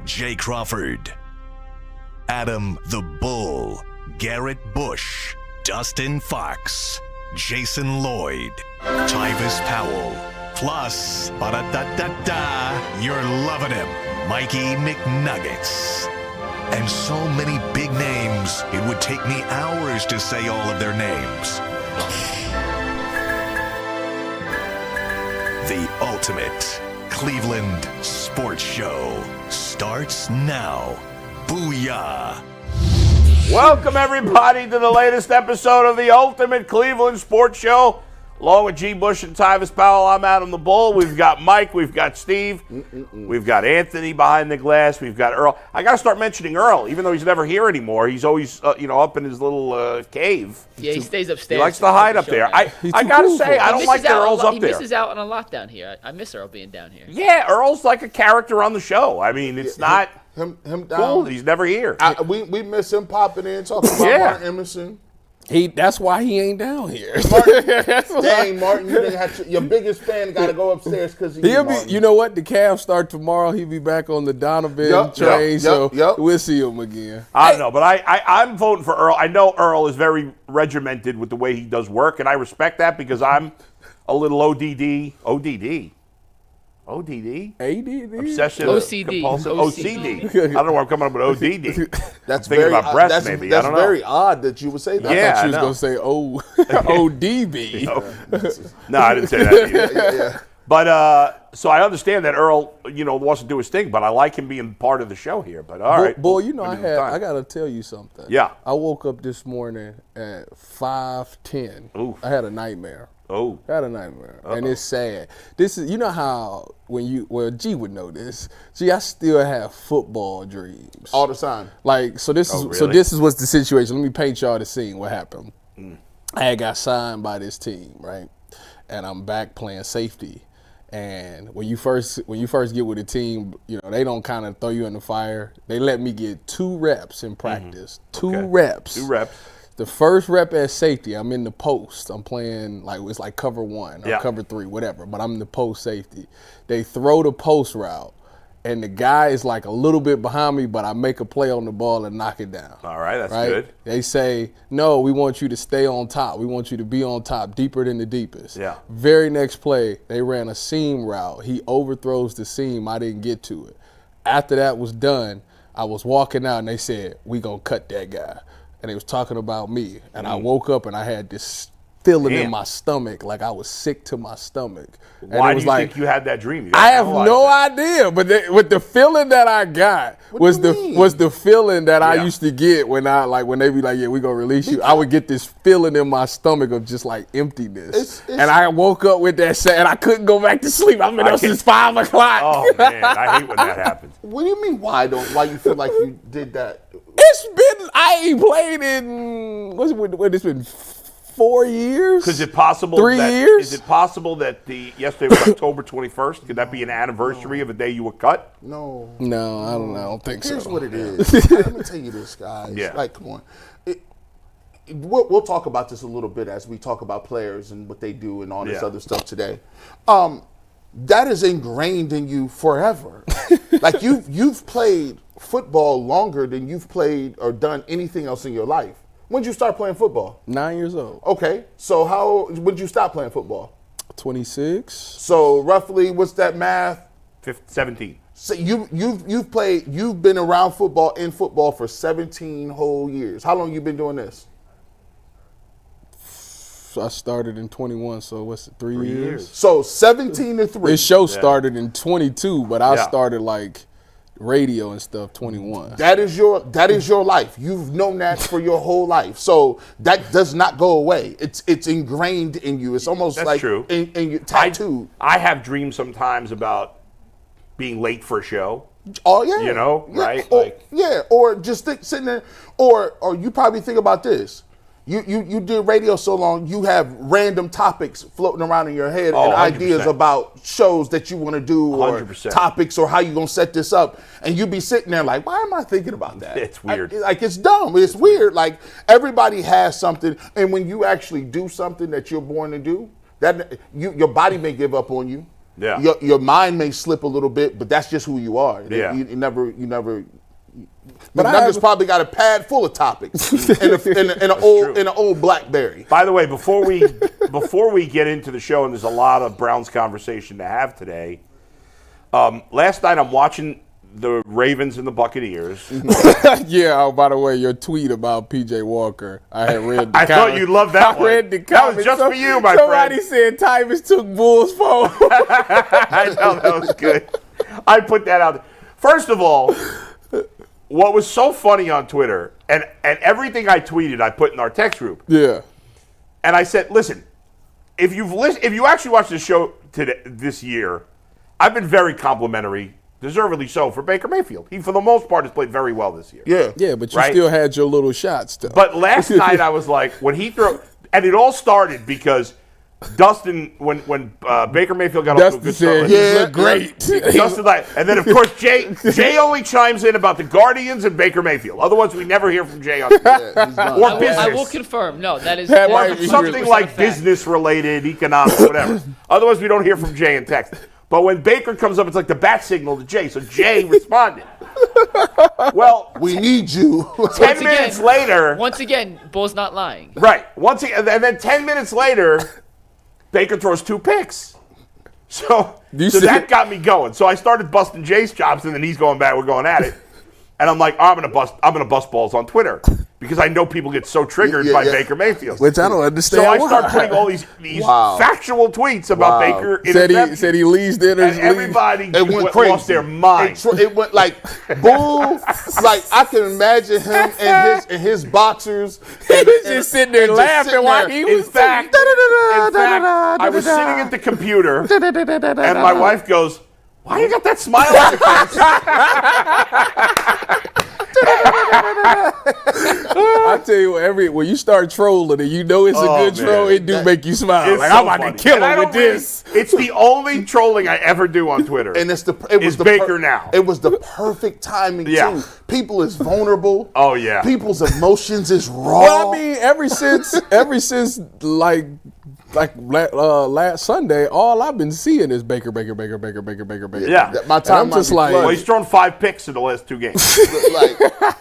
Jay Crawford, Adam the Bull, Garrett Bush, Dustin Fox, Jason Lloyd, Tyvis Powell, plus, ba-da-da-da-da, you're loving him, Mikey McNuggets. And so many big names, it would take me hours to say all of their names. The ultimate Cleveland sports show starts now. Booyah! Welcome, everybody, to the latest episode of the Ultimate Cleveland Sports Show. Along with G. Bush and Tyvis Powell, I'm Adam the Bull. We've got Mike, we've got Steve, we've got Anthony behind the glass, we've got Earl. I got to start mentioning Earl, even though he's never here anymore. He's always, up in his little cave. Yeah, he stays upstairs. He likes to hide up there. I got to say, I don't like that Earl's up there. He misses out on a lot down here. I miss Earl being down here. Yeah, Earl's like a character on the show. I mean, it's not him down. Cool. He's never here. We miss him popping in, talking about Mark Emerson. That's why he ain't down here. Dang, Martin, you didn't have to, your biggest fan got to go upstairs because he'll be. You know what? The Cavs start tomorrow. He'll be back on the Donovan train, so we'll see him again. I don't know, but I'm voting for Earl. I know Earl is very regimented with the way he does work, and I respect that because I'm a little ODD. ADD? Obsessive, OCD. compulsive, OCD. I don't know where I'm coming up with ODD. That's thinking very about breasts, maybe. I don't know. That's very odd that you would say that. Yeah, I thought you was going to say ODB. No, I didn't say that either. Yeah. But, so I understand that Earl, wants to do his thing, but I like him being part of the show here. But all right. Boy, I got to tell you something. Yeah. I woke up this morning at 5:10. Ooh. I had a nightmare. Oh. I had a nightmare. Uh-oh. And it's sad. This is, how G would know this. G, I still have football dreams. All the time. Like, so this is what's the situation. Let me paint y'all the scene. What happened? I had got signed by this team, right? And I'm back playing safety. And when you first get with a team, they don't kind of throw you in the fire. They let me get 2 reps in practice. Two reps. The first rep at safety, I'm in the post. I'm playing it's like cover 1 or cover 3, whatever. But I'm in the post safety. They throw the post route, and the guy is like a little bit behind me, but I make a play on the ball and knock it down. All right, that's good. They say, no, we want you to stay on top. We want you to be on top, deeper than the deepest. Yeah. Very next play, they ran a seam route. He overthrows the seam. I didn't get to it. After that was done, I was walking out, and they said, we going to cut that guy. And they was talking about me. And I woke up, and I had this feeling in my stomach, like I was sick to my stomach. And Why it was do you think you had that dream? I have no idea, but with the feeling that I got was the feeling that I used to get when they be like, yeah, we gonna release you. I would get this feeling in my stomach of just like emptiness, and I woke up with that, and I couldn't go back to sleep. I've been up since 5 o'clock. Oh man, I hate when that happens. What do you mean? Why you feel like you did that? I ain't played in it's been 4 years? Is it possible? 3 years? Is it possible that yesterday was October 21st? Could that be an anniversary of the day you were cut? No, I don't know. I don't think Here's so. what it is. Let me tell you this, guys. Yeah. Like, come on. We'll talk about this a little bit as we talk about players and what they do and all this other stuff today. That is ingrained in you forever. Like you've played football longer than you've played or done anything else in your life. When did you start playing football? 9 years old. Okay, so when did you stop playing football? 26. So roughly, what's that math? 17. So you've been around football for 17 whole years. How long you been doing this? I started in 21, so what's it, 3 years? So 17 to 3. This show started in 22, but I started like radio and stuff 21. That is your life. You've known that for your whole life. So that does not go away. It's ingrained in you. It's almost That's like true. in your tattoo. I have dreams sometimes about being late for a show. Oh yeah. Right? Or just sitting there, or you probably think about this. You did radio so long, you have random topics floating around in your head and 100%. ideas about shows that you want to do or 100%. topics or how you going to set this up. And you be sitting there like, why am I thinking about that? It's weird. It's dumb. It's weird. Like everybody has something. And when you actually do something that you're born to do, that your body may give up on you. Yeah. Your mind may slip a little bit, but that's just who you are. Yeah. You never. But The Nuggets probably got a pad full of topics in an old BlackBerry. By the way, before we get into the show, and there's a lot of Browns conversation to have today. Last night I'm watching the Ravens and the Buccaneers. Yeah. Oh, by the way, your tweet about PJ Walker, I had read. I thought you'd love that one. I read the That was comments. just for you, my Somebody friend. said Tyvus took Bull's phone. I know, that was good. I put that out there. First of all, what was so funny on Twitter, and everything I tweeted, I put in our text group. Yeah. And I said, listen, if you actually watched the show this year, I've been very complimentary, deservedly so, for Baker Mayfield. He, for the most part, has played very well this year. Yeah. Yeah, but you Right? still had your little shots, though. But last night I was like, when he threw, and it all started because Dustin, when Baker Mayfield got off to a good start, he looked great. Dustin, and then of course Jay only chimes in about the Guardians and Baker Mayfield. Otherwise, we never hear from Jay on He's gone. or I business. will confirm. No, that is That Or might if be it's something 100% like fact. business related, economic, whatever. Otherwise, we don't hear from Jay in text. But when Baker comes up, it's like the bat signal to Jay. So Jay responded. Well, We need you. 10 minutes later. Once again, Bull's not lying. Right. And then 10 minutes later, Baker throws 2 picks. So that got me going. So I started busting Jay's chops, and then he's going back. We're going at it. And I'm like, I'm gonna bust balls on Twitter because I know people get so triggered by Baker Mayfield. Which I don't understand. So I why. start putting all these factual tweets about Baker. Said he leads the and everybody It went crazy. lost their mind. It went like Bull. Like I can imagine him in his boxers. He was just sitting there laughing while he was In fact, I was sitting at the computer, and my wife goes, "Why you got that smile on your face?" I tell you what, when you start trolling and you know it's a good man. troll, it do make you smile. It's Like so I'm about funny. to kill And I him with don't really- this. It's the only trolling I ever do on Twitter. And it was Is Baker now. It was the perfect timing Yeah. too. People is vulnerable. Oh, yeah. People's emotions is raw. Well, I mean, ever since like last Sunday, all I've been seeing is Baker. Yeah. My time I'm just like, Well, he's thrown 5 picks in the last 2 games.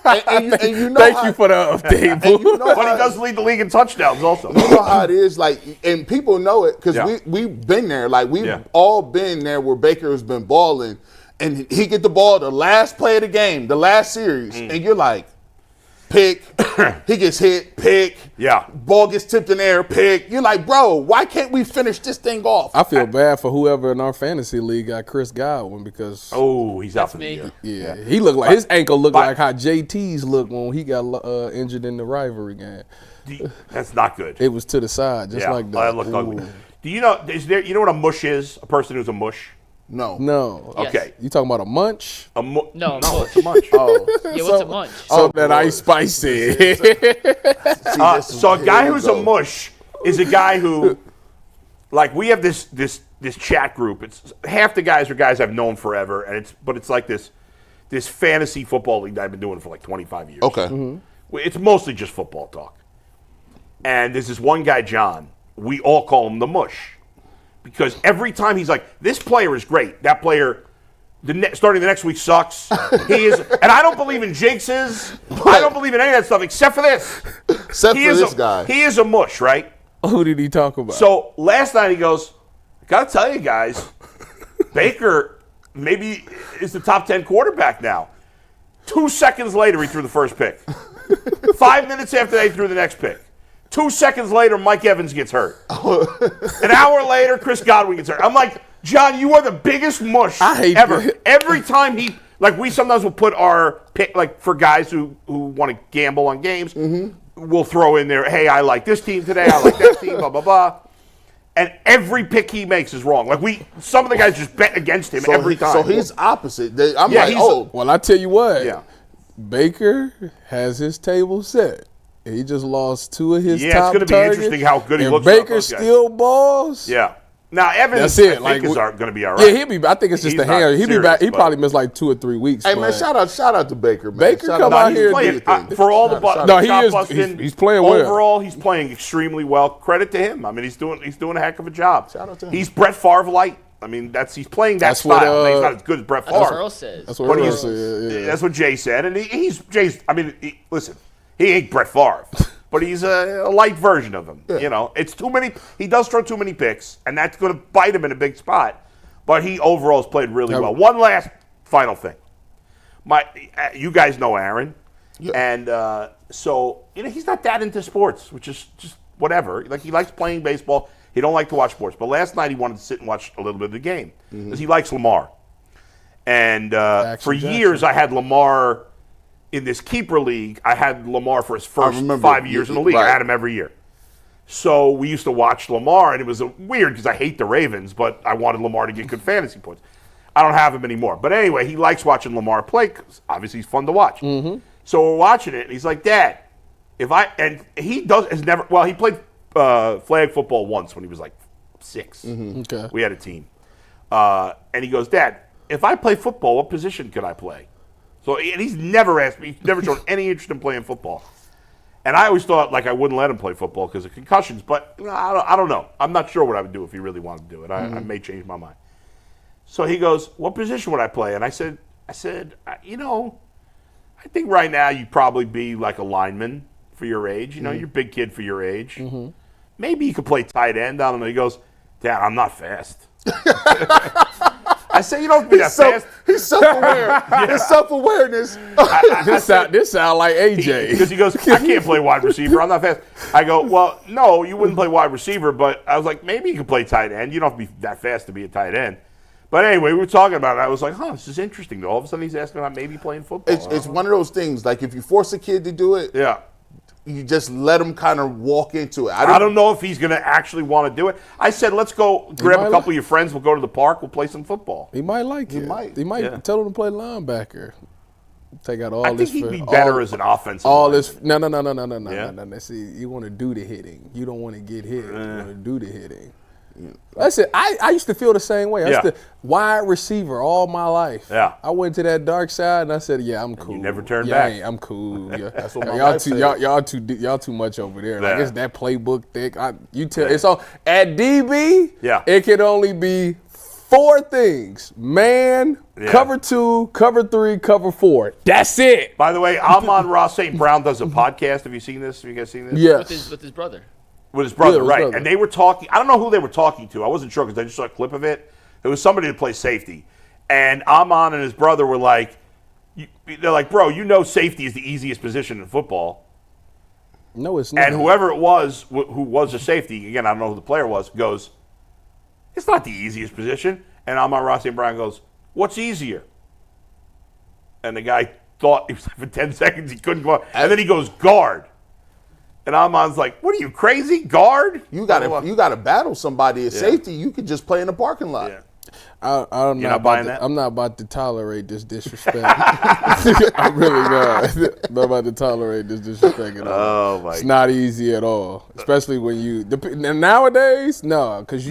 and you know thank how, you for the update, and boo. you know But he how- does lead the league in touchdowns also. You know how it is, like, and people know it because Yeah. we've been there. Like, we've Yeah. all been there where Baker has been balling, and he get the ball the last play of the game, the last series, and you're like, pick. He gets hit, pick. Yeah. Ball gets tipped in the air, pick. You're like, bro, why can't we finish this thing off? I feel bad for whoever in our fantasy league got Chris Godwin because Oh, he's out for the me. year. yeah, he looked like his ankle looked but- like how JT's looked when he got injured in the rivalry game. That's not good. It was to the side, just like that. That looked ugly. Do you know? You know what a mush is? A person who's a mush. No. No. Yes. Okay. You talking about a munch? No, it's a munch. Oh. Yeah, what's a munch? Something that Ice Spice said. So a guy who's a mush is a guy who, like, we have this chat group. It's half the guys are guys I've known forever, and it's like this fantasy football league that I've been doing for like 25 years. Okay. It's mostly just football talk. And there's this one guy, John. We all call him the mush because every time he's like, "This player is great. That player." Starting the next week sucks. He is, and I don't believe in jinxes. I don't believe in any of that stuff except for this. Except for this guy. He is a mush, right? Who did he talk about? So last night he goes, I gotta tell you guys, Baker maybe is the top 10 quarterback now. 2 seconds later, he threw the first pick. 5 minutes after they threw the next pick. 2 seconds later, Mike Evans gets hurt. An hour later, Chris Godwin gets hurt. I'm like, John, you are the biggest mush I hate ever. that. Every time we sometimes will put our pick, like for guys who want to gamble on games, we'll throw in there, hey, I like this team today, I like that team, blah, blah, blah. And every pick he makes is wrong. Like some of the guys just bet against him every time. So he's opposite. I'm Yeah, like, he's- oh. Well, I tell you what. Yeah. Baker has his table set. He just lost 2 of his Yeah, it's top gonna be targets. interesting how good he and looks without Baker those guys. still balls. Yeah. Now Evans, That's it. I think is going to be all right. Yeah, he'll be. I think it's just He's the hair. not He'll be serious, back. He but- probably missed like 2 or 3 weeks. Hey, man, but- shout out to Baker, man. Baker Shout come out out to here He's and playing, do for all the No, he shot is. busting, He's playing well. Overall, he's playing extremely well. Credit to him. I mean, he's doing a heck of a job. Shout out to him. He's Brett Favre light. I mean, he's playing that That's what, style. He's not as good as Brett That's what Favre. Earl says. That's what But Earl he's- said. Yeah. That's what Jay said, and Jay's. I mean, listen, he ain't Brett Favre, but he's a light version of him. You know, it's too many. He does throw too many picks, and that's going to bite him in a big spot. But he overall has played really well. One last final thing. You guys know Aaron, and so he's not that into sports, which is just whatever. Like he likes playing baseball. He don't like to watch sports. But last night he wanted to sit and watch a little bit of the game because he likes Lamar. And for years I had Lamar in this keeper league. I had Lamar for his first 5 years in the league. Right. I had him every year. So we used to watch Lamar, and it was weird because I hate the Ravens, but I wanted Lamar to get good fantasy points. I don't have him anymore. But anyway, he likes watching Lamar play because obviously he's fun to watch. So we're watching it, and he's like, Dad, he played flag football once when he was like 6. Okay. We had a team. And he goes, Dad, if I play football, what position could I play? So and he's never asked me, he's never shown any interest in playing football. And I always thought like I wouldn't let him play football because of concussions, but I don't know. I'm not sure what I would do if he really wanted to do it. I may change my mind. So he goes, what position would I play? And I said, I think right now you'd probably be like a lineman for your age. You're a big kid for your age. Maybe you could play tight end. I don't know. He goes, Dad, I'm not fast. I said, you don't be that fast. He's self-aware. His self-awareness. This sound like AJ. Because he goes, I can't play wide receiver. I'm not fast. I go, well, no, you wouldn't play wide receiver, but I was like, maybe you could play tight end. You don't have to be that fast to be a tight end. But anyway, we were talking about it. I was like, this is interesting. All of a sudden he's asking about maybe playing football. It's one of those things, like if you force a kid to do it, Yeah. you just let him kind of walk into it. I don't know if he's going to actually want to do it. I said, let's go grab a couple of your friends. We'll go to the park. We'll play some football. He might like it. might. He might tell him to play linebacker. Take out all I this. think he'd be better as an offensive all lineman. this. No. Yeah? See, you want to do the hitting. You don't want to get hit. You want to do the hitting. Listen, I used to feel the same way. I used to wide receiver all my life. Yeah. I went to that dark side and I said, "Yeah, I'm cool." you never turned yeah, back. I'm cool. Yeah. That's what my y'all wife too. said. Y'all too much over there. Like Yeah. it's that playbook thick. It's all at DB. Yeah. It can only be 4 things: man, cover 2, cover 3, cover 4. That's it. By the way, Amon-Ra St. Brown does a podcast. Have you seen this? Have you guys seen this? Yes. With his brother. With his brother, Yeah, with his right. brother. And they were talking. I don't know who they were talking to. I wasn't sure because I just saw a clip of it. It was somebody that plays safety. And Amon and his brother were like, they're like, bro, safety is the easiest position in football. No, it's not. And whoever it was who was a safety, again, I don't know who the player was, goes, it's not the easiest position. And Amon-Ra St. Brown goes, what's easier? And the guy thought, for 10 seconds, he couldn't go up. And then he goes, guard. And Amon's like, what are you, crazy? Guard? You got to battle somebody at safety. You could just play in the parking lot. Yeah. I'm You're not not buying about that? I'm not about to tolerate this disrespect. I'm really not. Not about to tolerate this disrespect at all. Oh, my It's not easy at all, especially when nowadays. No, because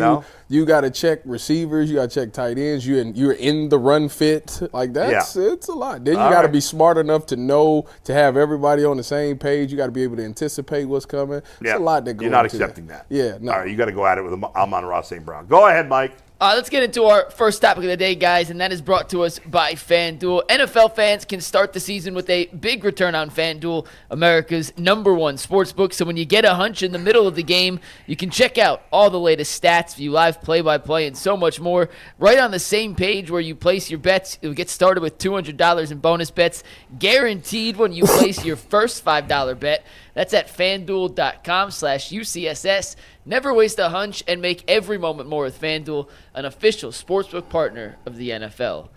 you got to check receivers, you got to check tight ends. You're in the run fit like that's it's a lot. Then you got to be smart enough to know to have everybody on the same page. You got to be able to anticipate what's coming. It's a lot that goes. You're not into accepting that. Yeah, no. All right, you got to go at it with Amon-Ra St. Brown. Go ahead, Mike. Let's get into our first topic of the day, guys, and that is brought to us by FanDuel. NFL fans can start the season with a big return on FanDuel, America's #1 sportsbook. So when you get a hunch in the middle of the game, you can check out all the latest stats, view live play-by-play, and so much more right on the same page where you place your bets. You'll get started with $200 in bonus bets, guaranteed when you place your first $5 bet. That's at FanDuel.com/UCSS. Never waste a hunch and make every moment more with FanDuel, an official sportsbook partner of the NFL.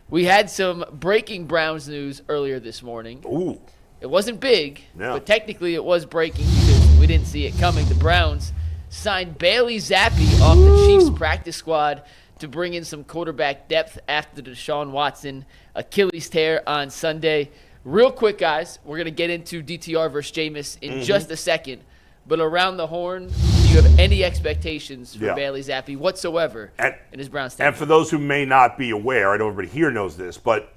We had some breaking Browns news earlier this morning. Ooh. It wasn't big, Yeah. but technically it was breaking because we didn't see it coming. The Browns signed Bailey Zappi off the Chiefs practice squad to bring in some quarterback depth after the Deshaun Watson Achilles tear on Sunday. Real quick, guys, we're going to get into DTR versus Jameis in just a second. But around the horn, do you have any expectations for Bailey Zappi whatsoever in his Browns team? And for those who may not be aware, I know everybody here knows this, but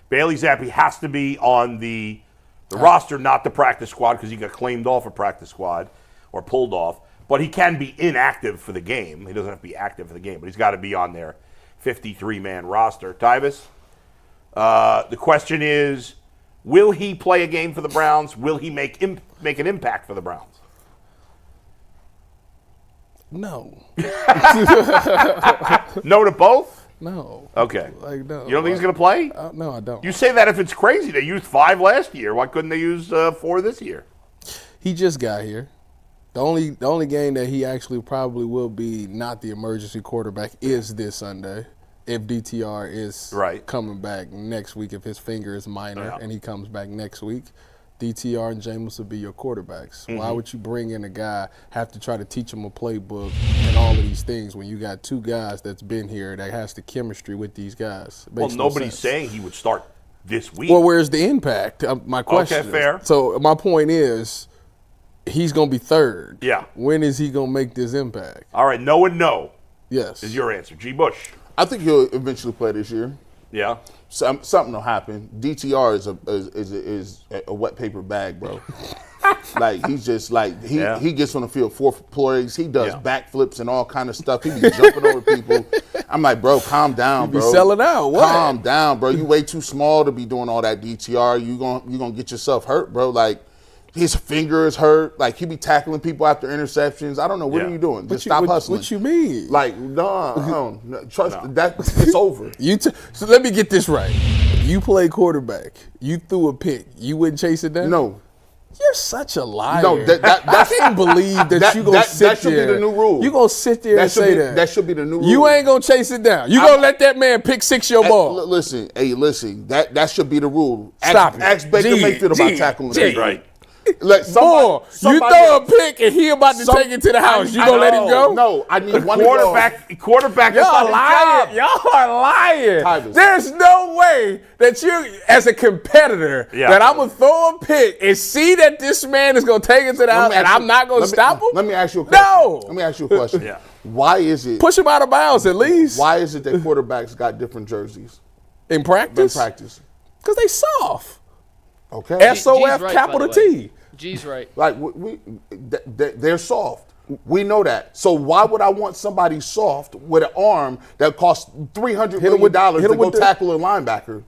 Bailey Zappi has to be on the roster, not the practice squad, because he got claimed off a practice squad or pulled off. But he can be inactive for the game. He doesn't have to be active for the game, but he's got to be on their 53-man roster. Tyvis, the question is, will he play a game for the Browns? Will he make an impact for the Browns? No. No to both? No. Okay. Like, no. You don't think he's going to play? No, I don't. You say that if it's crazy. They used 5 last year. Why couldn't they use 4 this year? He just got here. The only game that he actually probably will be not the emergency quarterback is this Sunday. If DTR is coming back next week, if his finger is minor and he comes back next week, DTR and Jameis will be your quarterbacks. Mm-hmm. Why would you bring in a guy, have to try to teach him a playbook and all of these things when you got 2 guys that's been here that has the chemistry with these guys? Well, nobody's saying he would start this week. Well, where's the impact? My question Okay, fair. So my point is, he's going to be third. Yeah. When is he going to make this impact? All right, no and no. Yes. Is your answer. G. Bush. I think he'll eventually play this year. Yeah. Something will happen. DTR is a wet paper bag, bro. Like, he's just like, he gets on the field 4 plays. He does backflips and all kind of stuff. He be jumping over people. I'm like, bro, calm down, bro. You be selling out. What? Calm down, bro. You way too small to be doing all that DTR. You gonna get yourself hurt, bro. Like, his finger is hurt. Like, he be tackling people after interceptions. I don't know. What are you doing? Just stop hustling. What you mean? Like, no. Trust that. It's over. So let me get this right. You play quarterback. You threw a pick. You wouldn't chase it down? No. You're such a liar. No, I can't believe that you're going to sit there. That should be the new rule. You're going to sit there and say that. That should be the new rule. You ain't going to chase it down. You're going to let that man pick 6 your ball. Listen. That should be the rule. Stop it. Ask Baker Mayfield about tackling him. Right. Like you throw a pick and he about to take it to the house. You gonna let him go? No, I need one quarterback. Y'all lying. Y'all are lying. There's no way that you, as a competitor, that I'm gonna throw a pick and see that this man is gonna take it to the house and I'm not gonna stop him. Let me ask you a question. No. Let me ask you a question. Why is it? Push him out of bounds at least. Why is it that quarterbacks got different jerseys in practice? Because they soft. Okay. SOF capital T. G's right. Like they're soft. We know that. So why would I want somebody soft with an arm that costs $300 million to go tackle a linebacker?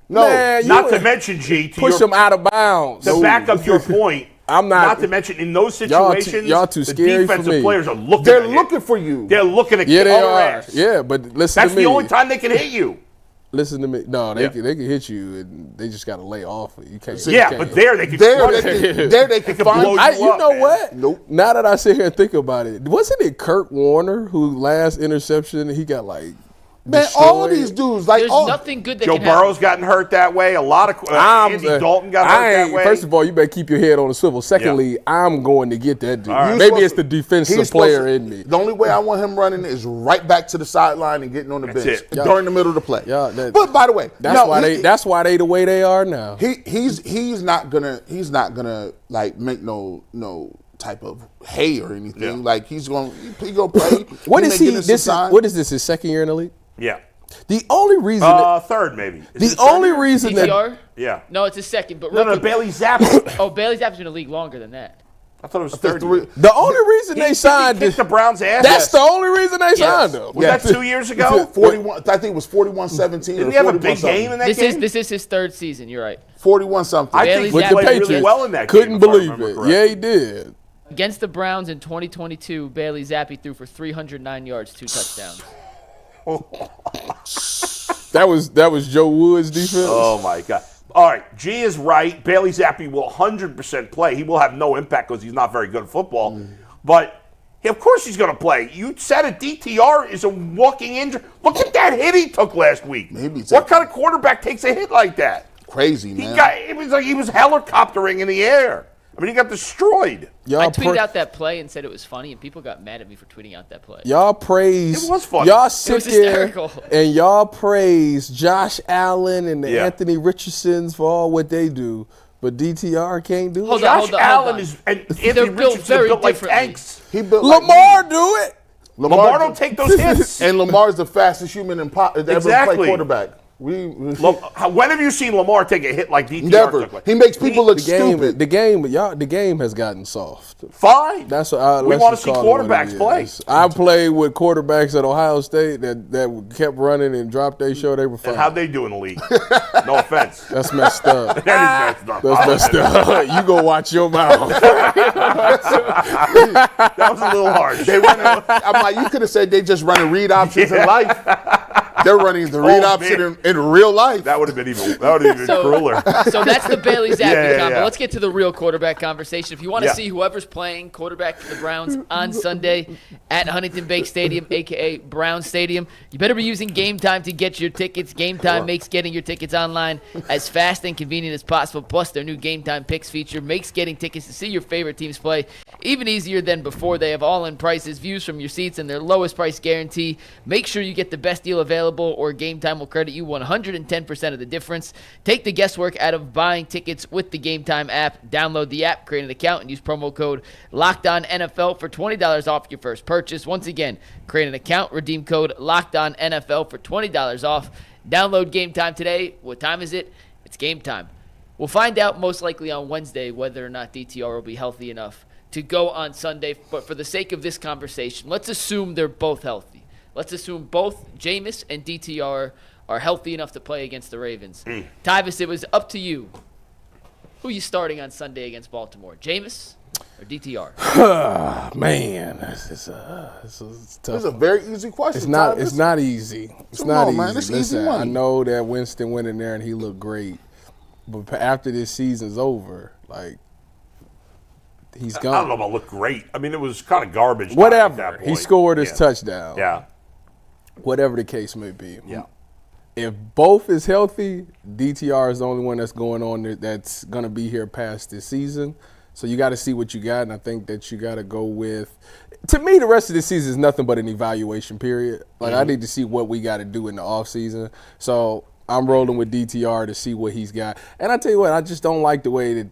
No. Man, not to mention, G, to push them out of bounds. To back up your point, I'm not. Not to mention, in those situations, y'all too scary the defensive players are looking. They're looking for you. They're looking at your ass. Yeah, but listen to me. That's the only time they can hit you. Listen to me. No, they can hit you, and they just got to lay off. You can't. But there they can. They can blow you up. You know what? Nope. Now that I sit here and think about it, wasn't it Kurt Warner who last interception he got like? Man, all of these dudes, like, there's nothing good that Joe can happen. Burrow's gotten hurt that way. A lot of Andy Dalton got hurt that way. First of all, you better keep your head on the swivel. Secondly, I'm going to get that dude. Right. Maybe it's the defensive player in me. The only way I want him running is right back to the sideline and getting on the bench during the middle of the play. But by the way, that's why they the way they are now. He's not gonna like make no type of hay or anything. Yeah. Like he's gonna play. What is he? What is this? His second year in the league? Yeah. The only reason third maybe. The only reason DTR? Yeah. No, it's his second. But no, Bailey Zappi. Bailey Zappi's been in the league longer than that. I thought it was third. The only reason they signed the Browns' ass. That's the only reason they signed him. Was that 2 years ago? 41. I think it was 41-17. Didn't he have a big game in that game? This is his third season. You're right. 41-something. I think he played really well in that game. Couldn't believe it. Yeah, he did. Against the Browns in 2022, Bailey Zappi threw for 309 yards, 2 touchdowns. That was Joe Wood's defense? Oh, my God. All right, G is right. Bailey Zappi will 100% play. He will have no impact because he's not very good at football. But, of course he's going to play. You said it, DTR is a walking injury. Look at that hit he took last week. What kind of quarterback takes a hit like that? Crazy, man. It was like he was helicoptering in the air. I mean, he got destroyed. I tweeted out that play and said it was funny, and people got mad at me for tweeting out that play. Y'all praise. It was funny. Y'all sit there hysterical. And y'all praise Josh Allen and the Anthony Richardsons for all what they do, but DTR can't do it. Josh Allen is and Anthony Richardson built like tanks. He built Lamar do it. Lamar don't take those hits. And Lamar's the fastest human that ever played quarterback. When have you seen Lamar take a hit like DTR Never. took? Like, He makes people look stupid. The game has gotten soft. Fine. That's what we want to see quarterbacks play. I played with quarterbacks at Ohio State that kept running and dropped their show. They were fine. And how'd they do in the league? No offense. That's messed up. That is messed up. That's messed up. You go watch your mouth. That was a little harsh. I'm like, you could have said they just running read options in life. They're running the read option in real life. That would have been even crueler. So that's the Bailey Zappi combo. yeah. Let's get to the real quarterback conversation. If you want to see whoever's playing quarterback for the Browns on Sunday at Huntington Bank Stadium, a.k.a. Brown Stadium, you better be using Game Time to get your tickets. Game Time makes getting your tickets online as fast and convenient as possible. Plus, their new Game Time Picks feature makes getting tickets to see your favorite teams play even easier than before. They have all-in prices, views from your seats, and their lowest price guarantee. Make sure you get the best deal available, or Game Time will credit you 110% of the difference. Take the guesswork out of buying tickets with the Game Time app. Download the app, create an account, and use promo code LOCKEDONNFL for $20 off your first purchase. Once again, create an account, redeem code LOCKEDONNFL for $20 off. Download Game Time today. What time is it? It's game time. We'll find out most likely on Wednesday whether or not DTR will be healthy enough to go on Sunday. But for the sake of this conversation, let's assume they're both healthy. Let's assume both Jameis and DTR are healthy enough to play against the Ravens. Tyvis, it was up to you. Who are you starting on Sunday against Baltimore, Jameis or DTR? Man, it's tough. It's a very easy question. It's not easy. It's Come not on, easy. man. It's easy Listen, money. I know that Winston went in there and he looked great, but after this season's over, like, he's gone. I don't know about look great. I mean, it was kind of garbage. At Whatever. that point. He scored his touchdown. Yeah. Whatever the case may be. Yeah. If both is healthy, DTR is the only one that's going on that's going to be here past this season. So you got to see what you got, and I think that you got to go with. To me, the rest of the season is nothing but an evaluation period. Like, I need to see what we got to do in the offseason. So I'm rolling with DTR to see what he's got. And I tell you what, I just don't like the way that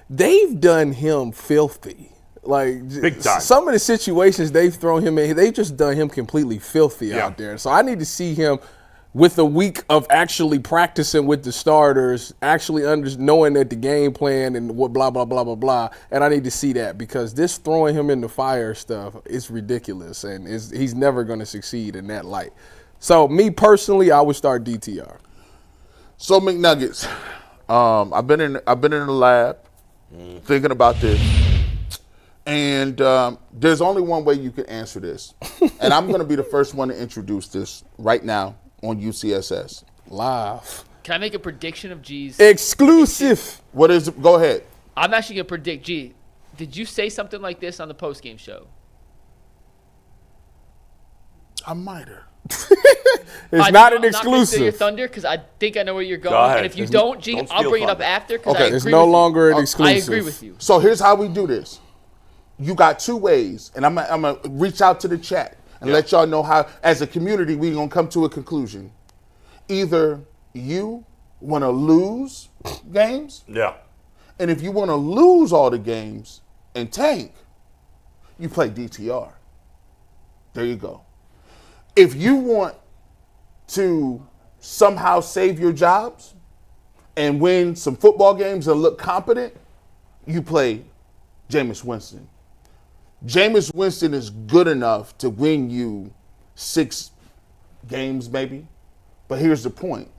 they've done him filthy. Like, big time. Some of the situations they've thrown him in, they've just done him completely filthy out there. So I need to see him with a week of actually practicing with the starters, actually knowing that the game plan and what blah, blah, blah, blah, blah. And I need to see that, because this throwing him in the fire stuff is ridiculous, and he's never going to succeed in that light. So me personally, I would start DTR. So McNuggets, I've been in the lab thinking about this. And there's only one way you can answer this. And I'm going to be the first one to introduce this right now on UCSS. Live. Can I make a prediction of G's? Exclusive. What is it? Go ahead. I'm actually going to predict, G, did you say something like this on the postgame show? I might have. It's not an I'm not gonna exclusive. steal your thunder, because I think I know where you're going. ahead. And if you don't, G, Don't I'll steal bring it up thunder. after, because Okay. I agree It's with no you. longer an I exclusive. agree with you. So here's how we do this. You got two ways, and I'm going to reach out to the chat and let y'all know how, as a community, we're going to come to a conclusion. Either you want to lose games, Yeah. and if you want to lose all the games and tank, you play DTR. There you go. If you want to somehow save your jobs and win some football games and look competent, you play Jameis Winston. Jameis Winston is good enough to win you 6 games maybe. But here's the point.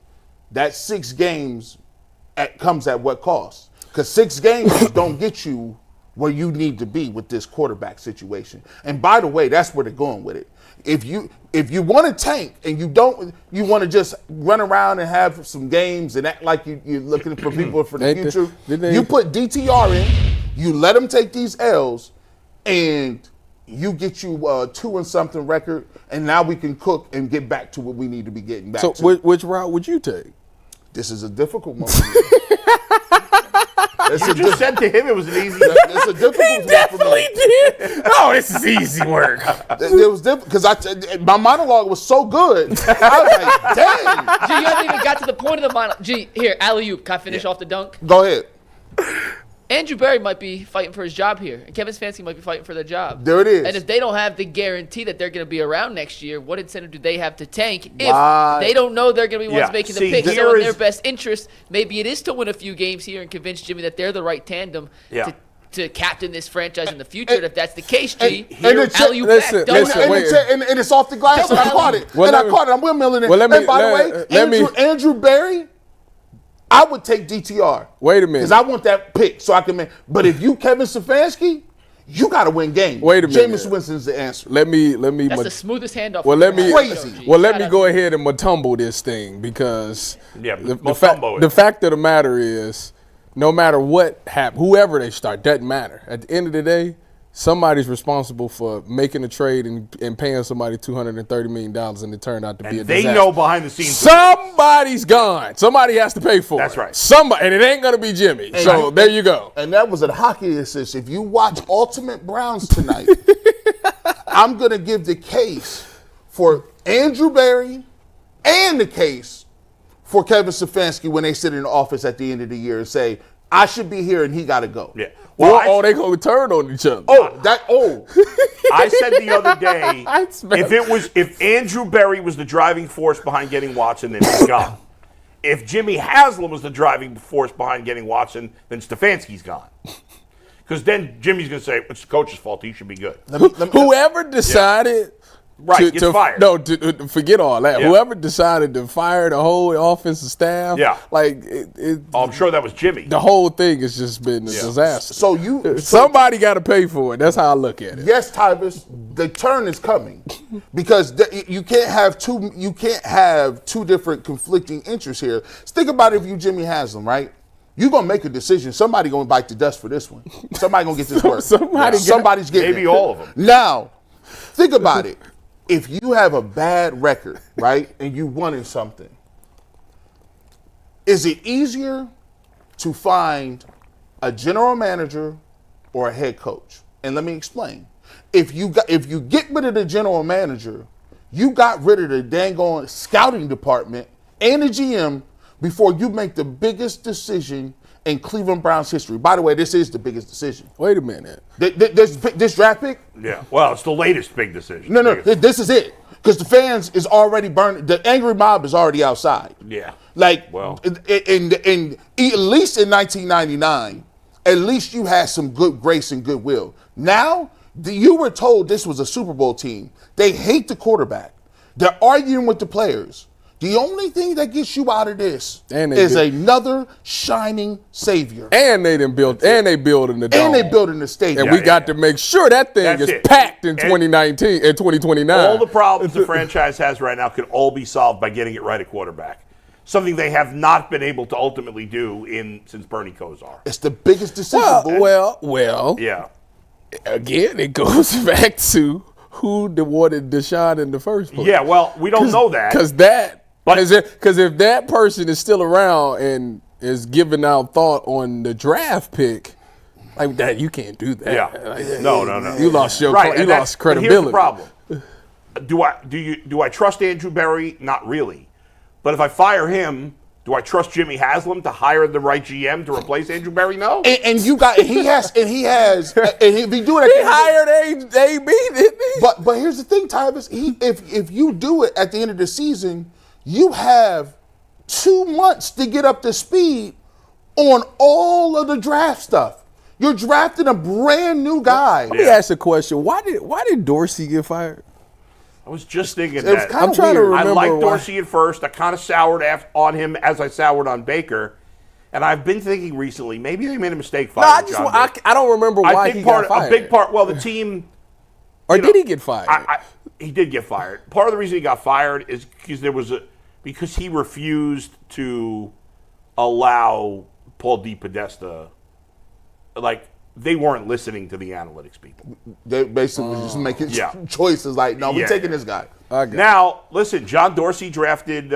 That 6 games comes at what cost? Because 6 games don't get you where you need to be with this quarterback situation. And by the way, that's where they're going with it. If you want to tank and you want to just run around and have some games and act like you're looking for people for the future, you put DTR in, you let him take these L's, and you get you a 2-and-something record, and now we can cook and get back to what we need to be getting back to. So which route would you take? This is a difficult one. You just said to him it was an easy. It's a difficult one for me. did. Oh, this is easy work. It was difficult because my monologue was so good. I was like, dang. G, you haven't even got to the point of the monologue. G, here, alley-oop. Can I finish off the dunk? Go ahead. Andrew Berry might be fighting for his job here, and Kevin Stefanski might be fighting for their job. There it is. And if they don't have the guarantee that they're going to be around next year, what incentive do they have to tank if they don't know they're going to be ones making the pick? So in their best interest, maybe it is to win a few games here and convince Jimmy that they're the right tandem to captain this franchise in the future. And if that's the case, G, and it's off the glass, and I caught it. I'm windmilling it. And by the way, Andrew Berry, I would take DTR. Wait a minute. Because I want that pick so I can but if you Kevin Stefanski, you got to win games. Wait a minute. Jameis Winston's the answer. Let me. That's the smoothest handoff. Let me go ahead and matumble this thing because the fact of the matter is, no matter what happens, whoever they start, doesn't matter. At the end of the day, somebody's responsible for making a trade and paying somebody $230 million, and it turned out to be a disaster. They know behind the scenes. Somebody's gone. Somebody has to pay for it. That's right. Somebody, and it ain't going to be Jimmy. So there you go. And that was a hockey assist. If you watch Ultimate Browns tonight, I'm going to give the case for Andrew Berry and the case for Kevin Stefanski when they sit in the office at the end of the year and say, I should be here and he got to go. Yeah. Well, they going to turn on each other. I said the other day, if Andrew Berry was the driving force behind getting Watson, then he's gone. If Jimmy Haslam was the driving force behind getting Watson, then Stefanski's gone. Because then Jimmy's going to say, it's the coach's fault. He should be good. Whoever decided... gets fired. No, forget all that. Yeah. Whoever decided to fire the whole offensive staff, I'm sure that was Jimmy. The whole thing has just been a disaster. So somebody got to pay for it. That's how I look at it. Yes, Tyvis, the turn is coming because you can't have two different conflicting interests here. Think about it if you Jimmy Haslam, right? You're going to make a decision. Somebody's going to bite the dust for this one. Somebody's going to get this work. Somebody's getting maybe all of them. Now, think about it. If you have a bad record, right, and you won in something, is it easier to find a general manager or a head coach? And let me explain. If you get rid of the general manager, you got rid of the dang on scouting department and the GM before you make the biggest decision in Cleveland Browns history. By the way, this is the biggest decision. Wait a minute. This draft pick? Yeah. Well, it's the latest big decision. No. This is it. Because the fans is already burning. The angry mob is already outside. Yeah. In at least in 1999, at least you had some good grace and goodwill. Now, you were told this was a Super Bowl team. They hate the quarterback. They're arguing with the players. The only thing that gets you out of this is another shining savior. And they building the dome. And they building the stadium. And we got to make sure that thing is packed in 2019 and 2029. All the problems the franchise has right now can all be solved by getting it right at quarterback. Something they have not been able to ultimately do since Bernie Kosar. It's the biggest decision, boy. Well. Yeah. Again, it goes back to who wanted Deshaun in the first place. Yeah, well, we don't know that. Because if that person is still around and is giving out thought on the draft pick, like that, you can't do that. Yeah. No. You lost lost credibility. Here's the problem. Do I trust Andrew Berry? Not really. But if I fire him, do I trust Jimmy Haslam to hire the right GM to replace Andrew Berry? No. He hired AB, didn't he? But here's the thing, Tyvis. If you do it at the end of the season, you have 2 months to get up to speed on all of the draft stuff. You're drafting a brand new guy. Let me ask a question. Why did Dorsey get fired? I was just thinking that. I'm trying to remember. I liked Dorsey at first. I kind of soured on him as I soured on Baker. And I've been thinking recently, maybe they made a mistake firing John Baker. I don't remember why he got fired. A big part, the team. Or did he get fired? He did get fired. Part of the reason he got fired is because he refused to allow Paul DePodesta, they weren't listening to the analytics people. They basically were just making choices we're taking this guy. Now, listen, John Dorsey drafted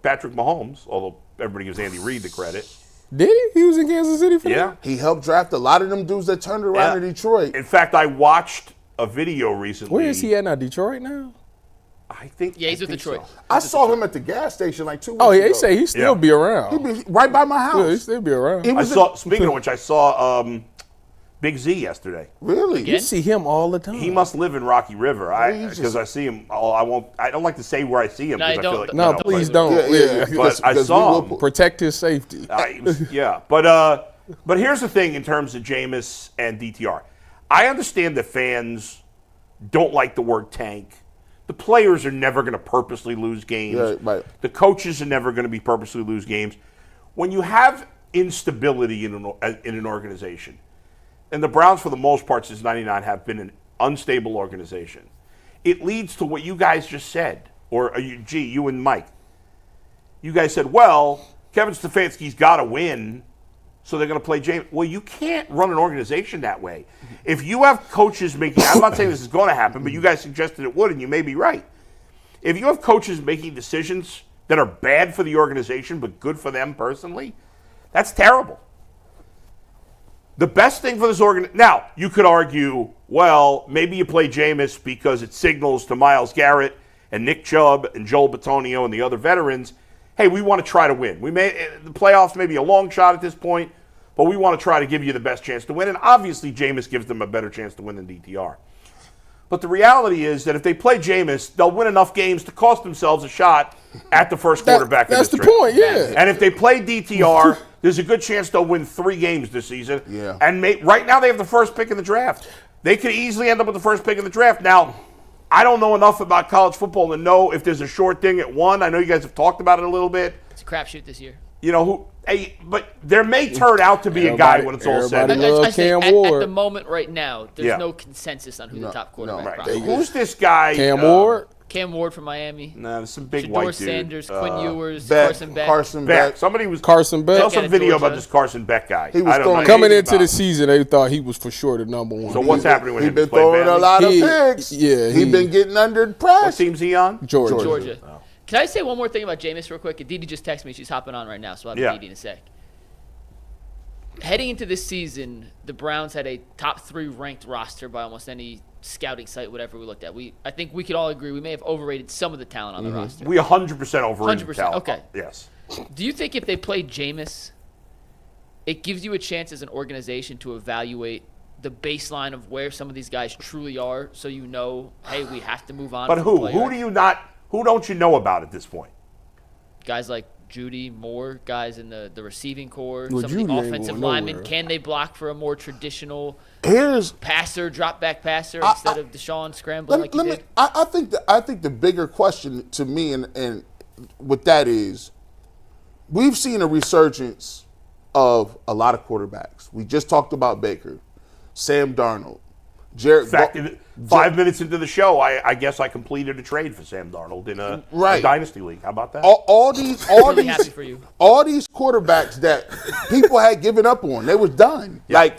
Patrick Mahomes, although everybody gives Andy Reid the credit. Did he? He was in Kansas City for that? He helped draft a lot of them dudes that turned around in Detroit. In fact, I watched a video recently. Where is he at now? Detroit now? I think. Yeah, he's with think Detroit. so. I saw him at the gas station like 2 weeks Oh, ago. yeah, he say he still be around. He'd be right by my house. Yeah, he still be around. He I was saw. Speaking of which, I saw Big Z yesterday. really? You see him all the time. He must live in Rocky River. He's Because I see him. I don't like to say where I see him No, because I feel don't- like No, No, please but- don't. Yeah. But I saw him. Protect his safety. Yeah, but here's the thing in terms of Jameis and DTR. I understand that fans don't like the word tank. The players are never going to purposely lose games. Yeah, right. The coaches are never going to be purposely lose games. When you have instability in an organization, and the Browns for the most part since '99 have been an unstable organization, it leads to what you guys just said, or you and Mike. You guys said, well, Kevin Stefanski's got to win, so they're going to play James. Well, you can't run an organization that way. If you have coaches making, I'm not saying this is going to happen, but you guys suggested it would, and you may be right. If you have coaches making decisions that are bad for the organization but good for them personally, that's terrible. The best thing for this organization, now, you could argue, well, maybe you play Jameis because it signals to Myles Garrett and Nick Chubb and Joel Bitonio and the other veterans, hey, we want to try to win. The playoffs may be a long shot at this point, but we want to try to give you the best chance to win. And obviously, Jameis gives them a better chance to win than DTR. But the reality is that if they play Jameis, they'll win enough games to cost themselves a shot at the first quarterback. That's in the this draft. point, yeah. And if they play DTR, there's a good chance they'll win 3 games this season. Yeah. And right now they have the first pick in the draft. They could easily end up with the first pick in the draft. Now, I don't know enough about college football to know if there's a short thing at 1. I know you guys have talked about it a little bit. It's a crapshoot this year. You know, but there may turn out to be a guy when it's all said. everybody and done. loves I say, Cam at Ward. the moment right now, there's Yeah. no consensus on who the top quarterback Right. prospect is. Who's this guy? Cam Ward? Cam Ward from Miami. No, there's some big Shador white dude. Sanders, Quinn Ewers, Beck, Carson Beck. Carson Beck. Beck. Somebody was. Carson Beck. Saw some At video Georgia. about this Carson Beck guy. He was I don't throwing know Coming anything into about the him. season, they thought he was for sure the number 1. So what's happening with He's him? been He's playing throwing a badly? lot of He- picks. yeah, He's been getting under What pressure. team's he on? Georgia. Georgia. Can I say one more thing about Jameis real quick? Aditi just texted me. She's hopping on right now, so I'll have Yeah. Aditi in a sec. Heading into this season, the Browns had a top 3 ranked roster by almost any scouting site, whatever we looked at. I think we could all agree we may have overrated some of the talent on the roster. We 100% overrated 100%, talent. okay. Yes. Do you think if they play Jameis, it gives you a chance as an organization to evaluate the baseline of where some of these guys truly are, so you know, hey, we have to move on? But from who? player. Who don't you know about at this point? Guys like Judy, Moore, guys in the receiving core, Well, some Judy of the ain't offensive going linemen. nowhere. Can they block for a more traditional Here's passer, drop back passer, instead of Deshaun scrambling like he did? I think the bigger question to me and with that is we've seen a resurgence of a lot of quarterbacks. We just talked about Baker, Sam Darnold, Jared. In fact, 5 minutes into the show, I guess I completed a trade for Sam Darnold in a dynasty league. How about that? all these Really happy for you. all these quarterbacks that people had given up on, they was done. Yeah. Like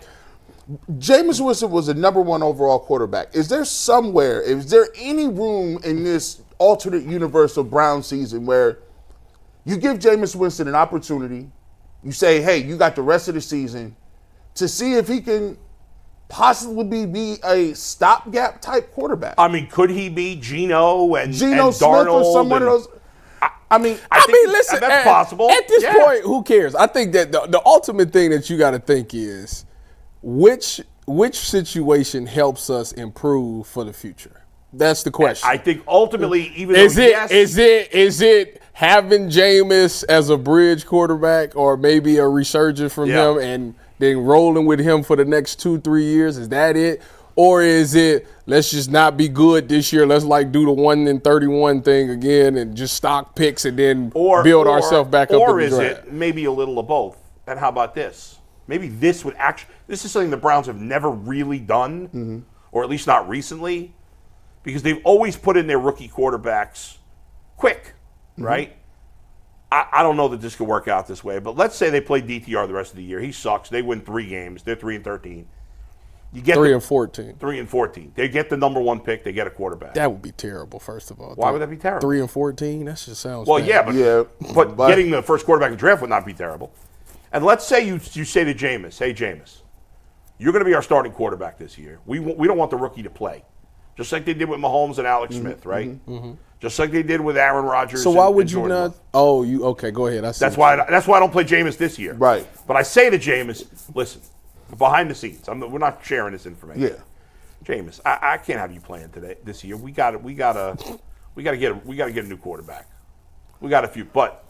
Jameis Winston was the number 1 overall quarterback. Is there any room in this alternate universe of Brown season where you give Jameis Winston an opportunity, you say, hey, you got the rest of the season to see if he can possibly be a stopgap type quarterback? I mean, could he be Geno and Geno Smith Darnold or someone and- of those. I mean, I think listen, that's possible. At this Yeah. point, who cares? I think that the ultimate thing that you got to think is which situation helps us improve for the future. That's the question. I think ultimately, even Is though it having Jameis as a bridge quarterback, or maybe a resurgence from Yeah. him and then rolling with him for the next 2-3 years? Is that it? Or is it, let's just not be good this year, let's do the 1-31 thing again and just stock picks and then build ourselves back up in the Or is draft? it maybe a little of both? And how about this? Maybe this is something the Browns have never really done, or at least not recently, because they've always put in their rookie quarterbacks quick, right? I don't know that this could work out this way, but let's say they play DTR the rest of the year. He sucks. They win 3 games. They're 3-13. You get 3-14. 3-14. They get the number 1 pick. They get a quarterback. That would be terrible, first of all. Why would that be terrible? 3-14? That just sounds Well, bad. yeah, but getting the first quarterback in the draft would not be terrible. And let's say you say to Jameis, hey, Jameis, you're going to be our starting quarterback this year. We don't want the rookie to play. just like they did with Mahomes and Alex Smith, right? Just like they did with Aaron Rodgers. So why would and you Jordan not? Love. Oh, you okay? Go ahead. That's why I don't play Jameis this year. Right. But I say to Jameis, listen, behind the scenes, we're not sharing this information. Yeah. Jameis, I can't have you playing this year. We gotta get a new quarterback. We got a few, but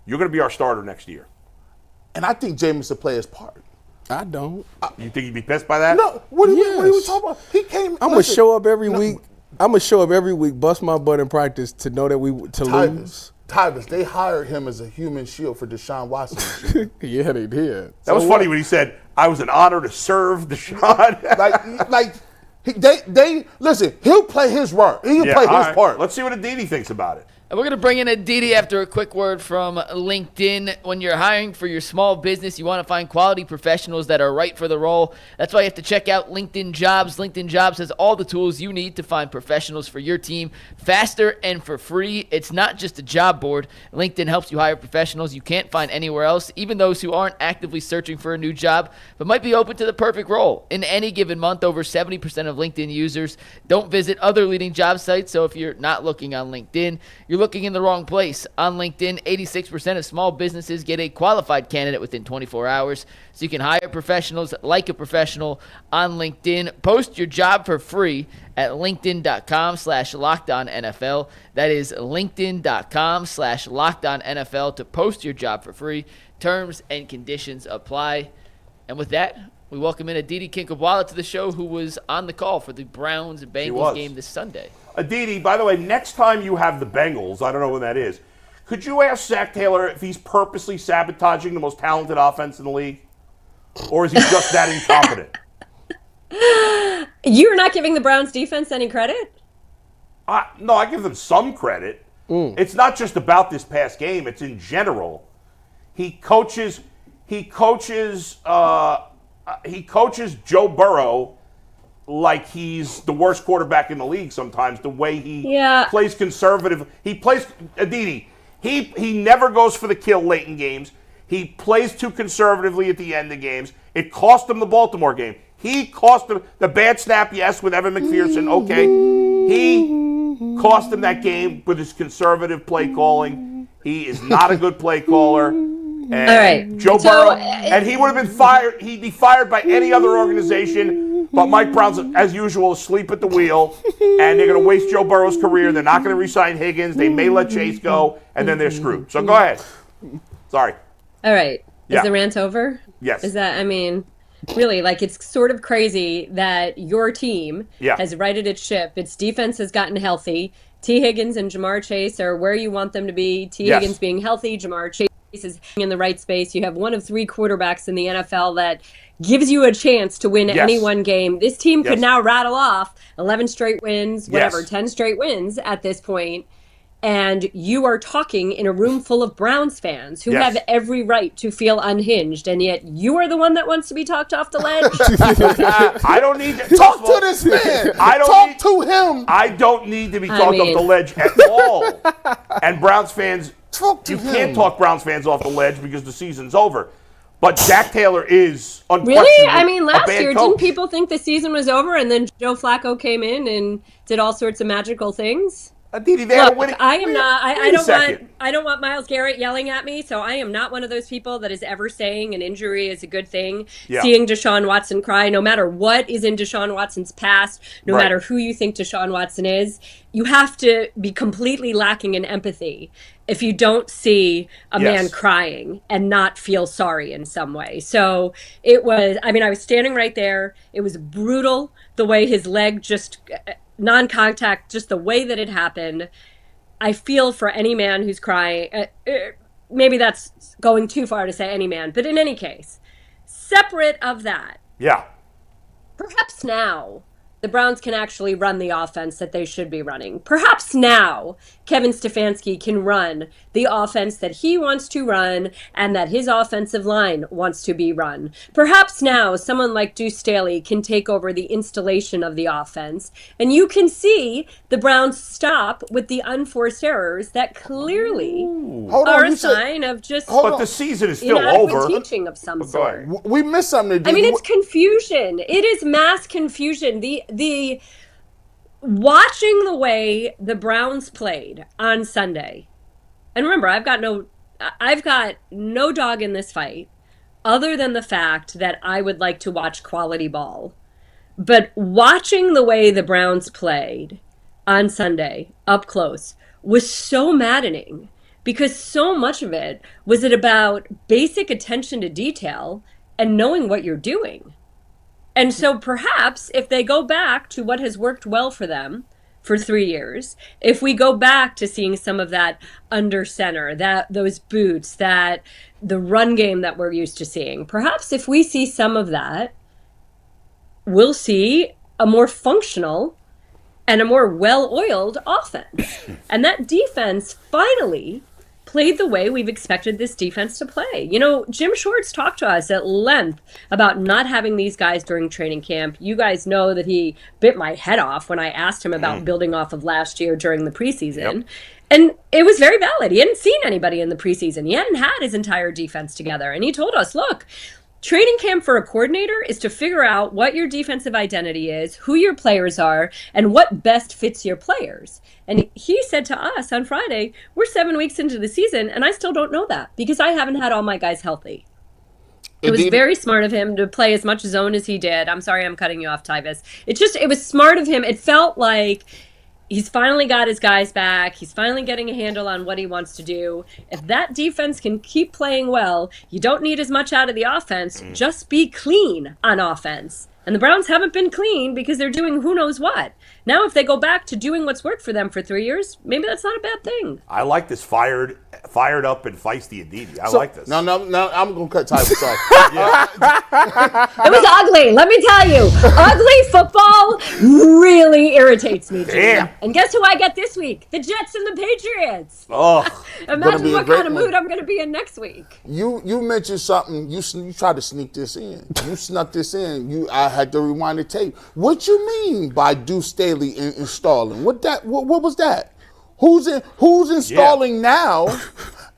you're gonna be our starter next year. And I think Jameis will play his part. I don't. You think he'd be pissed by that? No. What are you Yes. talking about? He came. I'm gonna show up every week. I'm gonna show up every week, bust my butt in practice to know that lose. Tyvus, they hired him as a human shield for Deshaun Watson. Yeah, they did. That was funny when he said, "I was an honor to serve Deshaun." they listen. He'll play his part. He'll play his part. Let's see what Aditi thinks about it. And we're going to bring in Aditi after a quick word from LinkedIn. When you're hiring for your small business, you want to find quality professionals that are right for the role. That's why you have to check out LinkedIn Jobs. LinkedIn Jobs has all the tools you need to find professionals for your team faster and for free. It's not just a job board. LinkedIn helps you hire professionals you can't find anywhere else, even those who aren't actively searching for a new job, but might be open to the perfect role. In any given month, over 70% of LinkedIn users don't visit other leading job sites, so if you're not looking on LinkedIn, you're looking in the wrong place. On LinkedIn, 86% of small businesses get a qualified candidate within 24 hours, so you can hire professionals like a professional on LinkedIn. Post your job for free at linkedin.com/LockedOnNFL. That is linkedin.com/LockedOnNFL to post your job for free. Terms and conditions apply. And with that, we welcome in Aditi Kinkhabwala to the show, who was on the call for the Browns and Bengals game this Sunday. Aditi, by the way, next time you have the Bengals, I don't know when that is, could you ask Zach Taylor if he's purposely sabotaging the most talented offense in the league? Or is he just that incompetent? You're not giving the Browns defense any credit? No, I give them some credit. It's not just about this past game. It's in general. He coaches Joe Burrow like he's the worst quarterback in the league sometimes, the way he plays conservative. He plays, Aditi, he never goes for the kill late in games. He plays too conservatively at the end of games. It cost him the Baltimore game. He cost him the bad snap, yes, with Evan McPherson, okay. He cost him that game with his conservative play calling. He is not a good play caller. And all right. Joe Burrow, and he would have been fired. He'd be fired by any other organization, but Mike Brown's, as usual, asleep at the wheel, and they're going to waste Joe Burrow's career. They're not going to re-sign Higgins. They may let Chase go, and then they're screwed. So go ahead. Sorry. All right. Is the rant over? Yes. Is that, really, it's sort of crazy that your team has righted its ship. Its defense has gotten healthy. T. Higgins and Jamar Chase are where you want them to be. Higgins being healthy, Jamar Chase is in the right space. You have one of three quarterbacks in the NFL that gives you a chance to win any one game. This team could now rattle off 11 straight wins, 10 straight wins at this point. And you are talking in a room full of Browns fans who have every right to feel unhinged, and yet you are the one that wants to be talked off the ledge. I don't need to talk to this man. Talk to him. I don't need to be talked off the ledge at all. And Browns fans, you can't talk Browns fans off the ledge because the season's over. But Zach Taylor is unquestionably Really? Last year, coach. didn't people think the season was over, and then Joe Flacco came in and did all sorts of magical things? Aditi, Look, I am not. I don't want Myles Garrett yelling at me. So I am not one of those people that is ever saying an injury is a good thing. Yeah. Seeing Deshaun Watson cry, no matter what is in Deshaun Watson's past, no matter who you think Deshaun Watson is, you have to be completely lacking in empathy if you don't see a man crying and not feel sorry in some way. So it was. I was standing right there. It was brutal the way his leg just. Non-contact, just the way that it happened. I feel for any man who's crying. Maybe that's going too far to say any man, but in any case, separate of that. Yeah. Perhaps now the Browns can actually run the offense that they should be running. Perhaps now Kevin Stefanski can run the offense that he wants to run and that his offensive line wants to be run. Perhaps now someone like Deuce Staley can take over the installation of the offense, and you can see the Browns stop with the unforced errors that clearly are a sign of just but the season is still over. Teaching of some sort. We missed something. It's confusion. It is mass confusion. watching the way the Browns played on Sunday, and remember, I've got no dog in this fight other than the fact that I would like to watch quality ball. But watching the way the Browns played on Sunday up close was so maddening because so much of it was about basic attention to detail and knowing what you're doing. And so perhaps if they go back to what has worked well for them for 3 years, if we go back to seeing some of that under center, those boots, that the run game that we're used to seeing, perhaps if we see some of that, we'll see a more functional and a more well-oiled offense. And that defense finally played the way we've expected this defense to play. You know, Jim Schwartz talked to us at length about not having these guys during training camp. You guys know that he bit my head off when I asked him about building off of last year during the preseason. Yep. And it was very valid. He hadn't seen anybody in the preseason. He hadn't had his entire defense together. And he told us, look, training camp for a coordinator is to figure out what your defensive identity is, who your players are, and what best fits your players. And he said to us on Friday, we're 7 weeks into the season, and I still don't know that because I haven't had all my guys healthy. It was very smart of him to play as much zone as he did. I'm sorry I'm cutting you off, Tyvis. It was smart of him. It felt like he's finally got his guys back. He's finally getting a handle on what he wants to do. If that defense can keep playing well, you don't need as much out of the offense. Just be clean on offense. And the Browns haven't been clean because they're doing who knows what. Now, if they go back to doing what's worked for them for 3 years, maybe that's not a bad thing. I like this fired up and feisty Aditi. I like this. No, I'm going to cut Tyvis off. It was ugly, let me tell you. Ugly football really irritates me, Jim. And guess who I get this week? The Jets and the Patriots. Oh, Imagine what kind of mood I'm going to be in next week. You mentioned something. You tried to sneak this in. You snuck this in. I had to rewind the tape. What you mean by Deuce Staley installing? What was that? Who's installing now?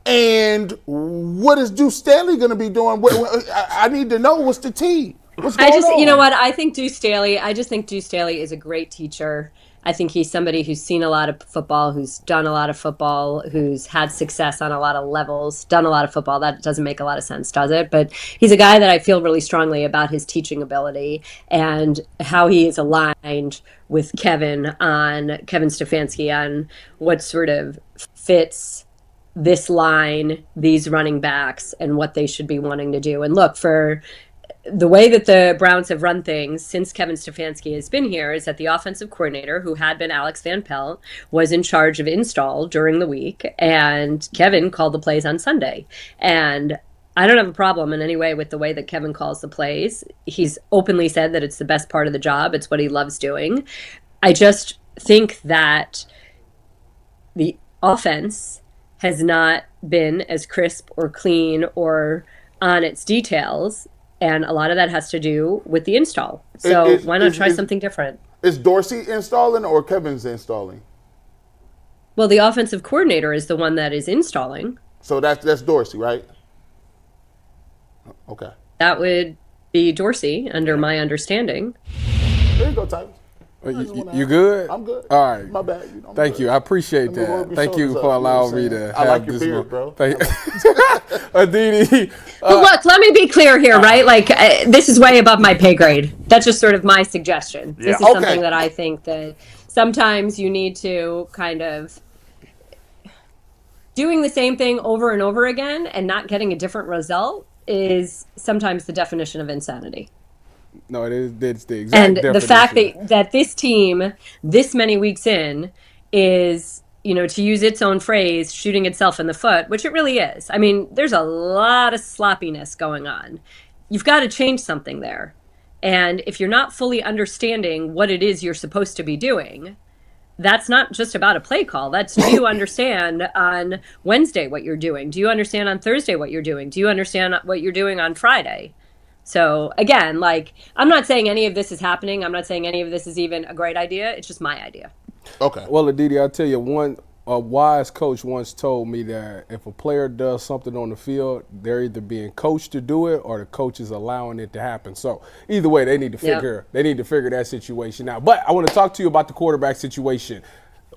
And what is Deuce Staley going to be doing? I need to know what's the tea. What's going on? You know what? I think Deuce Staley is a great teacher. I think he's somebody who's seen a lot of football, who's done a lot of football, who's had success on a lot of levels, done a lot of football. That doesn't make a lot of sense, does it? But he's a guy that I feel really strongly about his teaching ability and how he is aligned with Kevin Stefanski on what sort of fits this line, these running backs, and what they should be wanting to do. And look, for the way that the Browns have run things since Kevin Stefanski has been here is that the offensive coordinator, who had been Alex Van Pelt, was in charge of install during the week, and Kevin called the plays on Sunday. And I don't have a problem in any way with the way that Kevin calls the plays. He's openly said that it's the best part of the job. It's what he loves doing. I just think that the offense has not been as crisp or clean or on its details. And a lot of that has to do with the install. So why not try something different? Is Dorsey installing or Kevin's installing? Well, the offensive coordinator is the one that is installing. So that's Dorsey, right? Okay. That would be Dorsey, under my understanding. There you go, Tyler. You good? I'm good. All right. My bad. Thank you. I appreciate that. Thank you for allowing me to I have like your this beard, bro. Aditi. But look, let me be clear here, right? Like, this is way above my pay grade. That's just sort of my suggestion. This is something that I think that sometimes you need to kind of doing the same thing over and over again and not getting a different result is sometimes the definition of insanity. No, it's the exact and definition. The fact that this team, this many weeks in, is, to use its own phrase, shooting itself in the foot, which it really is. I mean, there's a lot of sloppiness going on. You've got to change something there. And if you're not fully understanding what it is you're supposed to be doing, that's not just about a play call. That's, do you understand on Wednesday what you're doing? Do you understand on Thursday what you're doing? Do you understand what you're doing on Friday? So again, I'm not saying any of this is happening. I'm not saying any of this is even a great idea. It's just my idea. Okay. Well, Aditi, I'll tell you a wise coach once told me that if a player does something on the field, they're either being coached to do it or the coach is allowing it to happen. So either way, they need to figure that situation out. But I want to talk to you about the quarterback situation.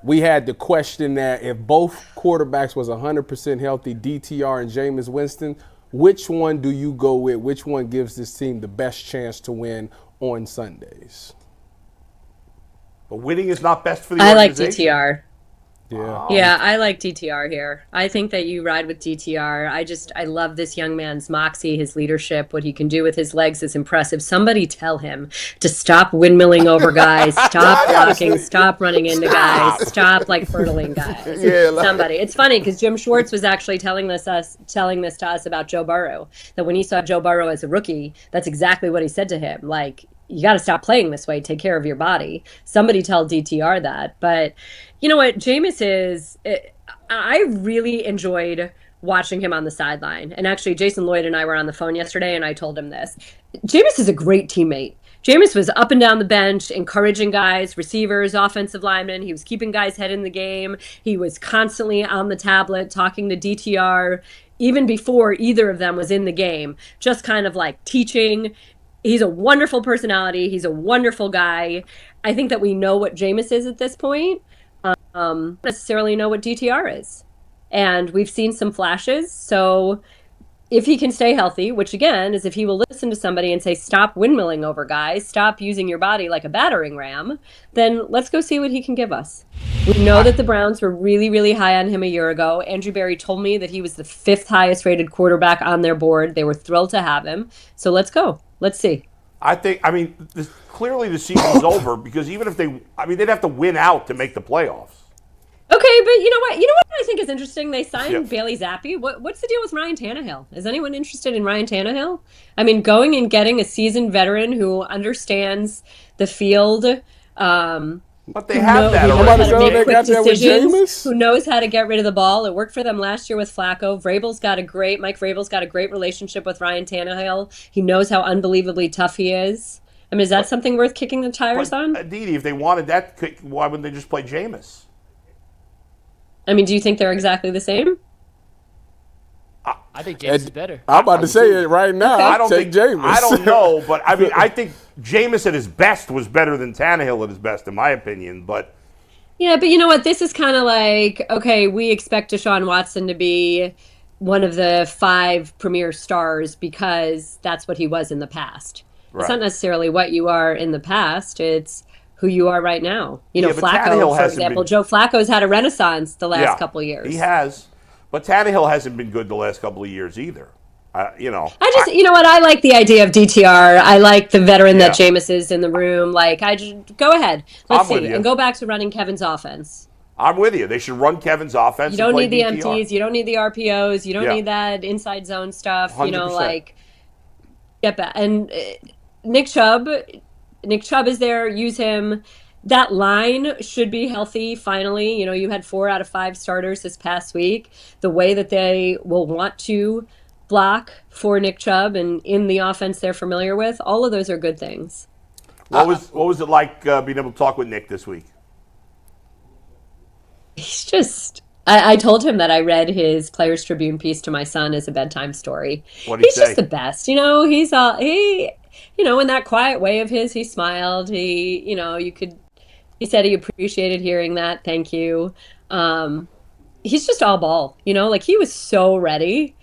We had the question that if both quarterbacks was 100% healthy, DTR and Jameis Winston, which one do you go with? Which one gives this team the best chance to win on Sundays? But winning is not best for the organization. I like DTR. Yeah. Yeah, I like DTR here. I think that you ride with DTR. I love this young man's moxie, his leadership, what he can do with his legs is impressive. Somebody tell him to stop windmilling over guys, stop blocking, stop running into guys, stop hurdling guys. Somebody. It's funny because Jim Schwartz was actually telling this to us about Joe Burrow, that when he saw Joe Burrow as a rookie, that's exactly what he said to him. You got to stop playing this way. Take care of your body. Somebody tell DTR that. But you know what? I really enjoyed watching him on the sideline. And actually, Jason Lloyd and I were on the phone yesterday, and I told him this. Jameis is a great teammate. Jameis was up and down the bench, encouraging guys, receivers, offensive linemen. He was keeping guys' head in the game. He was constantly on the tablet talking to DTR, even before either of them was in the game, just kind of teaching. He's a wonderful personality. He's a wonderful guy. I think that we know what Jameis is at this point. Don't necessarily know what DTR is. And we've seen some flashes. So if he can stay healthy, which again is if he will listen to somebody and say, stop windmilling over guys, stop using your body like a battering ram, then let's go see what he can give us. We know that the Browns were really, really high on him a year ago. Andrew Berry told me that he was the 5th highest rated quarterback on their board. They were thrilled to have him. So let's go. Let's see. Clearly the season's over because even if they'd have to win out to make the playoffs. Okay, but you know what? You know what I think is interesting? They signed Bailey Zappi. What's the deal with Ryan Tannehill? Is anyone interested in Ryan Tannehill? Going and getting a seasoned veteran who understands the field. But they have that already. Who knows how to get rid of the ball. It worked for them last year with Flacco. Mike Vrabel's got a great relationship with Ryan Tannehill. He knows how unbelievably tough he is. Is that something worth kicking the tires on? Aditi, if they wanted that, why wouldn't they just play Jameis? Do you think they're exactly the same? I think Jameis is better. I'm about to say it right now. Okay. Jameis. I don't know, but I think Jameis at his best was better than Tannehill at his best, in my opinion. But yeah, but you know what? This is kind of okay, we expect Deshaun Watson to be one of the 5 premier stars because that's what he was in the past. Right. It's not necessarily what you are in the past. It's who you are right now. Flacco, for example. Joe Flacco's had a renaissance the last couple of years. He has. But Tannehill hasn't been good the last couple of years either. You know what? I like the idea of DTR. I like the veteran that Jameis is in the room. Go ahead. Let's see. And go back to running Kevin's offense. I'm with you. They should run Kevin's offense. You don't need the empties. You don't need the RPOs. You don't need that inside zone stuff. 100%. Get back. And Nick Chubb is there. Use him. That line should be healthy, finally. You had 4 out of 5 starters this past week. The way that they will want to block for Nick Chubb and in the offense they're familiar with, all of those are good things. What was it like being able to talk with Nick this week? He's just... I told him that I read his Players Tribune piece to my son as a bedtime story. What did he say? He's just the best. In that quiet way of his, he smiled. He said he appreciated hearing that. Thank you. He's just all ball. He was so ready.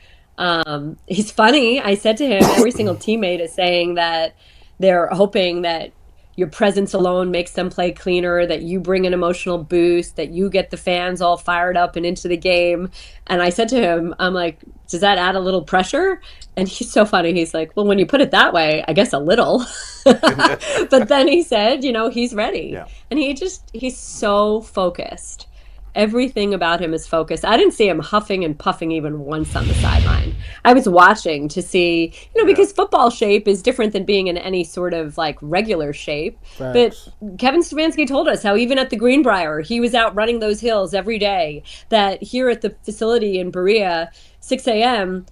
He's funny. I said to him, every single teammate is saying that they're hoping that your presence alone makes them play cleaner, that you bring an emotional boost, that you get the fans all fired up and into the game. And I said to him, I'm like, does that add a little pressure? And he's so funny. He's like, well, when you put it that way, I guess a little. But then he said, he's ready. Yeah. And he's so focused. Everything about him is focused. I didn't see him huffing and puffing even once on the sideline. I was watching to see, because football shape is different than being in any sort of regular shape. Thanks. But Kevin Stefanski told us how even at the Greenbrier, he was out running those hills every day. That here at the facility in Berea, 6 a.m.,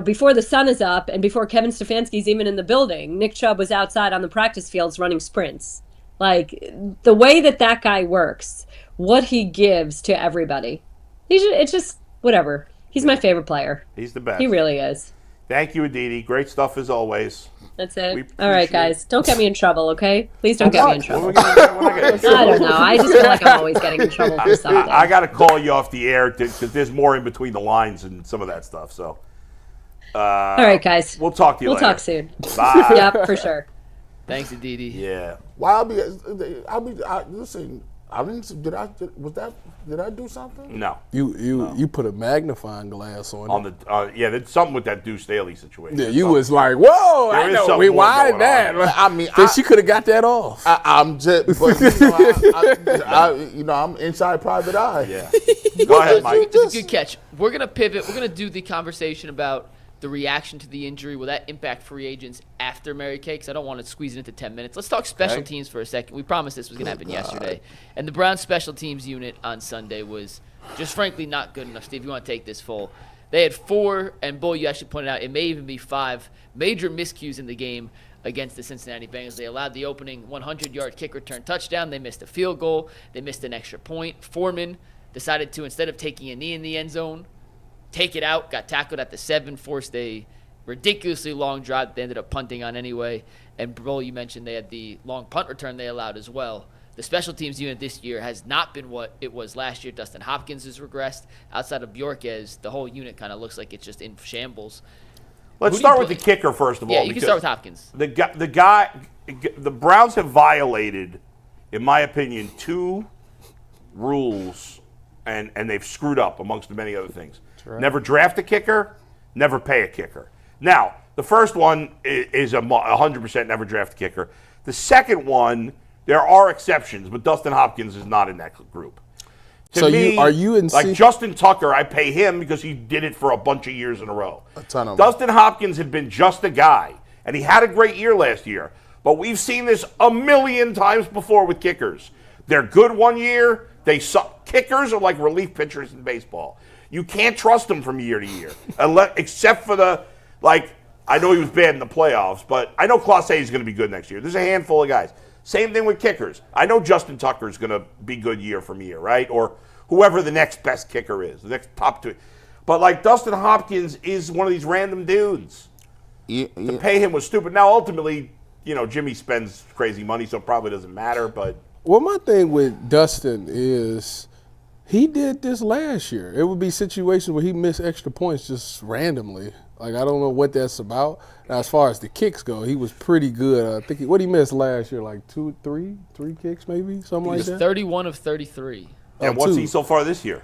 before the sun is up and before Kevin Stefanski's even in the building, Nick Chubb was outside on the practice fields running sprints. The way that guy works what he gives to everybody. It's just whatever. He's my favorite player. He's the best. He really is. Thank you, Aditi. Great stuff as always. That's it. All right, guys. Don't get me in trouble, okay? Please don't get me in trouble. I don't know. I just feel like I'm always getting in trouble for something. I got to call you off the air because there's more in between the lines and some of that stuff. So, all right, guys. We'll talk to you later. We'll talk soon. Bye. Yep, for sure. Thanks, Aditi. Yeah. Well, listen. Did I do something? No. You put a magnifying glass on it. There's something with that Deuce Staley situation. Yeah, you was like, whoa, I know. Why that? I mean, she could have got that off. I'm just, but I'm inside private eye. Yeah. Go ahead, Mike. It's a good catch. We're gonna pivot. We're gonna do the conversation about the reaction to the injury. Will that impact free agents after Mary Kay? Because I don't want to squeeze it into 10 minutes. Let's talk special teams for a second. We promised this was going to happen yesterday. And the Browns special teams unit on Sunday was just frankly not good enough. Steve, you want to take this full. They had 4, and Bull, you actually pointed out, it may even be 5 major miscues in the game against the Cincinnati Bengals. They allowed the opening 100-yard kick return touchdown. They missed a field goal. They missed an extra point. Foreman decided to, instead of taking a knee in the end zone, take it out, got tackled at the 7, forced a ridiculously long drive that they ended up punting on anyway. And, Bull, you mentioned they had the long punt return they allowed as well. The special teams unit this year has not been what it was last year. Dustin Hopkins has regressed. Outside of Bjorquez, the whole unit kind of looks like it's just in shambles. Let's start with the kicker first of all. Yeah, you can start with Hopkins. The Browns have violated, in my opinion, 2 rules, and they've screwed up amongst the many other things. Right. Never draft a kicker, never pay a kicker. Now, the first one is 100% never draft a kicker. The second one, there are exceptions, but Dustin Hopkins is not in that group. To me, are you in Justin Tucker, I pay him because he did it for a bunch of years in a row. A ton of Dustin Hopkins had been just a guy, and he had a great year last year. But we've seen this a million times before with kickers. They're good one year, they suck. Kickers are like relief pitchers in baseball. You can't trust him from year to year, except for I know he was bad in the playoffs, but I know Clase is going to be good next year. There's a handful of guys. Same thing with kickers. I know Justin Tucker is going to be good year from year, right? Or whoever the next best kicker is, the next top 2. But Dustin Hopkins is one of these random dudes. To pay him was stupid. Now, ultimately, Jimmy spends crazy money, so it probably doesn't matter, but. Well, my thing with Dustin is he did this last year. It would be situations where he missed extra points just randomly. I don't know what that's about. Now, as far as the kicks go, he was pretty good. I think what he missed last year, 2, 3 kicks maybe, something like that. 31 of 33. And what's he so far this year?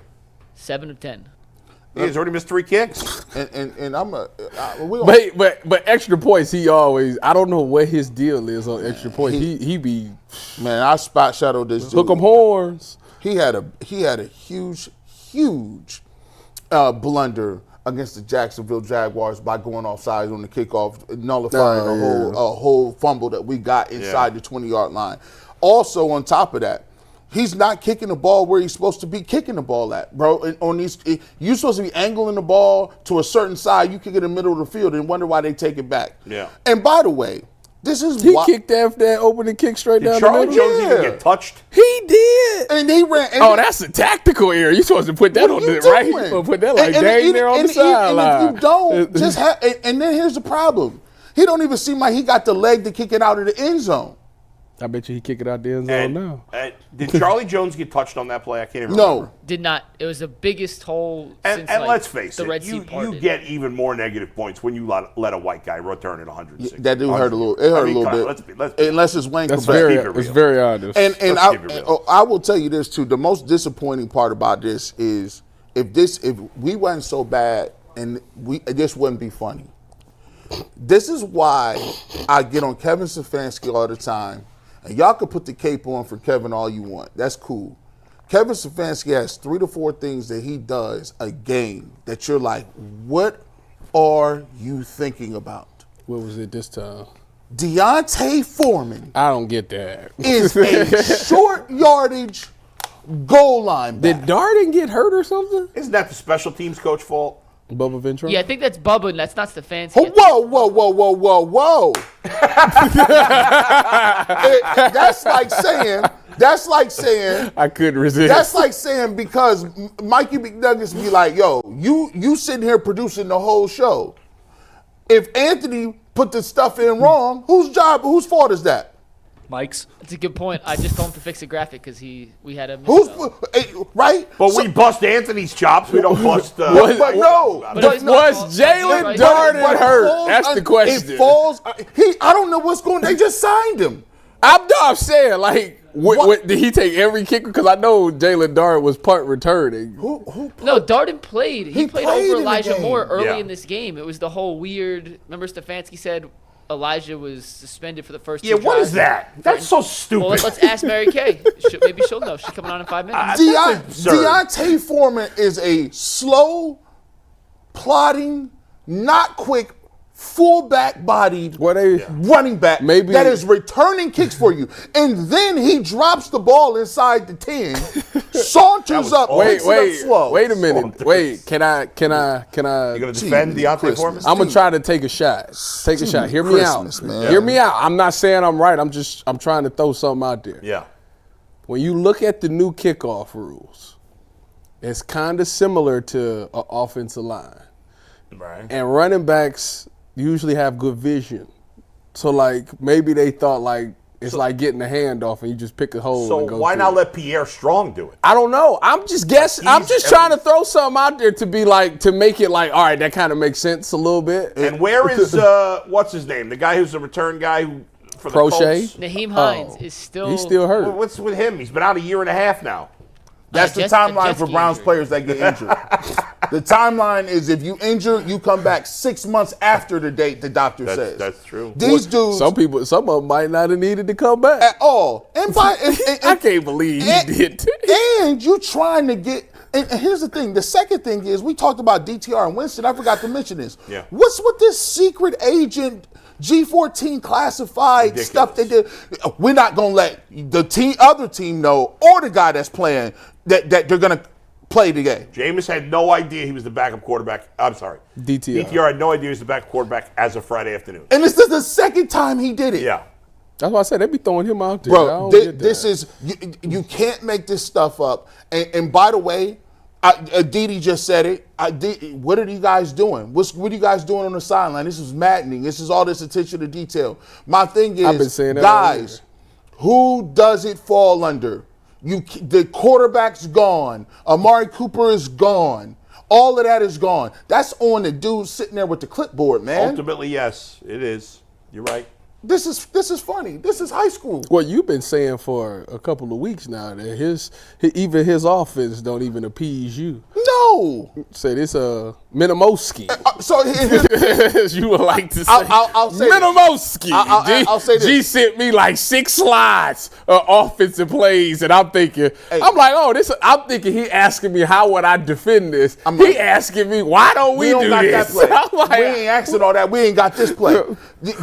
7 of 10. He's already missed 3 kicks. And but extra points, he always. I don't know what his deal is on extra points. He be. Man, I spot shadowed this dude. Hook 'em horns. He had a huge blunder against the Jacksonville Jaguars by going offside on the kickoff, nullifying a whole fumble that we got inside the 20-yard line. Also, on top of that, he's not kicking the ball where he's supposed to be kicking the ball at, bro. You're supposed to be angling the ball to a certain side. You kick it in the middle of the field and wonder why they take it back. Yeah. And by the way, this is he kicked that opening kick straight down the middle. Did Charlie Jones even get touched? He did. And he ran. That's a tactical error. You're supposed to put that on the right. You're supposed to put that dang there on the sideline. And if you don't, and then here's the problem. He don't even seem like he got the leg to kick it out of the end zone. I bet you he kick it out the end zone now. Did Charlie Jones get touched on that play? I can't even remember. No. Did not. It was the biggest hole since and let's face the it, Red Sea parted. you get even more negative points when you let a white guy return it 160. That dude hurt a little. It hurt a little bit. Let's be unless it's Wayne That's Quebec. it's very honest. And I will tell you this too. The most disappointing part about this is if we weren't so bad and this wouldn't be funny. This is why I get on Kevin Stefanski all the time. And y'all can put the cape on for Kevin all you want. That's cool. Kevin Stefanski has 3 to 4 things that he does a game that you're like, what are you thinking about? What was it this time? Deontay Foreman. I don't get that. Is a short yardage goal line back. Did Darden get hurt or something? Isn't that the special teams coach fault? Bubba Ventura? Yeah, I think that's Bubba, and that's not Stefanski. Whoa. That's like saying That's like saying I couldn't resist. That's like saying because Mikey McNuggets be like, yo, you sitting here producing the whole show. If Anthony put the stuff in wrong, whose fault is that? Mike's. That's a good point. I just told him to fix the graphic because we had a right? But we bust Anthony's chops. We don't bust. But was Jalen Darden hurt? That's the question. It falls. I don't know what's going on. They just signed him. I'm saying, like, what, did he take every kicker? Because I know Jalen Darden was punt returning. No, Darden played. He played played over in the Elijah game. Moore early Yeah. in this game. It was the whole weird. Remember, Stefanski said Elijah was suspended for the first. Yeah, two what is drives. that? That's so stupid. Well, let's ask Mary Kay. Maybe she'll know. She's coming on in 5 minutes. Deontay Foreman is a slow, plodding, not quick, full-back-bodied running back that is returning kicks for you. And then he drops the ball inside the 10, saunters up, picks it up slow. Wait a minute. Wait, can I? You gonna defend Deontay Foreman? I'm gonna try to take a shot. Take a shot. Hear me out. Man. Hear me out. I'm not saying I'm right. I'm trying to throw something out there. Yeah. When you look at the new kickoff rules, it's kind of similar to an offensive line. Right. And running backs usually have good vision. So, like, maybe they thought, like, it's like getting a handoff and you just pick a hole So and go why through not it. let Pierre Strong do it? I don't know. I'm just guessing. I'm just trying to throw something out there to be like, to make it like, all right, that kind of makes sense a little bit. And where is, what's his name? The guy who's the return guy for the Crochet? Colts? Naheem Hines is still. He's still hurt. What's with him? He's been out a year and a half now. That's the timeline for Browns players that get injured. The timeline is if you injure, you come back 6 months after the date the doctor says. That's true. These dudes Some of them might not have needed to come back. at all. And I can't believe he did. And you trying to get. And here's the thing. The second thing is we talked about DTR and Winston. I forgot to mention this. Yeah. What's with this secret agent G14 classified stuff they did? We're not gonna let the other team know, or the guy that's playing that they're gonna play the game. Jameis had no idea he was the backup quarterback. I'm sorry. DTR had no idea he was the backup quarterback as of Friday afternoon. And this is the second time he did it. Yeah. That's why I said they be throwing him out there. Bro, this is you can't make this stuff up. And by the way, Aditi just said it. What are you guys doing? What are you guys doing on the sideline? This is maddening. This is all this attention to detail. My thing is, I've been saying that guys, who does it fall under? The quarterback's gone. Amari Cooper is gone. All of that is gone. That's on the dude sitting there with the clipboard, man. Ultimately, yes, it is. You're right. This is funny. This is high school. Well, you've been saying for a couple of weeks now that even his offense don't even appease you. No. Say this Minimowski. So as you would like to say, I'll say Minimowski. I'll say this. G sent me like 6 slides of offensive plays, and I'm thinking, I'm thinking he asking me how would I defend this. He asking me why don't we do got this? That play. Like, we ain't asking all that. We ain't got this play.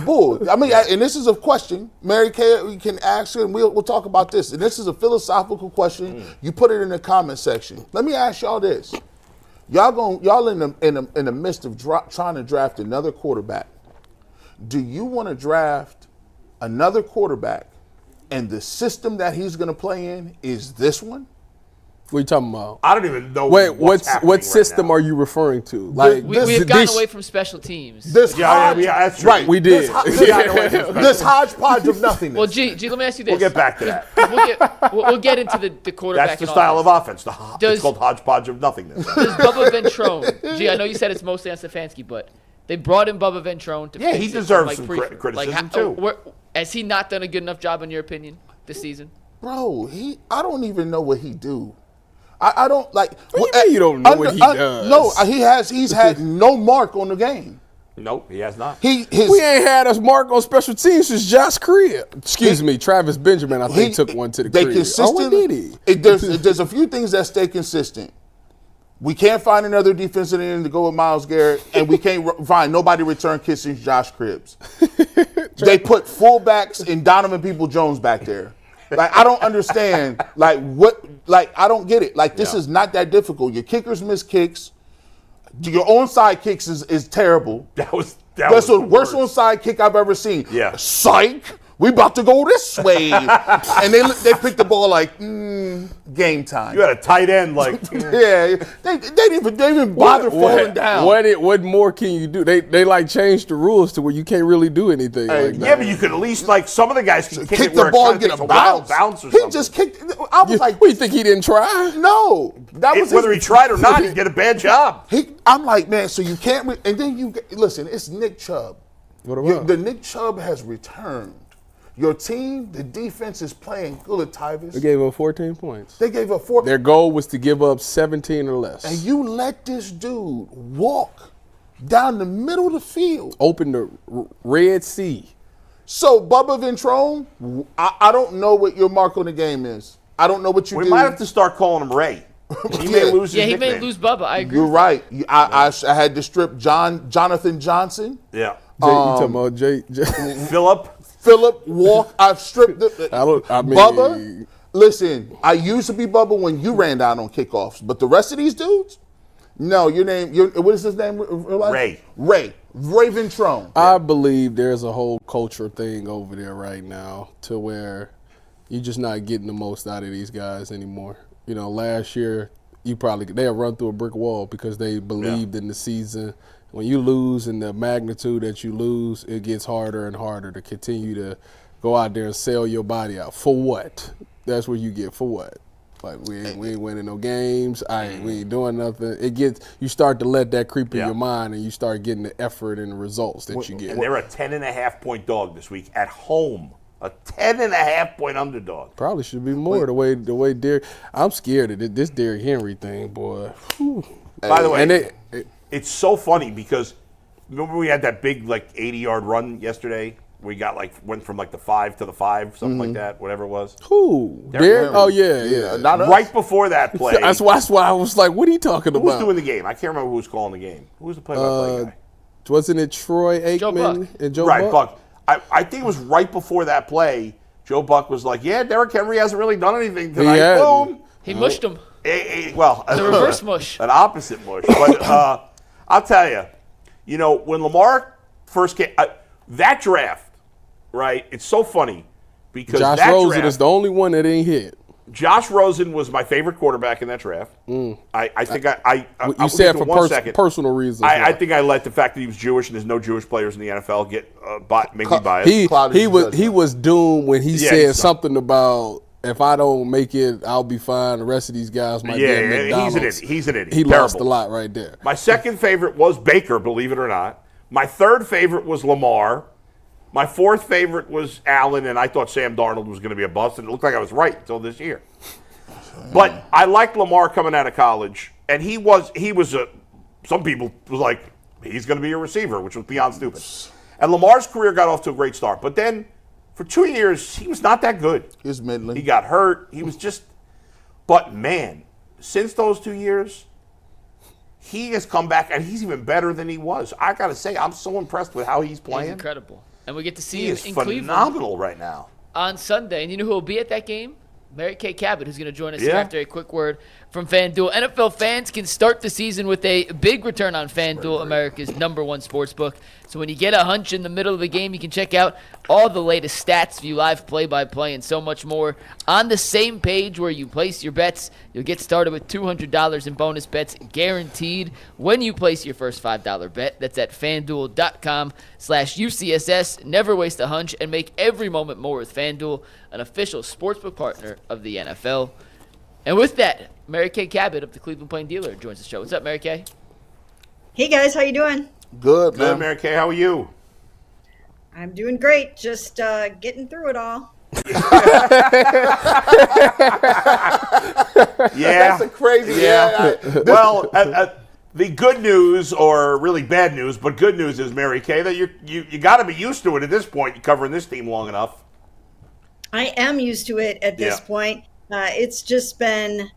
Bull. I mean, and this is a question. Mary Kay, we can ask her, and we'll talk about this. And this is a philosophical question. You put it in the comment section. Let me ask y'all this. Y'all in the midst of trying to draft another quarterback. Do you want to draft another quarterback and the system that he's going to play in is this one? What are you talking about? I don't even know. What system are you referring to? Like we've gotten away from special teams. That's true. Right, we did. This hodgepodge of nothingness. Well, G, let me ask you this. We'll get back to that. We'll get into the quarterback. That's the style of offense. It's called hodgepodge of nothingness. Does Bubba Ventrone? G, I know you said it's mostly on Stefanski, but they brought in Bubba Ventrone to fix he it deserves from, some criticism too. Has he not done a good enough job in your opinion this season? Bro, I don't even know what he do. I don't like. What do you mean you don't know what he does? No, he's had no mark on the game. Nope, he has not. We ain't had us mark on special teams since Josh Crib. Travis Benjamin, I think, took one to the crib. When did he? There's a few things that stay consistent. We can't find another defensive end to go with Myles Garrett, and we can't find nobody return kicks since Josh Cribbs. They put fullbacks and Donovan Peoples-Jones back there. Like, I don't understand. I don't get it. Like, this is not that difficult. Your kickers miss kicks. Your onside kicks is terrible. That's the worst onside kick I've ever seen. Yeah. Psych. We about to go this way. And they picked the ball like, game time. You had a tight end like. Yeah, they didn't even bother falling down. What more can you do? They like changed the rules to where you can't really do anything. Like Yeah, but you could at least like some of the guys can kick the ball and get a bounce. Or he something. just kicked. I was like, what, you think he didn't try? no, that was whether he tried or not, he did a bad job. I'm like, man, so you can't. And then listen. It's Nick Chubb. What about? The Nick Chubb has returned. Your team, the defense is playing good, Tyvis. They gave up 14 points. They gave up 4. Their goal was to give up 17 or less. And you let this dude walk down the middle of the field. Open the Red Sea. So, Bubba Ventrone, I don't know what your mark on the game is. I don't know what you do. We might have to start calling him Ray. He may lose his he may nickname. lose Bubba. I agree. You're right. I had to strip Jonathan Johnson. Yeah. You talking about Jay? Phillip Walk. I've stripped it. Bubba. Listen, I used to be Bubba when you ran down on kickoffs, but the rest of these dudes, no. What is his name? Ray. Ray Ventrone. I believe there's a whole culture thing over there right now to where you're just not getting the most out of these guys anymore. You know, last year they'll run through a brick wall because they believed in the season. When you lose in the magnitude that you lose, it gets harder and harder to continue to go out there and sell your body out. For what? That's what you get. For what? Like we ain't winning no games. We ain't doing nothing. You start to let that creep in your mind, and you start getting the effort and the results that you get. And they're a 10.5-point dog this week at home. A 10.5-point underdog. Probably should be more the way Derrick. I'm scared of this Derrick Henry thing, boy. Whew. By the way, it's so funny because remember we had that big 80-yard run yesterday. We got went from the 5 to the 5, something like that, whatever it was. Who? Derrick? Oh yeah. Not us. Right before that play. That's why I was like, what are you talking about? Who was doing the game? I can't remember who was calling the game. Who was the play-by-play guy? Wasn't it Troy Aikman and Joe Buck? Right, Buck? I think it was right before that play. Joe Buck was like, yeah, Derrick Henry hasn't really done anything tonight. Boom. He mushed him. Well, the reverse mush. An opposite mush. But I'll tell you, when Lamar first came, that draft, right, it's so funny because Josh that Rosen draft, is the only one that ain't hit. Josh Rosen was my favorite quarterback in that draft. I think you said for personal reasons. I think I let the fact that he was Jewish and there's no Jewish players in the NFL make me biased. He was doomed when he said something about if I don't make it, I'll be fine. The rest of these guys might be at McDonald's. He's an idiot. He lost a lot right there. My second favorite was Baker, believe it or not. My third favorite was Lamar. My fourth favorite was Allen, and I thought Sam Darnold was going to be a bust, and it looked like I was right until this year. But I liked Lamar coming out of college, and he was some people was like, he's going to be a receiver, which was beyond stupid. And Lamar's career got off to a great start. But then for 2 years, he was not that good. He was middling. He got hurt. He was just – but, man, since those 2 years, he has come back, and he's even better than he was. I got to say, I'm so impressed with how he's playing. He's incredible. And we get to see he him is in Cleveland. Phenomenal right now. On Sunday. And you know who will be at that game? Mary Kay Cabot, who's going to join us here after a quick word from FanDuel. NFL fans can start the season with a big return on FanDuel, America's #1 sportsbook. So when you get a hunch in the middle of the game, you can check out all the latest stats, view live play-by-play, and so much more on the same page where you place your bets. You'll get started with $200 in bonus bets guaranteed when you place your first $5 bet. That's at FanDuel.com/UCSS. Never waste a hunch and make every moment more with FanDuel, an official sportsbook partner of the NFL. And with that, Mary Kay Cabot of the Cleveland Plain Dealer joins the show. What's up, Mary Kay? Hey, guys. How you doing? Good, man. Good, Mary Kay. How are you? I'm doing great. Just getting through it all. Yeah. That's a crazy. Well, the good news, or really bad news, but good news is, Mary Kay, that you got to be used to it at this point. You're covering this team long enough. I am used to it at this point. It's just been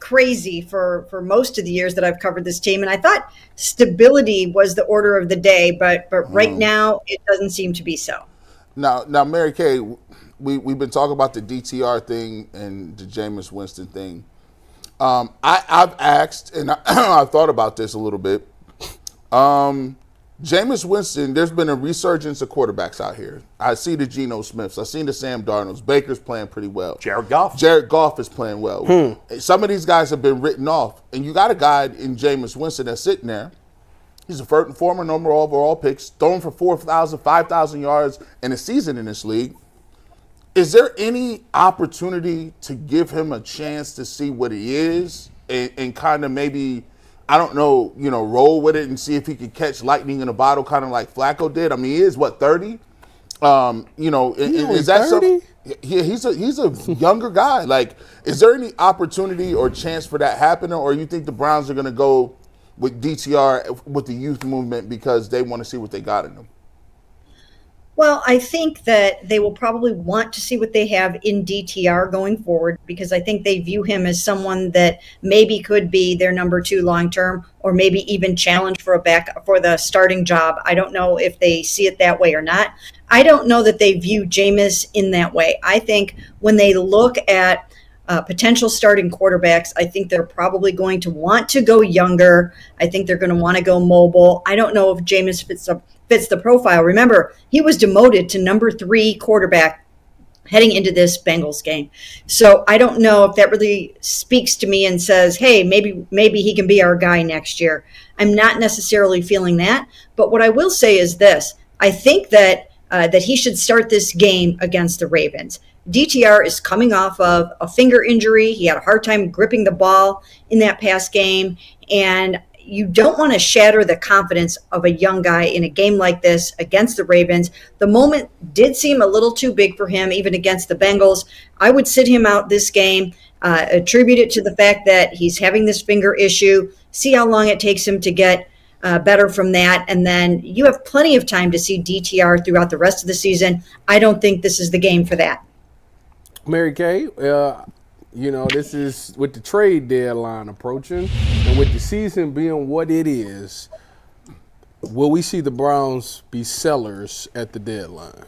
crazy for most of the years that I've covered this team. And I thought stability was the order of the day, but right now it doesn't seem to be so. Now, Mary Kay, we've been talking about the DTR thing and the Jameis Winston thing. I've asked, and I've thought about this a little bit. Jameis Winston, there's been a resurgence of quarterbacks out here. I see the Geno Smiths. I've seen the Sam Darnolds. Baker's playing pretty well. Jared Goff is playing well. Some of these guys have been written off. And you got a guy in Jameis Winston that's sitting there. He's a former number overall picks, throwing for 4,000, 5,000 yards in a season in this league. Is there any opportunity to give him a chance to see what he is and kind of maybe, I don't know, roll with it and see if he could catch lightning in a bottle, kind of like Flacco did? I mean, he is 30? Is that 30? Yeah, he's a younger guy. Like, is there any opportunity or chance for that happening, or you think the Browns are going to go with DTR with the youth movement because they want to see what they got in them? Well, I think that they will probably want to see what they have in DTR going forward, because I think they view him as someone that maybe could be their number 2 long-term, or maybe even challenge for the starting job. I don't know if they see it that way or not. I don't know that they view Jameis in that way. I think when they look at potential starting quarterbacks, I think they're probably going to want to go younger. I think they're going to want to go mobile. I don't know if Jameis fits the profile. Remember, he was demoted to number 3 quarterback heading into this Bengals game. So I don't know if that really speaks to me and says, hey, maybe he can be our guy next year. I'm not necessarily feeling that. But what I will say is this. I think that he should start this game against the Ravens. DTR is coming off of a finger injury. He had a hard time gripping the ball in that past game. And you don't want to shatter the confidence of a young guy in a game like this against the Ravens. The moment did seem a little too big for him, even against the Bengals. I would sit him out this game, attribute it to the fact that he's having this finger issue, see how long it takes him to get better from that, and then you have plenty of time to see DTR throughout the rest of the season. I don't think this is the game for that. Mary Kay, this is with the trade deadline approaching and with the season being what it is, will we see the Browns be sellers at the deadline?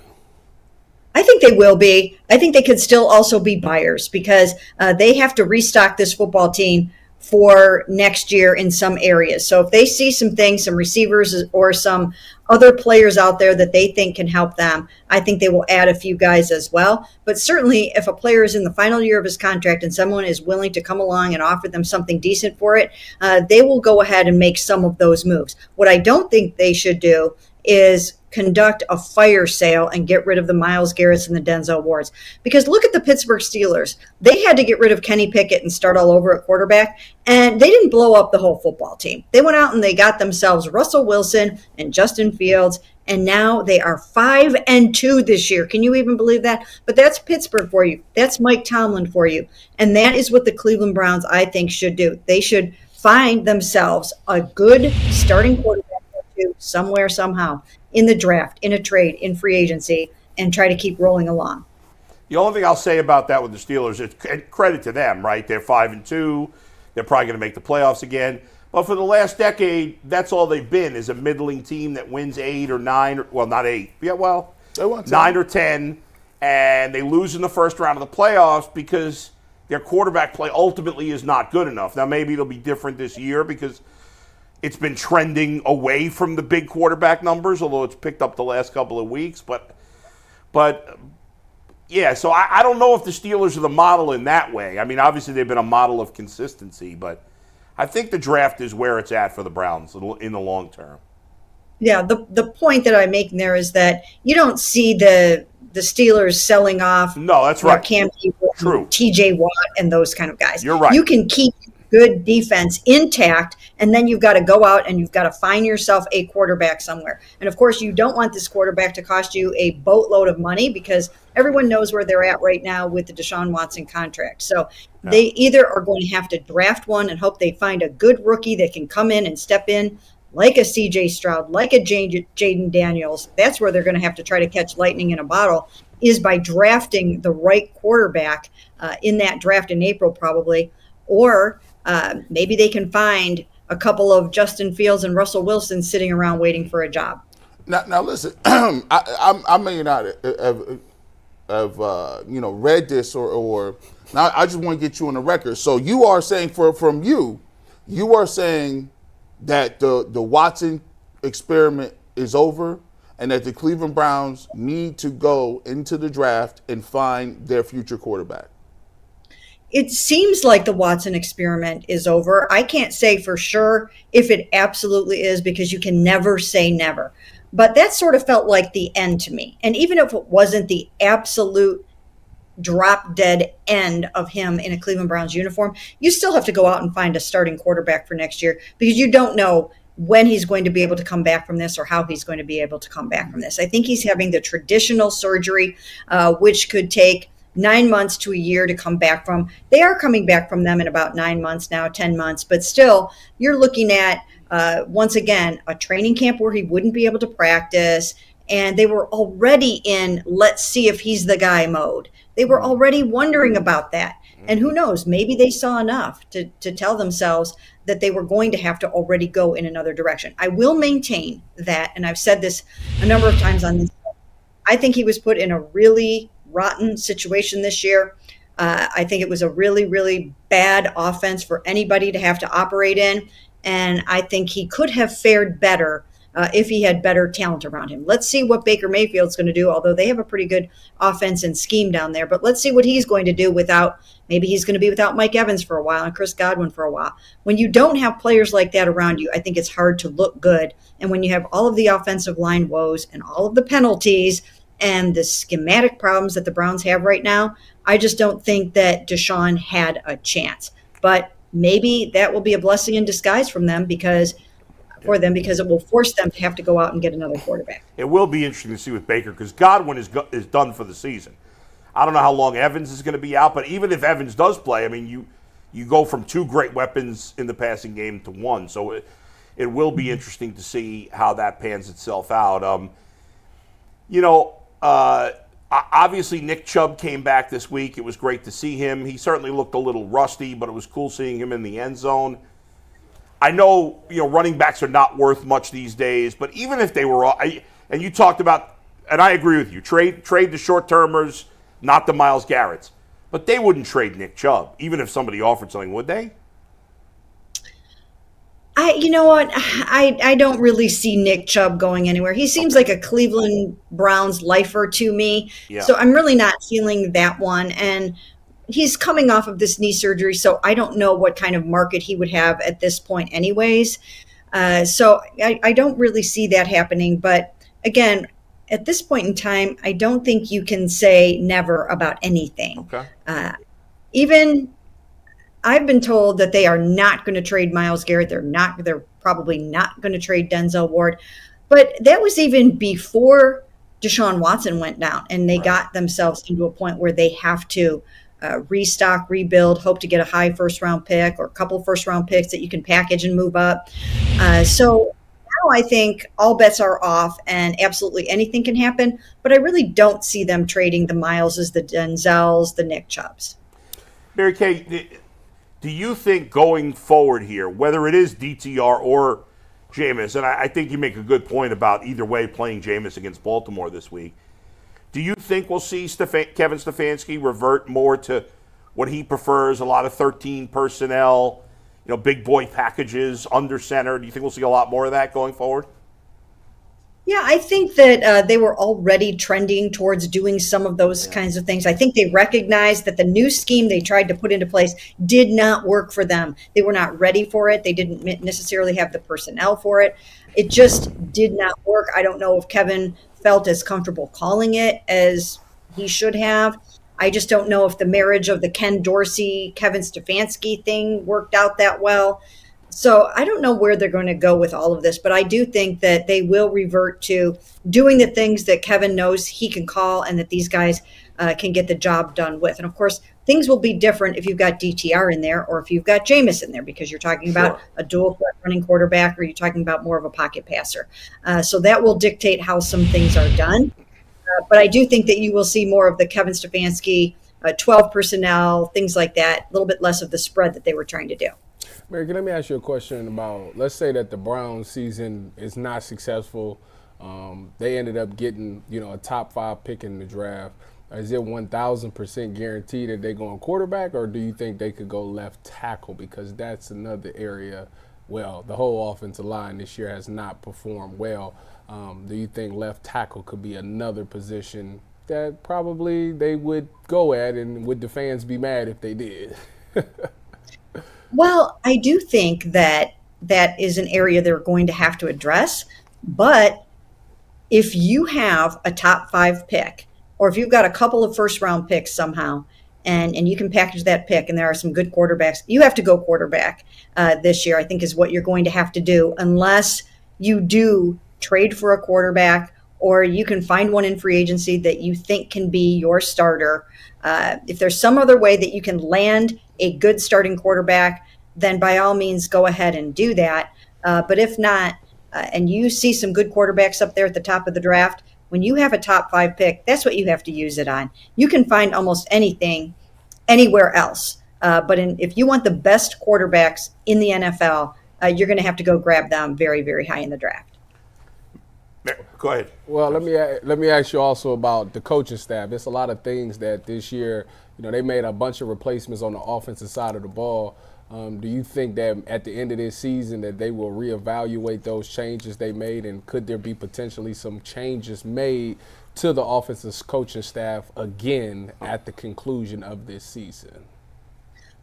I think they will be. I think they could still also be buyers, because they have to restock this football team for next year in some areas. So if they see some things, some receivers or some other players out there that they think can help them, I think they will add a few guys as well. But certainly if a player is in the final year of his contract and someone is willing to come along and offer them something decent for it, they will go ahead and make some of those moves. What I don't think they should do is conduct a fire sale and get rid of the Myles Garretts and the Denzel Wards. Because look at the Pittsburgh Steelers. They had to get rid of Kenny Pickett and start all over at quarterback, and they didn't blow up the whole football team. They went out and they got themselves Russell Wilson and Justin Fields, and now they are 5-2 this year. Can you even believe that? But that's Pittsburgh for you. That's Mike Tomlin for you. And that is what the Cleveland Browns, I think, should do. They should find themselves a good starting quarterback somewhere, somehow, in the draft, in a trade, in free agency, and try to keep rolling along. The only thing I'll say about that with the Steelers is credit to them, right? They're 5-2. They're probably going to make the playoffs again. But for the last decade, that's all they've been, is a middling team that wins 8 or 9, well, not 8. Yeah, well, they won 9 or 10, and they lose in the first round of the playoffs because their quarterback play ultimately is not good enough. Now, maybe it'll be different this year because it's been trending away from the big quarterback numbers, although it's picked up the last couple of weeks. But yeah, so I don't know if the Steelers are the model in that way. I mean, obviously they've been a model of consistency, but I think the draft is where it's at for the Browns in the long term. Yeah, the point that I'm making there is that you don't see the Steelers selling off. No, that's right. Cam Newton, True. TJ Watt, and those kind of guys. You're right. You can keep good defense intact, and then you've got to go out and you've got to find yourself a quarterback somewhere. And of course, you don't want this quarterback to cost you a boatload of money, because everyone knows where they're at right now with the Deshaun Watson contract. So they either are going to have to draft one and hope they find a good rookie that can come in and step in, like a CJ Stroud, like a Jaden Daniels. That's where they're going to have to try to catch lightning in a bottle, is by drafting the right quarterback in that draft in April probably, or maybe they can find a couple of Justin Fields and Russell Wilson sitting around waiting for a job. Now listen, I may not have read this or now I just want to get you on the record. So you are saying you are saying that the Watson experiment is over and that the Cleveland Browns need to go into the draft and find their future quarterback? It seems like the Watson experiment is over. I can't say for sure if it absolutely is, because you can never say never. But that sort of felt like the end to me. And even if it wasn't the absolute drop dead end of him in a Cleveland Browns uniform, you still have to go out and find a starting quarterback for next year, because you don't know when he's going to be able to come back from this or how he's going to be able to come back from this. I think he's having the traditional surgery, which could take 9 months to a year to come back from. They are coming back from them in about 9 months now, 10 months, but still you're looking at, once again, a training camp where he wouldn't be able to practice. And they were already in, let's see if he's the guy mode. They were already wondering about that. And who knows, maybe they saw enough to tell themselves that they were going to have to already go in another direction. I will maintain that, and I've said this a number of times on this, I think he was put in a really rotten situation this year. I think it was a really, really bad offense for anybody to have to operate in. And I think he could have fared better if he had better talent around him. Let's see what Baker Mayfield's going to do, although they have a pretty good offense and scheme down there. But let's see what he's going to do maybe he's going to be without Mike Evans for a while and Chris Godwin for a while. When you don't have players like that around you, I think it's hard to look good. And when you have all of the offensive line woes and all of the penalties and the schematic problems that the Browns have right now, I just don't think that Deshaun had a chance. But maybe that will be a blessing in disguise for them because it will force them to have to go out and get another quarterback. It will be interesting to see with Baker because Godwin is done for the season. I don't know how long Evans is going to be out, but even if Evans does play, I mean, you go from two great weapons in the passing game to one. So it will be interesting to see how that pans itself out. Obviously Nick Chubb came back this week. It was great to see him. He certainly looked a little rusty, but it was cool seeing him in the end zone. I know, running backs are not worth much these days, but even if they were, and you talked about, and I agree with you, trade the short-termers, not the Myles Garretts. But they wouldn't trade Nick Chubb, even if somebody offered something, would they? You know what? I don't really see Nick Chubb going anywhere. He seems like a Cleveland Browns lifer to me. Yeah. So I'm really not feeling that one. And he's coming off of this knee surgery, so I don't know what kind of market he would have at this point anyways. So I don't really see that happening. But again, at this point in time, I don't think you can say never about anything. Okay. Even I've been told that they are not going to trade Myles Garrett. They're probably not going to trade Denzel Ward. But that was even before Deshaun Watson went down, and they got themselves into a point where they have to restock, rebuild, hope to get a high first-round pick or a couple first-round picks that you can package and move up. So now I think all bets are off and absolutely anything can happen, but I really don't see them trading the Myleses, the Denzels, the Nick Chubbs. Mary Kay, do you think going forward here, whether it is DTR or Jameis, and I think you make a good point about either way playing Jameis against Baltimore this week, do you think we'll see Kevin Stefanski revert more to what he prefers, a lot of 13 personnel, big boy packages, under center? Do you think we'll see a lot more of that going forward? Yeah, I think that they were already trending towards doing some of those kinds of things. I think they recognized that the new scheme they tried to put into place did not work for them. They were not ready for it. They didn't necessarily have the personnel for it. It just did not work. I don't know if Kevin felt as comfortable calling it as he should have. I just don't know if the marriage of the Ken Dorsey, Kevin Stefanski thing worked out that well. So I don't know where they're going to go with all of this, but I do think that they will revert to doing the things that Kevin knows he can call and that these guys can get the job done with. And of course, things will be different if you've got DTR in there or if you've got Jameis in there, because you're talking about a dual threat running quarterback or you're talking about more of a pocket passer. So that will dictate how some things are done. But I do think that you will see more of the Kevin Stefanski, 12 personnel, things like that, a little bit less of the spread that they were trying to do. Mary, let me ask you a question about, let's say that the Browns season is not successful. They ended up getting, a top 5 pick in the draft. Is it 1,000% guaranteed that they're going quarterback, or do you think they could go left tackle? Because that's another area well, the whole offensive line this year has not performed well. Do you think left tackle could be another position that probably they would go at, and would the fans be mad if they did? Well, I do think that is an area they're going to have to address. But if you have a top 5 pick, or if you've got a couple of first round picks somehow, and you can package that pick, and there are some good quarterbacks, you have to go quarterback this year, I think, is what you're going to have to do, unless you do trade for a quarterback, or you can find one in free agency that you think can be your starter. If there's some other way that you can land a good starting quarterback, then by all means go ahead and do that. But if not, and you see some good quarterbacks up there at the top of the draft, when you have a top 5 pick, that's what you have to use it on. You can find almost anything anywhere else. But if you want the best quarterbacks in the NFL, you're going to have to go grab them very, very high in the draft. Go ahead. Well, let me ask you also about the coaching staff. There's a lot of things that this year, they made a bunch of replacements on the offensive side of the ball. Do you think that at the end of this season that they will reevaluate those changes they made, and could there be potentially some changes made to the offensive coaching staff again at the conclusion of this season?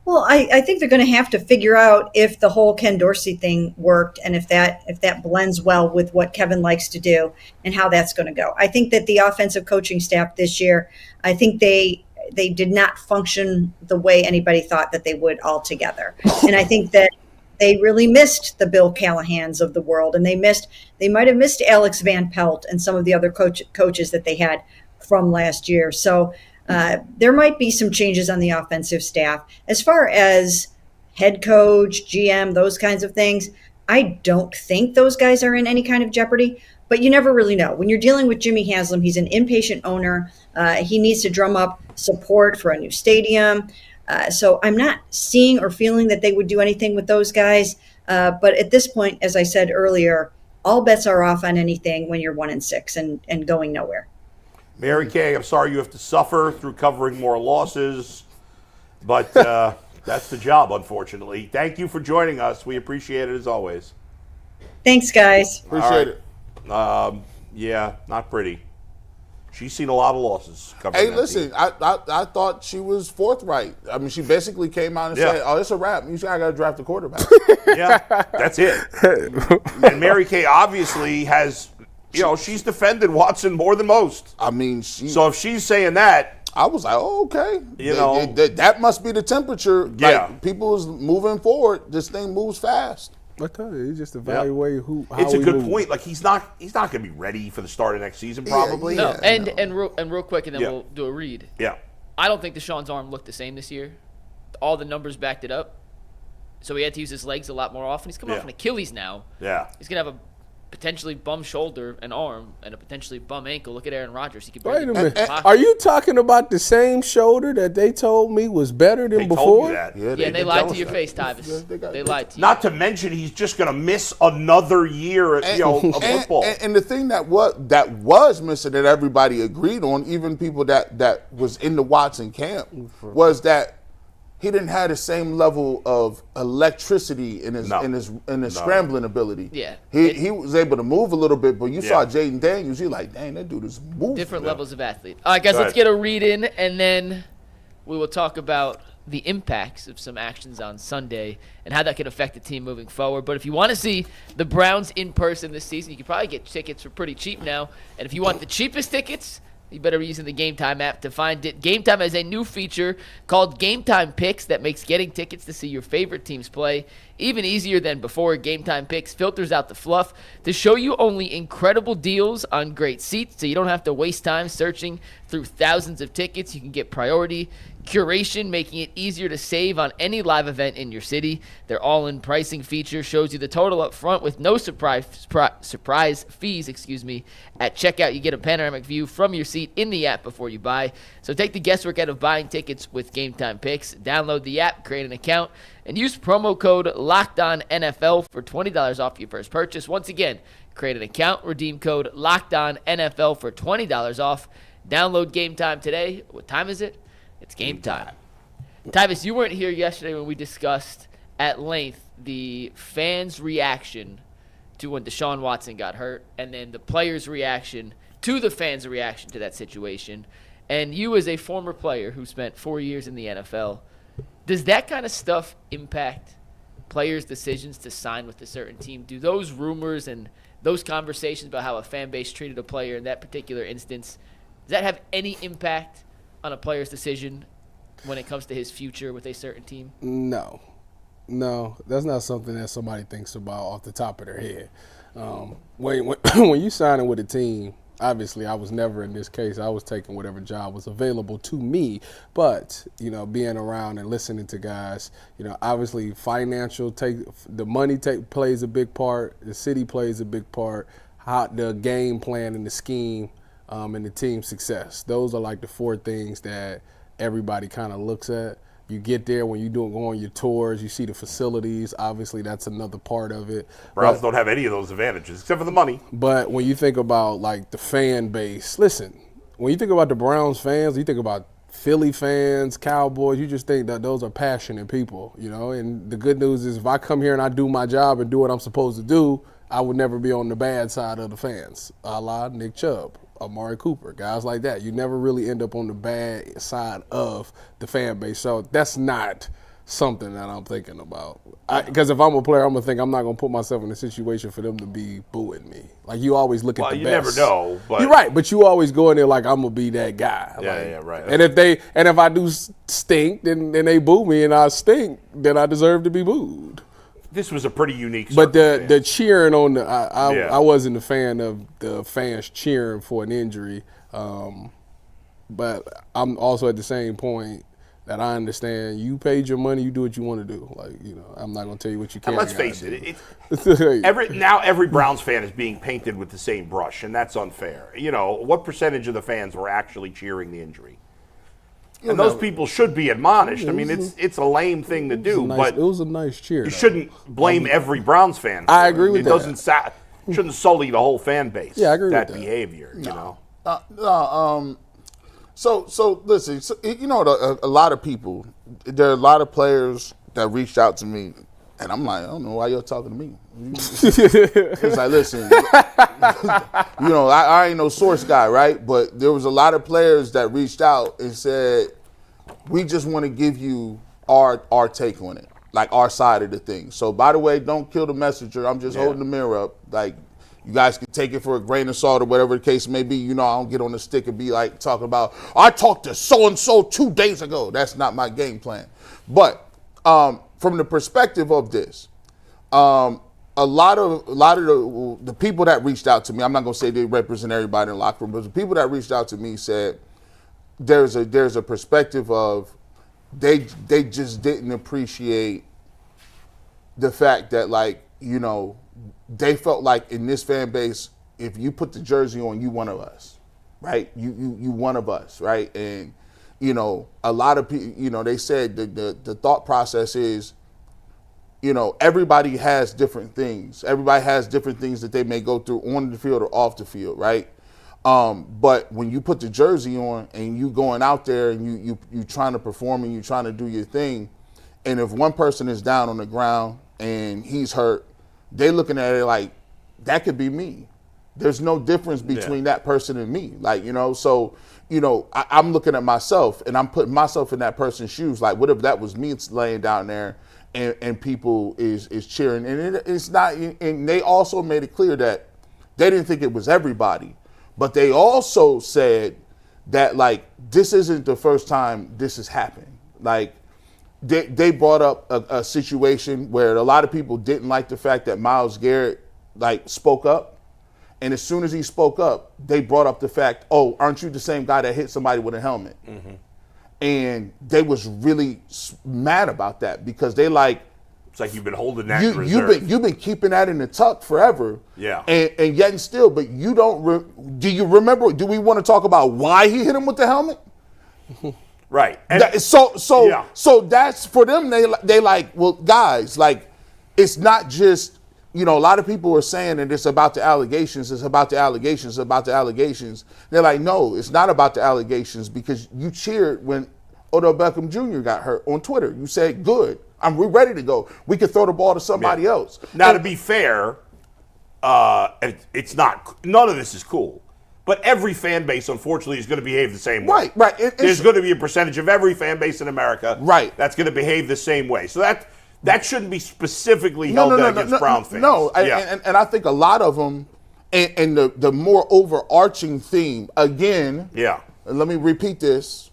Well, I think they're going to have to figure out if the whole Ken Dorsey thing worked, and if that blends well with what Kevin likes to do, and how that's going to go. I think that the offensive coaching staff this year, I think they did not function the way anybody thought that they would altogether. And I think that they really missed the Bill Callahans of the world, and they might have missed Alex Van Pelt and some of the other coaches that they had from last year. So there might be some changes on the offensive staff. As far as head coach, GM, those kinds of things, I don't think those guys are in any kind of jeopardy, but you never really know. When you're dealing with Jimmy Haslam, he's an impatient owner. He needs to drum up support for a new stadium. So I'm not seeing or feeling that they would do anything with those guys. But at this point, as I said earlier, all bets are off on anything when you're 1-6 and going nowhere. Mary Kay, I'm sorry you have to suffer through covering more losses, but that's the job, unfortunately. Thank you for joining us. We appreciate it as always. Thanks, guys. Appreciate it. Yeah, not pretty. She's seen a lot of losses. Hey, listen, I thought she was forthright. I mean, she basically came out and said, "Oh, it's a wrap. You got to draft a quarterback." Yeah, that's it. And Mary Kay obviously has, she's defended Watson more than most. I mean, so if she's saying that, I was like, "Oh, okay." That must be the temperature. Yeah, like, people's moving forward. This thing moves fast. I tell you, just evaluate how it's a good move. point. Like he's not going to be ready for the start of next season, probably. No, and real quick, and then we'll do a read. Yeah, I don't think Deshaun's arm looked the same this year. All the numbers backed it up. So he had to use his legs a lot more often. He's coming off an Achilles now. Yeah, he's gonna have a potentially bum shoulder and arm, and a potentially bum ankle. Look at Aaron Rodgers. He could Wait a minute. Are you talking about the same shoulder that they told me was better than before? Told you that. Yeah, they lied to your face, Tyvis. They lied to you. Not to mention, he's just going to miss another year of football. And the thing that was missing that everybody agreed on, even people that was in the Watson camp, was that he didn't have the same level of electricity in his scrambling ability. Yeah, he was able to move a little bit, but you saw Jaden Daniels, you're like, dang, that dude is moving. Different levels of athlete. All right, guys, let's get a read in, and then we will talk about the impacts of some actions on Sunday and how that could affect the team moving forward. But if you want to see the Browns in person this season, you can probably get tickets for pretty cheap now. And if you want the cheapest tickets, you better be using the Game Time app to find it. Game Time has a new feature called Game Time Picks that makes getting tickets to see your favorite teams play even easier than before. Game Time Picks filters out the fluff to show you only incredible deals on great seats, so you don't have to waste time searching through thousands of tickets. You can get priority curation, making it easier to save on any live event in your city. Their all-in pricing feature shows you the total up front with no surprise fees. At checkout, you get a panoramic view from your seat in the app before you buy. So take the guesswork out of buying tickets with Game Time Picks. Download the app, create an account, and use promo code LOCKEDONNFL for $20 off your first purchase. Once again, create an account, redeem code LOCKEDONNFL for $20 off. Download Game Time today. What time is it? It's game time. Tyvis, you weren't here yesterday when we discussed at length the fans' reaction to when Deshaun Watson got hurt, and then the players' reaction to the fans' reaction to that situation. And you, as a former player who spent 4 years in the NFL, does that kind of stuff impact players' decisions to sign with a certain team? Do those rumors and those conversations about how a fan base treated a player in that particular instance, does that have any impact on a player's decision when it comes to his future with a certain team? No, that's not something that somebody thinks about off the top of their head. When you sign in with a team, obviously I was never in this case. I was taking whatever job was available to me. But, being around and listening to guys, obviously the money plays a big part. The city plays a big part. How the game plan and the scheme and the team success. Those are like the four things that everybody kind of looks at. You get there when you go on your tours, you see the facilities. Obviously, that's another part of it. Browns don't have any of those advantages except for the money. But when you think about like the fan base, listen, when you think about the Browns fans, you think about Philly fans, Cowboys, you just think that those are passionate people, And the good news is if I come here and I do my job and do what I'm supposed to do, I would never be on the bad side of the fans, a la Nick Chubb, Amari Cooper, guys like that. You never really end up on the bad side of the fan base. So that's not something that I'm thinking about. Because if I'm a player, I'm going to think I'm not going to put myself in a situation for them to be booing me. Like, you always look at the best. Well, you never know. But you're right, but you always go in there like I'm going to be that guy. Yeah, right. And if I do stink, then they boo me and I stink, then I deserve to be booed. This was a pretty unique But circumstance. the cheering on I wasn't a fan of the fans cheering for an injury. But I'm also at the same point that I understand you paid your money, you do what you want to do. Like, I'm not going to tell you what you can't. And let's face it, every Browns fan is being painted with the same brush, and that's unfair. What percentage of the fans were actually cheering the injury? And those people should be admonished. I mean, it's a lame thing to do, but it was a nice cheer. You shouldn't blame every Browns fan. I agree with that. It shouldn't sully the whole fan base. Yeah, I agree with that behavior. So listen. A lot of people. There are a lot of players that reached out to me, and I'm like, I don't know why you're talking to me. It's like, listen, I ain't no source guy, right? But there was a lot of players that reached out and said, we just want to give you our take on it, like our side of the thing. So, by the way, don't kill the messenger. I'm just holding the mirror up. Like, you guys can take it for a grain of salt or whatever the case may be. I don't get on the stick and be like talking about, I talked to so-and-so 2 days ago. That's not my game plan. But from the perspective of this, a lot of the people that reached out to me, I'm not going to say they represent everybody in the locker room, but the people that reached out to me said there's a perspective of they just didn't appreciate the fact that, like, they felt like in this fan base, if you put the jersey on, you one of us, right? You one of us, right? And a lot of people, they said the thought process is, everybody has different things. Everybody has different things that they may go through on the field or off the field, right? But when you put the jersey on and you going out there and you trying to perform and you trying to do your thing, and if one person is down on the ground and he's hurt, they looking at it like, that could be me. There's no difference between that person and me. Like, so, I'm looking at myself and I'm putting myself in that person's shoes. Like, what if that was me laying down there and people is cheering? And it's not, and they also made it clear that they didn't think it was everybody. But they also said that, like, this isn't the first time this has happened. Like, they brought up a situation where a lot of people didn't like the fact that Myles Garrett, like, spoke up. And as soon as he spoke up, they brought up the fact, oh, aren't you the same guy that hit somebody with a helmet? Mm-hmm. And they was really mad about that because they like, it's like you've been holding that in reserve. You've been keeping that in the tuck forever. Yeah. And yet and still, but you don't, do you remember, do we want to talk about why he hit him with the helmet? Right. So that's for them. They like, well, guys, like, it's not just, a lot of people are saying that it's about the allegations. It's about the allegations. It's about the allegations. They're like, no, it's not about the allegations because you cheered when Odell Beckham Jr. got hurt on Twitter. You said, good. We're ready to go. We could throw the ball to somebody else. Now, to be fair, it's not. None of this is cool. But every fan base, unfortunately, is going to behave the same way. Right. There's going to be a percentage of every fan base in America that's going to behave the same way. So that shouldn't be specifically held against Brown fans. No, and I think a lot of them, and the more overarching theme, again, let me repeat this.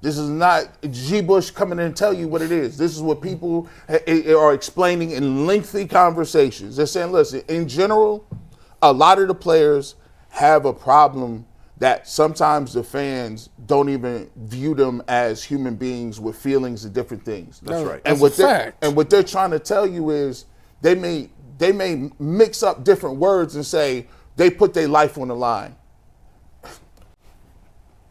This is not G. Bush coming in and tell you what it is. This is what people are explaining in lengthy conversations. They're saying, listen, in general, a lot of the players have a problem that sometimes the fans don't even view them as human beings with feelings and different things. That's right. And what they're trying to tell you is they may mix up different words and say they put their life on the line.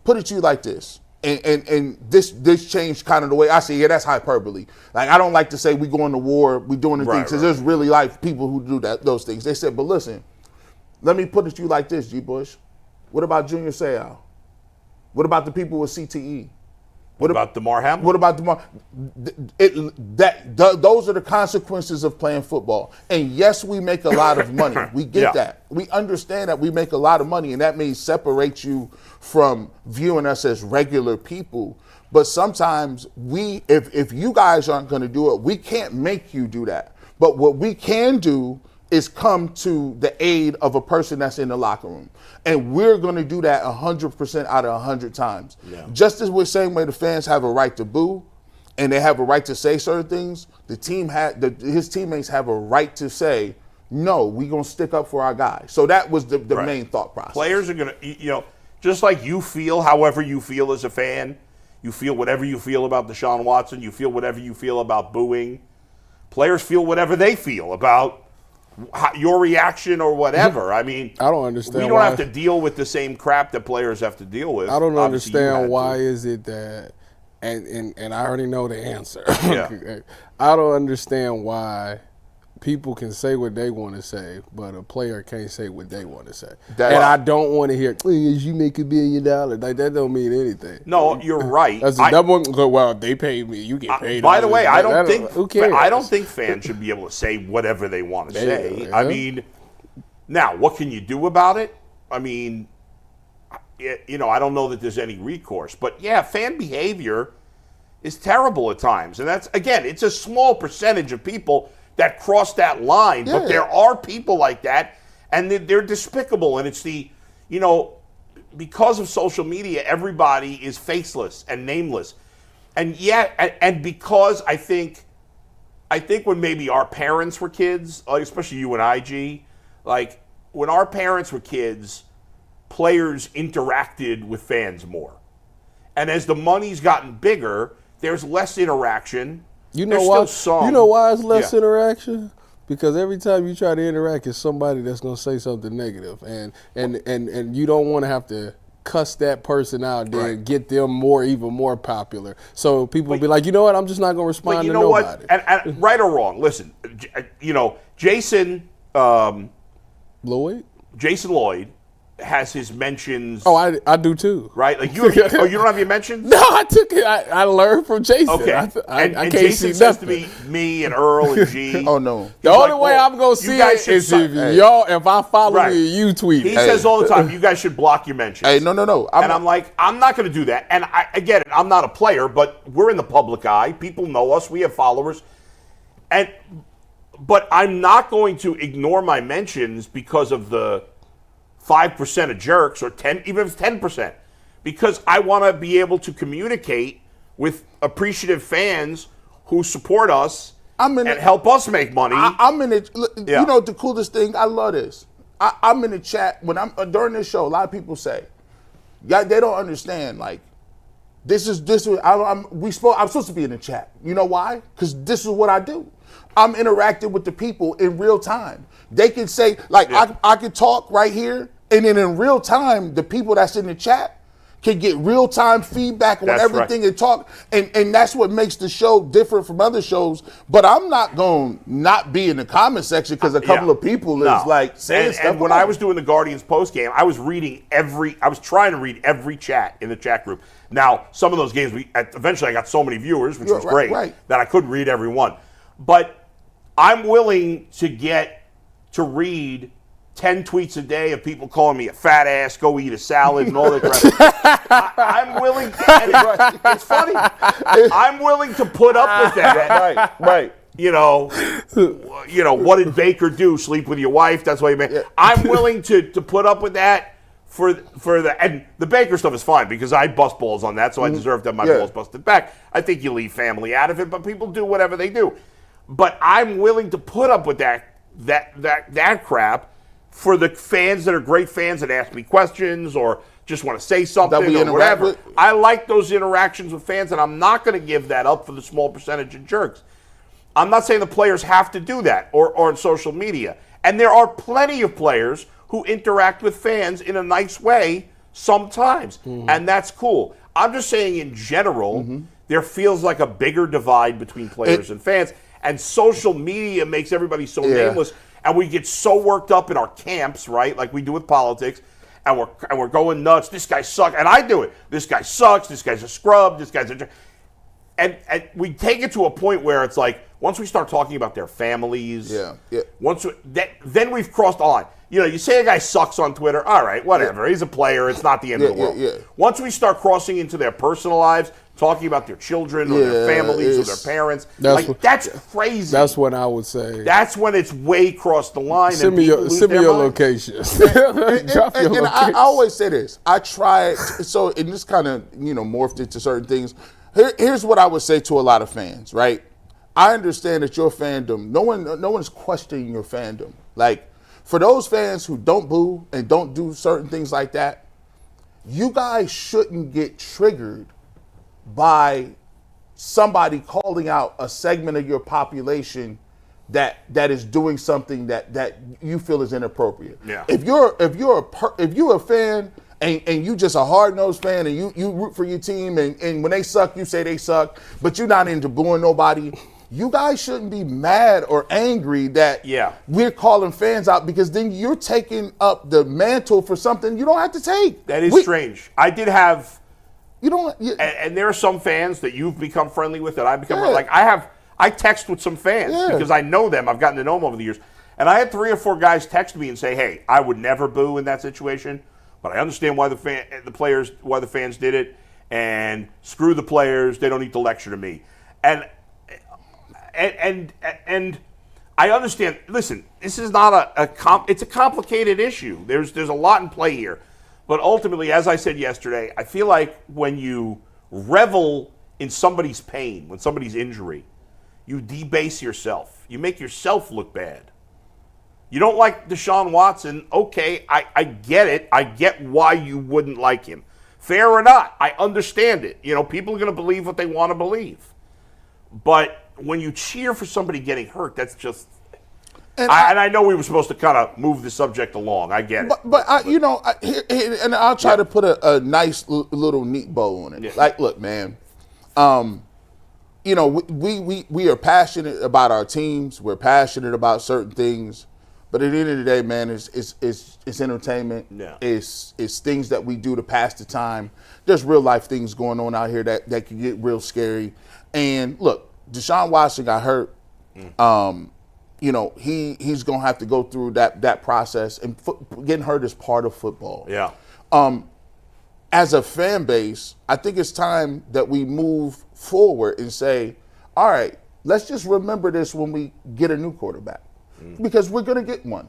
Put it to you like this. And this changed kind of the way I see it. That's hyperbole. Like, I don't like to say we going to war, we doing the things, because there's really like people who do those things. They said, but listen, let me put it to you like this, G. Bush. What about Junior Seau? What about the people with CTE? What about DeMar Hamlin? What about DeMar? Those are the consequences of playing football. And yes, we make a lot of money. We get that. We understand that we make a lot of money, and that may separate you from viewing us as regular people. But sometimes if you guys aren't going to do it, we can't make you do that. But what we can do is come to the aid of a person that's in the locker room. And we're going to do that 100% out of 100 times. Yeah. Just as we're saying where the fans have a right to boo and they have a right to say certain things, his teammates have a right to say, no, we're going to stick up for our guy. So that was the main thought process. Players are going to, just like you feel however you feel as a fan, you feel whatever you feel about Deshaun Watson, you feel whatever you feel about booing. Players feel whatever they feel about your reaction or whatever. I mean, I don't understand. We don't have to deal with the same crap that players have to deal with. I don't understand why is it that, and I already know the answer. Yeah. I don't understand why people can say what they want to say, but a player can't say what they want to say. I don't want to hear, you make $1 billion. Like, that don't mean anything. No, you're right. Well, they pay me. You get paid. By the way, I don't think think fans should be able to say whatever they want to say. I mean, now, what can you do about it? I mean, I don't know that there's any recourse. But, yeah, fan behavior is terrible at times. And that's, again, it's a small percentage of people that cross that line, but there are people like that, and they're despicable. And it's because of social media, everybody is faceless and nameless, and because I think when maybe our parents were kids, like especially you and IG, like when our parents were kids, players interacted with fans more, and as the money's gotten bigger, there's less interaction. You know why? You know why it's less interaction? Because every time you try to interact, it's somebody that's going to say something negative, and you don't want to have to cuss that person out there and get them even more popular. So people will be like, you know what? I'm just not going to respond to nobody. What? And right or wrong, listen. Jason Lloyd has his mentions. Oh, I do too. Right? Like you don't have your mentions? No, I took it. I learned from Jason. Okay. I can't Jason see says to me and Earl and G. Oh no. The only way I'm gonna see it is if I follow you, you tweet. He says all the time, you guys should block your mentions. Hey, no. I'm like, I'm not gonna do that. And I get it. I'm not a player, but we're in the public eye. People know us. We have followers. But I'm not going to ignore my mentions because of the 5% of jerks, or 10, even if it's 10%, because I want to be able to communicate with appreciative fans who support us and help us make money. I'm in it. You know, the coolest thing, I love this. I'm in the chat when I'm during this show. A lot of people say, they don't understand. Like, I'm supposed to be in the chat. You know why? Because this is what I do. I'm interacting with the people in real time. They can say, I could talk right here. And then in real time, the people that's in the chat can get real-time feedback on That's everything right. and talk. And that's what makes the show different from other shows. But I'm not going to not be in the comment section because a couple of people is like saying stuff. And when I was doing the Guardians post game, I was trying to read every chat in the chat group. Now, some of those games, eventually I got so many viewers, which was great, that I couldn't read every one. But I'm willing to read 10 tweets a day of people calling me a fat ass, go eat a salad, and all that crap. I'm willing. It's funny. I'm willing to put up with that. Right. You know, what did Baker do? Sleep with your wife? That's why you made. Yeah. I'm willing to put up with that for the and the Baker stuff is fine because I bust balls on that, so I deserve to have my balls busted back. I think you leave family out of it, but people do whatever they do. But I'm willing to put up with that crap for the fans that are great fans that ask me questions or just want to say something or whatever. I like those interactions with fans, and I'm not going to give that up for the small percentage of jerks. I'm not saying the players have to do that or on social media. And there are plenty of players who interact with fans in a nice way sometimes, and that's cool. I'm just saying in general, there feels like a bigger divide between players and fans, and social media makes everybody so nameless. And we get so worked up in our camps, right, like we do with politics, and we're going nuts. This guy sucks, and I do it. This guy sucks. This guy's a scrub. This guy's a... And we take it to a point where it's like, once we start talking about their families, then we've crossed the line. You say a guy sucks on Twitter, all right, whatever. He's a player. It's not the end of the world. Once we start crossing into their personal lives, talking about their children or their families or their parents, that's crazy. That's when I would say. That's when it's way crossed the line. Send me your location. And I always say this. I try, and this kind of, morphed into certain things. Here's what I would say to a lot of fans, right? I understand that your fandom, no one's questioning your fandom. Like, for those fans who don't boo and don't do certain things like that, you guys shouldn't get triggered by somebody calling out a segment of your population that is doing something that you feel is inappropriate. Yeah. If you're a fan and you just a hard-nosed fan and you root for your team and when they suck, you say they suck, but you're not into booing nobody, you guys shouldn't be mad or angry that we're calling fans out, because then you're taking up the mantle for something you don't have to take. That is strange. I did have... and there are some fans that you've become friendly with that I've become like. I text with some fans because I know them. I've gotten to know them over the years, and I had 3 or 4 guys text me and say, "Hey, I would never boo in that situation, but I understand why the fans did it, and screw the players. They don't need to lecture to me." And I understand. Listen, this is not it's a complicated issue. There's a lot in play here. But ultimately, as I said yesterday, I feel like when you revel in somebody's pain, when somebody's injury, you debase yourself. You make yourself look bad. You don't like Deshaun Watson. Okay, I get it. I get why you wouldn't like him. Fair or not, I understand it. People are going to believe what they want to believe. But when you cheer for somebody getting hurt, that's just... And I know we were supposed to kind of move the subject along. I get it. But I'll try to put a nice little neat bow on it. Yeah. Like, look, man, we are passionate about our teams. We're passionate about certain things. But at the end of the day, man, it's entertainment. Yeah. It's things that we do to pass the time. There's real life things going on out here that can get real scary. And look, Deshaun Watson got hurt. He's going to have to go through that process, and getting hurt is part of football. Yeah. As a fan base, I think it's time that we move forward and say, all right, let's just remember this when we get a new quarterback, because we're going to get one.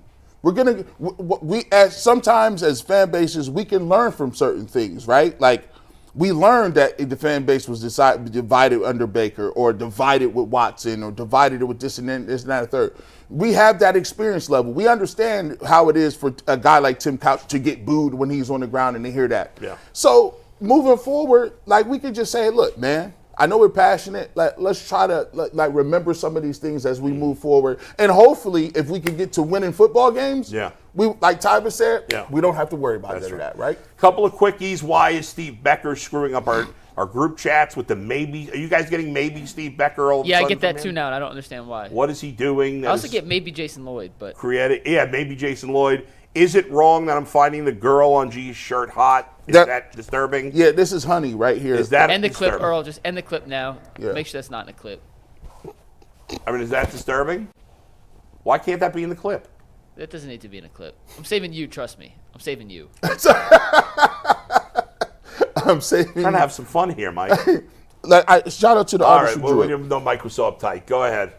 Sometimes as fan bases, we can learn from certain things, right? Like, we learned that the fan base was divided under Baker, or divided with Watson, or divided with this and that and the third. We have that experience level. We understand how it is for a guy like Tim Couch to get booed when he's on the ground and to hear that. Yeah. So moving forward, like, we could just say, look, man, I know we're passionate. Let's try to remember some of these things as we move forward. And hopefully, if we can get to winning football games, we, like Tyvis said, we don't have to worry about that, right? Couple of quickies. Why is Steve Becker screwing up our group chats with the maybe? Are you guys getting maybe Steve Becker all of a sudden? I get that too now, and I don't understand why. What is he doing? I also get maybe Jason Lloyd, but maybe Jason Lloyd. Is it wrong that I'm finding the girl on G's shirt hot? Is that disturbing? Yeah, this is Honey right here. Is that end the disturbing? clip, Earl? Just end the clip now. Yeah. Make sure that's not in the clip. I mean, is that disturbing? Why can't that be in the clip? That doesn't need to be in a clip. I'm saving you. Trust me. I'm saving you. I'm saving. Trying to have some fun here, Mike. Shout out to the artist who drew it. No, Mike was so uptight. Go ahead.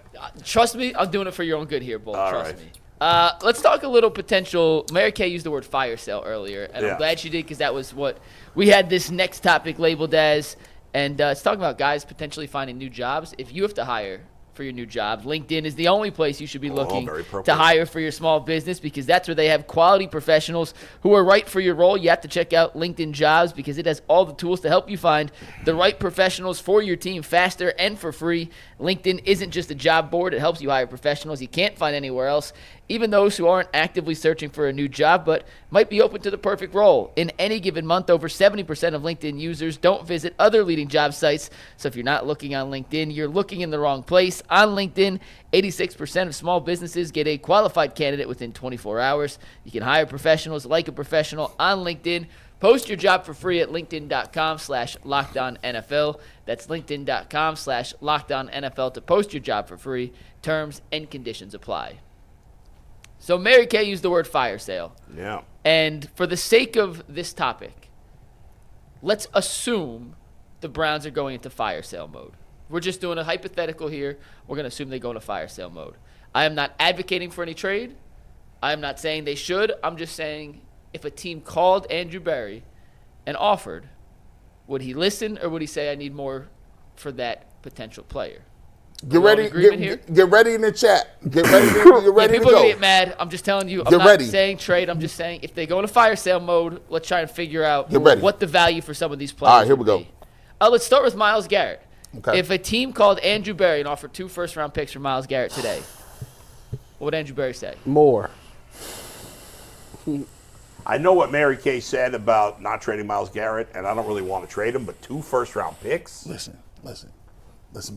Trust me. I'm doing it for your own good here, Bull. Trust right. me. Let's talk a little potential. Mary Kay used the word fire sale earlier, and I'm glad she did because that was what we had this next topic labeled as. And it's talking about guys potentially finding new jobs. If you have to hire for your new job, LinkedIn is the only place you should be looking to hire for your small business because that's where they have quality professionals who are right for your role. You have to check out LinkedIn Jobs because it has all the tools to help you find the right professionals for your team faster and for free. LinkedIn isn't just a job board. It helps you hire professionals you can't find anywhere else, even those who aren't actively searching for a new job but might be open to the perfect role. In any given month, over 70% of LinkedIn users don't visit other leading job sites. So if you're not looking on LinkedIn, you're looking in the wrong place. On LinkedIn, 86% of small businesses get a qualified candidate within 24 hours. You can hire professionals like a professional on LinkedIn. Post your job for free at linkedin.com/LockedOnNFL. That's linkedin.com/LockedOnNFL to post your job for free. Terms and conditions apply. So Mary Kay used the word fire sale. Yeah. And for the sake of this topic, let's assume the Browns are going into fire sale mode. We're just doing a hypothetical here. We're going to assume they go into fire sale mode. I am not advocating for any trade. I am not saying they should. I'm just saying if a team called Andrew Berry and offered, would he listen or would he say I need more for that potential player? Get ready in the chat. Get ready to people go. are going to get mad. I'm just telling you. I'm not saying trade. I'm just saying if they go into fire sale mode, let's try and figure out what the value for some of these players All right, here we go. Let's start with Myles Garrett. Okay. If a team called Andrew Berry and offered 2 first-round picks for Myles Garrett today, what would Andrew Berry say? More. I know what Mary Kay said about not trading Myles Garrett, and I don't really want to trade him, but 2 first-round picks? Listen,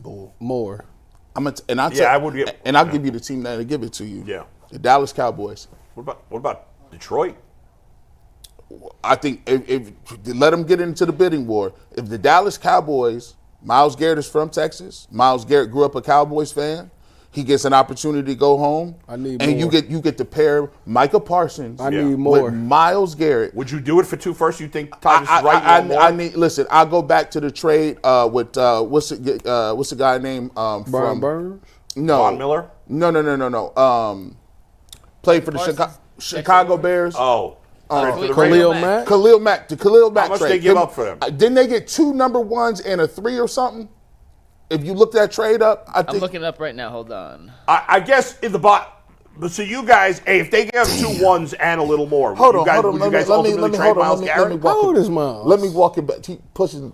Bull. More. I'll give you the team that'll give it to you. Yeah. The Dallas Cowboys. What about Detroit? I think if let them get into the bidding war. If the Dallas Cowboys, Myles Garrett is from Texas. Myles Garrett grew up a Cowboys fan. He gets an opportunity to go home. I need and more. you get to pair Micah Parsons. I need more. With Myles Garrett. Would you do it for 2 first? You think Tyvis is right? Listen. I'll go back to the trade with what's the guy named Brian Burns? No, Von Miller. No. Played for the Chicago Bears. Oh. Khalil Mack. Khalil Mack. The Khalil Mack trade. How much trade. they give up for them? Didn't they get 2 number 1s and a 3 or something? If you look that trade up, I think. I'm looking it up right now. Hold on. I guess in the so you guys, hey, if they give 2 1s and a little more, hold on. Let me How old is Myles? Let me walk it back. Keep pushing.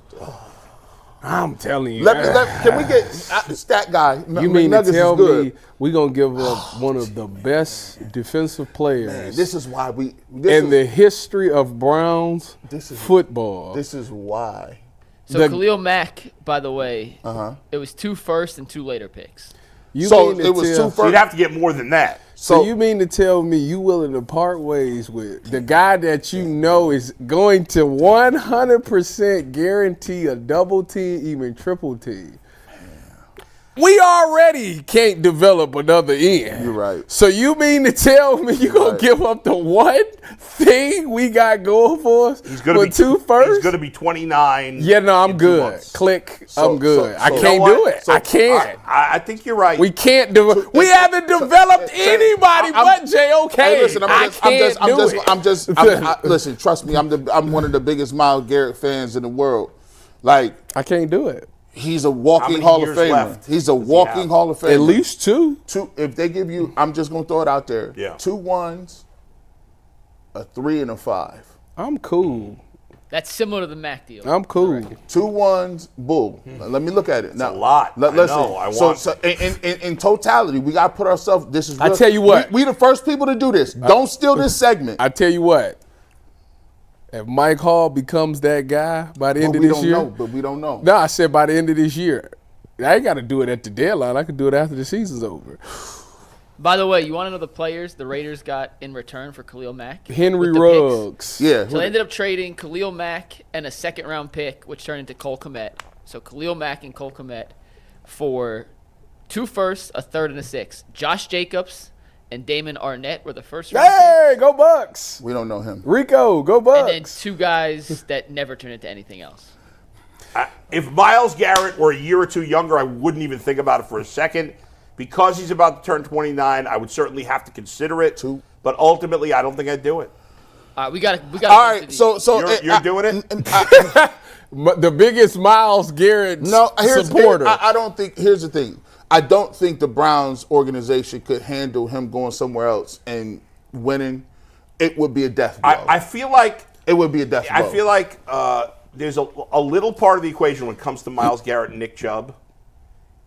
I'm telling you. Can we get stat guy? You mean to tell me we're going to give up one of the best defensive players Man, this is why the history of Browns football. This is why. So Khalil Mack, by the way, it was 2 first and 2 later picks. It was 2 first. So you'd have to get more than that. So you mean to tell me you willing to part ways with the guy that you know is going to 100% guarantee a double team, even triple team? We already can't develop another end. You're right. So you mean to tell me you're going to give up the one thing we got going for us with 2 first? He's going to be 29. Yeah, no, I'm good. Click. I'm good. I can't do it. I can't. I think you're right. We can't do. We haven't developed anybody but JOK. Hey, listen, listen. Trust me, I'm one of the biggest Myles Garrett fans in the world. Like, I can't do it. He's a walking Hall of Famer. He's a walking Hall of Famer. At least 2. If they give you, I'm just gonna throw it out there. Yeah. 2 1s, a 3 and a 5. I'm cool. That's similar to the Mac deal. I'm cool. 2-1, bull. Let me look at it. Now, a lot. Listen. I know. So in totality, we got to put ourselves. This is. I tell you what. We the first people to do this. Don't steal this segment. I tell you what. If Mike Hall becomes that guy by the end of this year, but we don't know. No, I said by the end of this year. I ain't got to do it at the deadline. I can do it after the season's over. By the way, you want to know the players the Raiders got in return for Khalil Mack? Henry With the Ruggs. picks? Yeah. So they ended up trading Khalil Mack and a second-round pick, which turned into Cole Kmet. So Khalil Mack and Cole Kmet for 2 firsts, a third, and a sixth. Josh Jacobs and Damon Arnett were the first-round Hey, go Bucks. We don't know him. Rico, go Bucks. and then 2 guys that never turned into anything else. If Myles Garrett were a year or 2 younger, I wouldn't even think about it for a second. Because he's about to turn 29, I would certainly have to consider it. But ultimately, I don't think I'd do it. We got. All right, so You're doing it? The biggest Myles Garrett supporter. I don't think. Here's the thing. I don't think the Browns organization could handle him going somewhere else and winning. It would be a death blow. I feel like it would be a death blow. I feel like there's a little part of the equation when it comes to Myles Garrett and Nick Chubb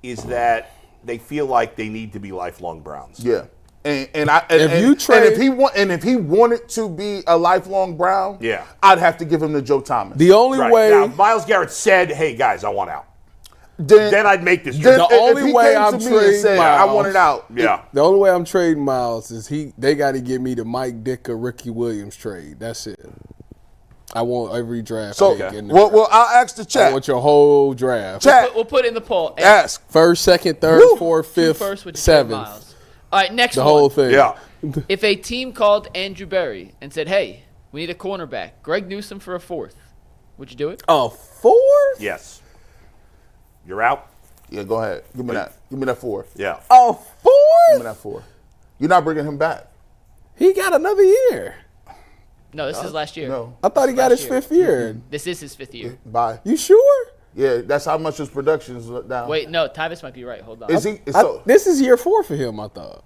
is that they feel like they need to be lifelong Browns. Yeah. If he wanted to be a lifelong Brown, yeah, I'd have to give him to Joe Thomas. The only way now, Myles Garrett said, "Hey guys, I want out." Then I'd make this. The only way I'm trading Myles, I want it out. Yeah. The only way I'm trading Myles is they got to give me the Mike Dicker, Ricky Williams trade. That's it. I want every draft. So, well, I'll ask the chat. I want your whole draft. Chat. We'll put it in the poll. Ask. First, second, third, fourth, fifth, seventh. All right, next the one. The whole thing. Yeah. If a team called Andrew Berry and said, "Hey, we need a cornerback, Greg Newsome for a 4th," would you do it? A 4th? Yes. You're out? Yeah, go ahead. Give me that. Give me that 4. Yeah. A 4th? Give me that 4. You're not bringing him back. He got another year. No, this is last year. No. I thought he got his 5th year. This is his 5th year. Bye. You sure? Yeah, that's how much his production is down. Wait, no, Tyvus might be right. Hold on. Is he? This is year 4 for him, I thought.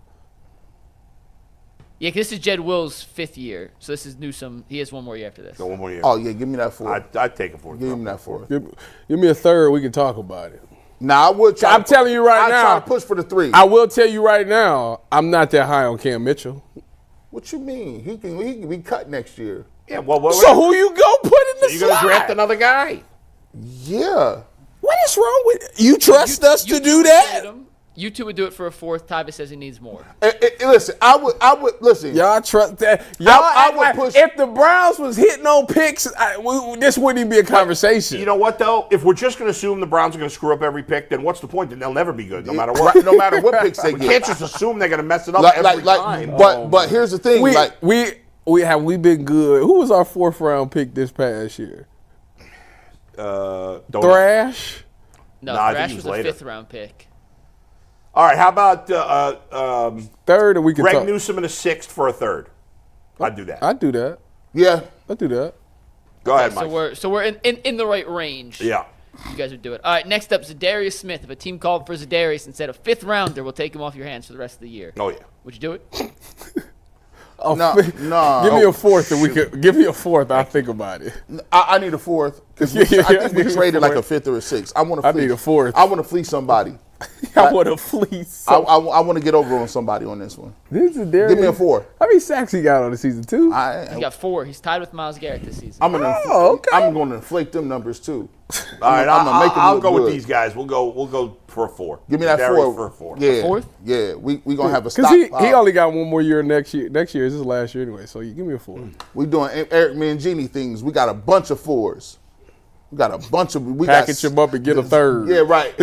Yeah, 'cause this is Jed Will's 5th year. So this is Newsome. He has 1 more year after this. Go 1 more year. Oh, yeah, give me that 4. I'd take a 4th. Give me that 4. Give me a 3rd. We can talk about it. Now, I would try. I'm telling you right now. I try to push for the 3. I will tell you right now, I'm not that high on Cam Mitchell. What you mean? He can be cut next year. Yeah, well, so who you go put in the slot? You going to draft another guy? Yeah. What is wrong with you? Trust us to do that? You 2 would do it for a 4th. Tyvus says he needs more. Listen, I would listen. Y'all trust that? I would push. If the Browns was hitting on picks, this wouldn't even be a conversation. You know what though? If we're just going to assume the Browns are going to screw up every pick, then what's the point? Then they'll never be good, no matter what. No matter what picks they We get. can't just assume they're going to mess it up every time. But here's the thing. We been good. Who was our 4th round pick this past year? Thrash. No, I think Thrash he was was a later. 5th round pick. All right, how about 3rd, and we can Greg talk. Newsome in a 6th for a 3rd? I'd do that. I'd do that. Yeah, I'd do that. Go ahead, Mike. So we're in the right range. Yeah. You guys would do it. All right, next up, Zadarius Smith. If a team called for Zadarius and said a 5th rounder, we'll take him off your hands for the rest of the year. Oh, yeah. Would you do it? no. Give me a 4th, and we could give me a 4th. I'll think about it. I need a 4th because I think we traded like a 5th or a 6th. I need a 4th. I want to fleece somebody. I want to fleece. I want to get over on somebody on this one. This is Darius. Give me a 4. How many sacks he got on the season? 2? He got 4. He's tied with Myles Garrett this season. I'm going to inflate them numbers too. All right, I'll go good. with these guys. We'll go for a 4. Give me that Darius 4. for a 4. Yeah, 4th? Yeah, we gonna have a because stop. he only got 1 more year next year. Next year is his last year anyway. So you give me a 4. We doing Eric Mangini things. We got a bunch of 4s. We got a bunch of. We package him up and get a 3rd. Yeah, right.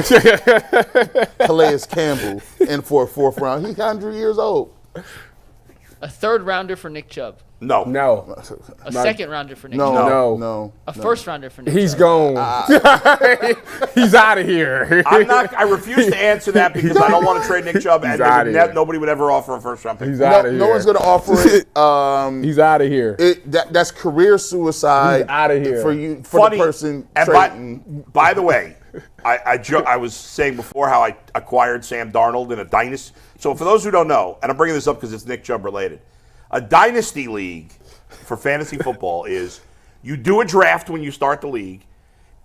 Calais Campbell in for a 4th round. He's 100 years old. A 3rd rounder for Nick Chubb. No. A 2nd rounder for Nick No, Chubb. no. A 1st rounder for Nick He's Chubb. gone. He's out of here. I refuse to answer that because I don't want to trade Nick Chubb, and nobody would ever offer a 1st round pick. He's out of here. No one's going to offer it. He's out of here. That's career suicide. He's out of here. For you, for the person trading. By the way, I was saying before how I acquired Sam Darnold in a dynasty. So for those who don't know, and I'm bringing this up because it's Nick Chubb related, a dynasty league for fantasy football is You do a draft when you start the league,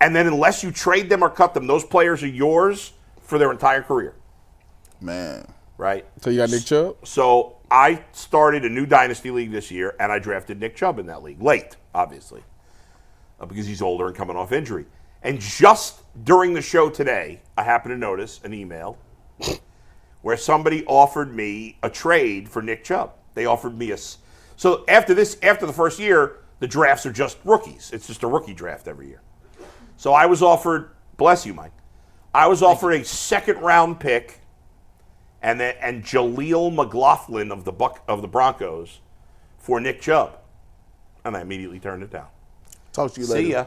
and then unless you trade them or cut them, those players are yours for their entire career. Man. Right? So you got Nick Chubb? So I started a new dynasty league this year, and I drafted Nick Chubb in that league. Late, obviously, because he's older and coming off injury. And just during the show today, I happened to notice an email where somebody offered me a trade for Nick Chubb. They offered me so after the first year, the drafts are just rookies. It's just a rookie draft every year. So I was offered, bless you, Mike, I was offered a second-round pick and Jaleel McLaughlin of the Broncos for Nick Chubb. And I immediately turned it down. Talk to you later. See ya.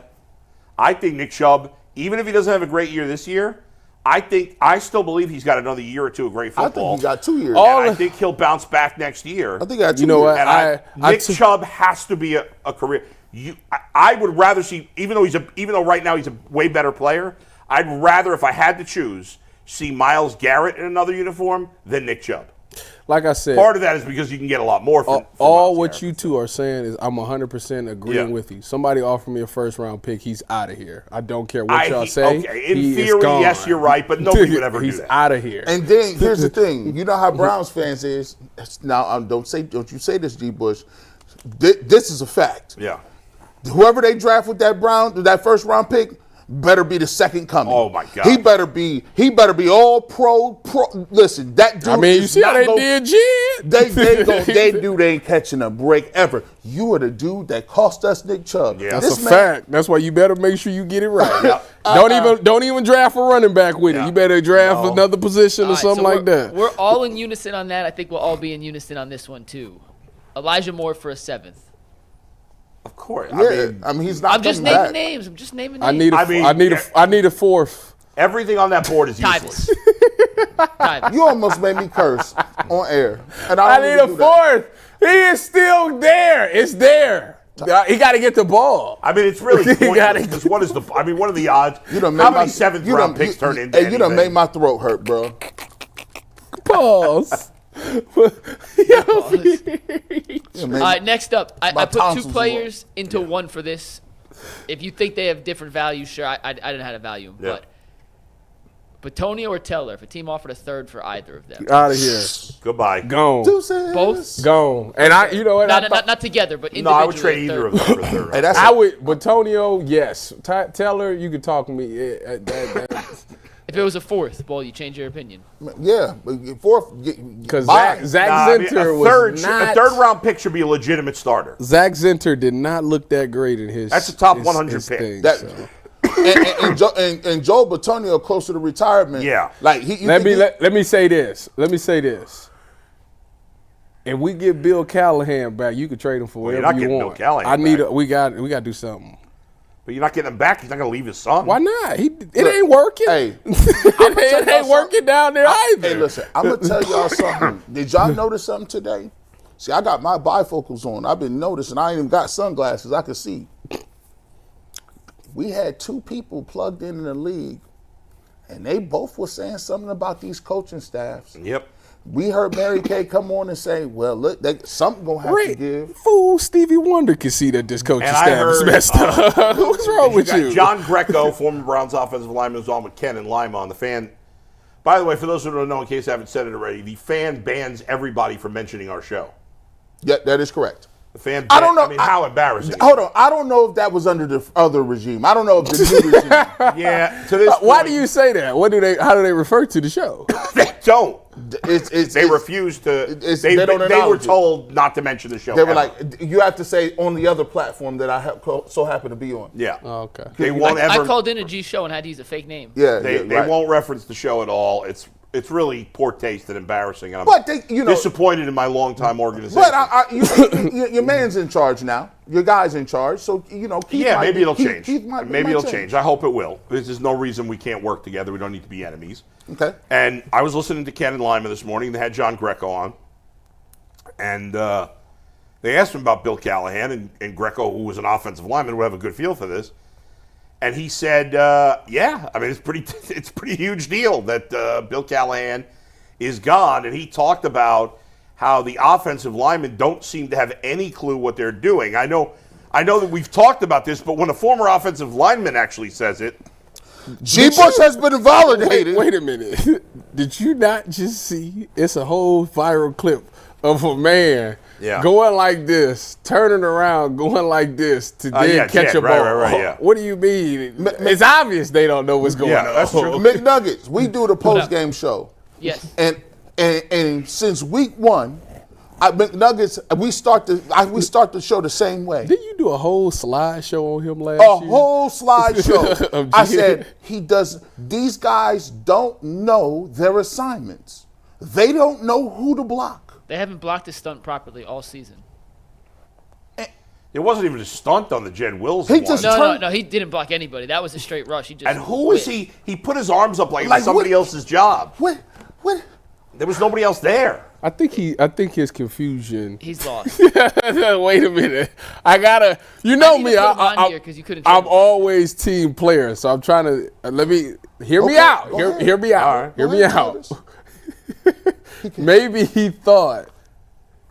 I think Nick Chubb, even if he doesn't have a great year this year, I still believe he's got another year or two of great football. I think he got 2 years. And I think he'll bounce back next year. I think he got 2 You know years. what? And Nick Chubb has to be a career. I would rather see, even though right now he's a way better player, I'd rather, if I had to choose, see Myles Garrett in another uniform than Nick Chubb. Like I said, Part of that is because you can get a lot more from all Myles what Garrett. you two are saying is I'm 100% agreeing with you. Somebody offered me a first-round pick. He's out of here. I don't care what y'all say. Okay, in he theory, is gone. yes, you're right, but nobody would ever do He's that. out of here. And then here's the thing. You know how Browns fans is. Now, don't you say this, G. Bush. This is a fact. Yeah. Whoever they draft with that first round pick, better be the second coming. Oh my God. He better be all pro. Listen, that dude. I mean, you is see how not they did, Jen? They ain't catching a break ever. You are the dude that cost us Nick Chubb. Yeah. That's a fact. That's why you better make sure you get it right. Don't even draft a running back with it. You better draft another position or something like that. We're all in unison on that. I think we'll all be in unison on this one too. Elijah Moore for a 7th. Of course. Yeah, I mean he's not. I'm just naming names. I'm just naming names. I need a fourth. Everything on that board is useless. Tyvus. You almost made me curse on air, and I need a fourth. He is still there. It's there. He got to get the ball. I mean, it's really pointless because what is what are the odds? How many seventh-round picks turn into anything? You done made my throat hurt, bro. Pause. All right, next up, I put 2 players into one for this. If you think they have different values, sure, I didn't have to value them. Yeah. But Tonio or Teller, if a team offered a third for either of them. Out of here. Goodbye. Gone. Both? Gone. And you know what? Not together, but individually. No, I would trade either of them for a third. Hey, I would, but Tonio, yes. Teller, you could talk to me. If it was a fourth, well, you change your opinion. Yeah, fourth. Because Zach Zinter was not. A third-round pick should be a legitimate starter. Zach Zinter did not look that great in his. That's a top 100 pick. Thing, and Joe Bitonio closer to retirement. Yeah. Like let me say this. If we get Bill Callahan back, you could trade him for whatever you want. Bill Callahan we got to do something. But you're not getting him back. He's not going to leave his son. Why not? It ain't working. Hey, it ain't working down there either. Hey, listen, I'm gonna tell y'all something. Did y'all notice something today? See, I got my bifocals on. I've been noticing. I ain't even got sunglasses. I can see. We had 2 people plugged in the league, and they both were saying something about these coaching staffs. Yep. We heard Mary Kay come on and say, well, look, something going to have to give. Fool, Stevie Wonder can see that this coaching staff is messed up. What's wrong with you? John Greco, former Browns offensive lineman, was on with Ken and Lima on the fan. By the way, for those who don't know, in case I haven't said it already, the fan bans everybody from mentioning our show. Yeah, that is correct. The fan I don't know. I mean, how embarrassing. Hold on. I don't know if that was under the other regime. I don't know if the new regime. Yeah. To this Why point, do you say that? How do they refer to the show? They don't. They refuse to. They don't were told not to mention the show. They were like, you have to say on the other platform that I so happen to be on. Yeah. Oh, okay. They won't ever. I called in a G show and had to use a fake name. Yeah. They right. won't reference the show at all. It's really poor taste and embarrassing. And I'm But disappointed in my longtime organization. But your man's in charge now. Your guy's in charge. So maybe it'll change. Maybe it'll change. I hope it will. There's no reason we can't work together. We don't need to be enemies. Okay. And I was listening to Ken and Lima this morning. They had John Greco on, and they asked him about Bill Callahan and Greco, who was an offensive lineman, would have a good feel for this. And he said, "Yeah, I mean it's a pretty huge deal that Bill Callahan is gone." And he talked about how the offensive linemen don't seem to have any clue what they're doing. I know I know that we've talked about this, but when a former offensive lineman actually says it, G. Bush has been invalidated. Wait a minute. Did you not just see? It's a whole viral clip of a man going like this, turning around, going like this to then catch a ball. Right, What do you mean? It's obvious they don't know what's going on. That's true. McNuggets, we do the post-game show. Yes. And since week 1, McNuggets, we start the show the same way. Didn't you do a whole slideshow on him last year? A whole slideshow. I said these guys don't know their assignments. They don't know who to block. They haven't blocked a stunt properly all season. It wasn't even a stunt on the Jed Wills He one. just No, he didn't block anybody. That was a straight rush. He just and who is he? He put his arms up like it was somebody else's job. What? There was nobody else there. I think his confusion. He's lost. Wait a minute. I gotta. You know me. I'm always team player, so I'm trying to hear me out. Hear me out. Hear me out. Maybe he thought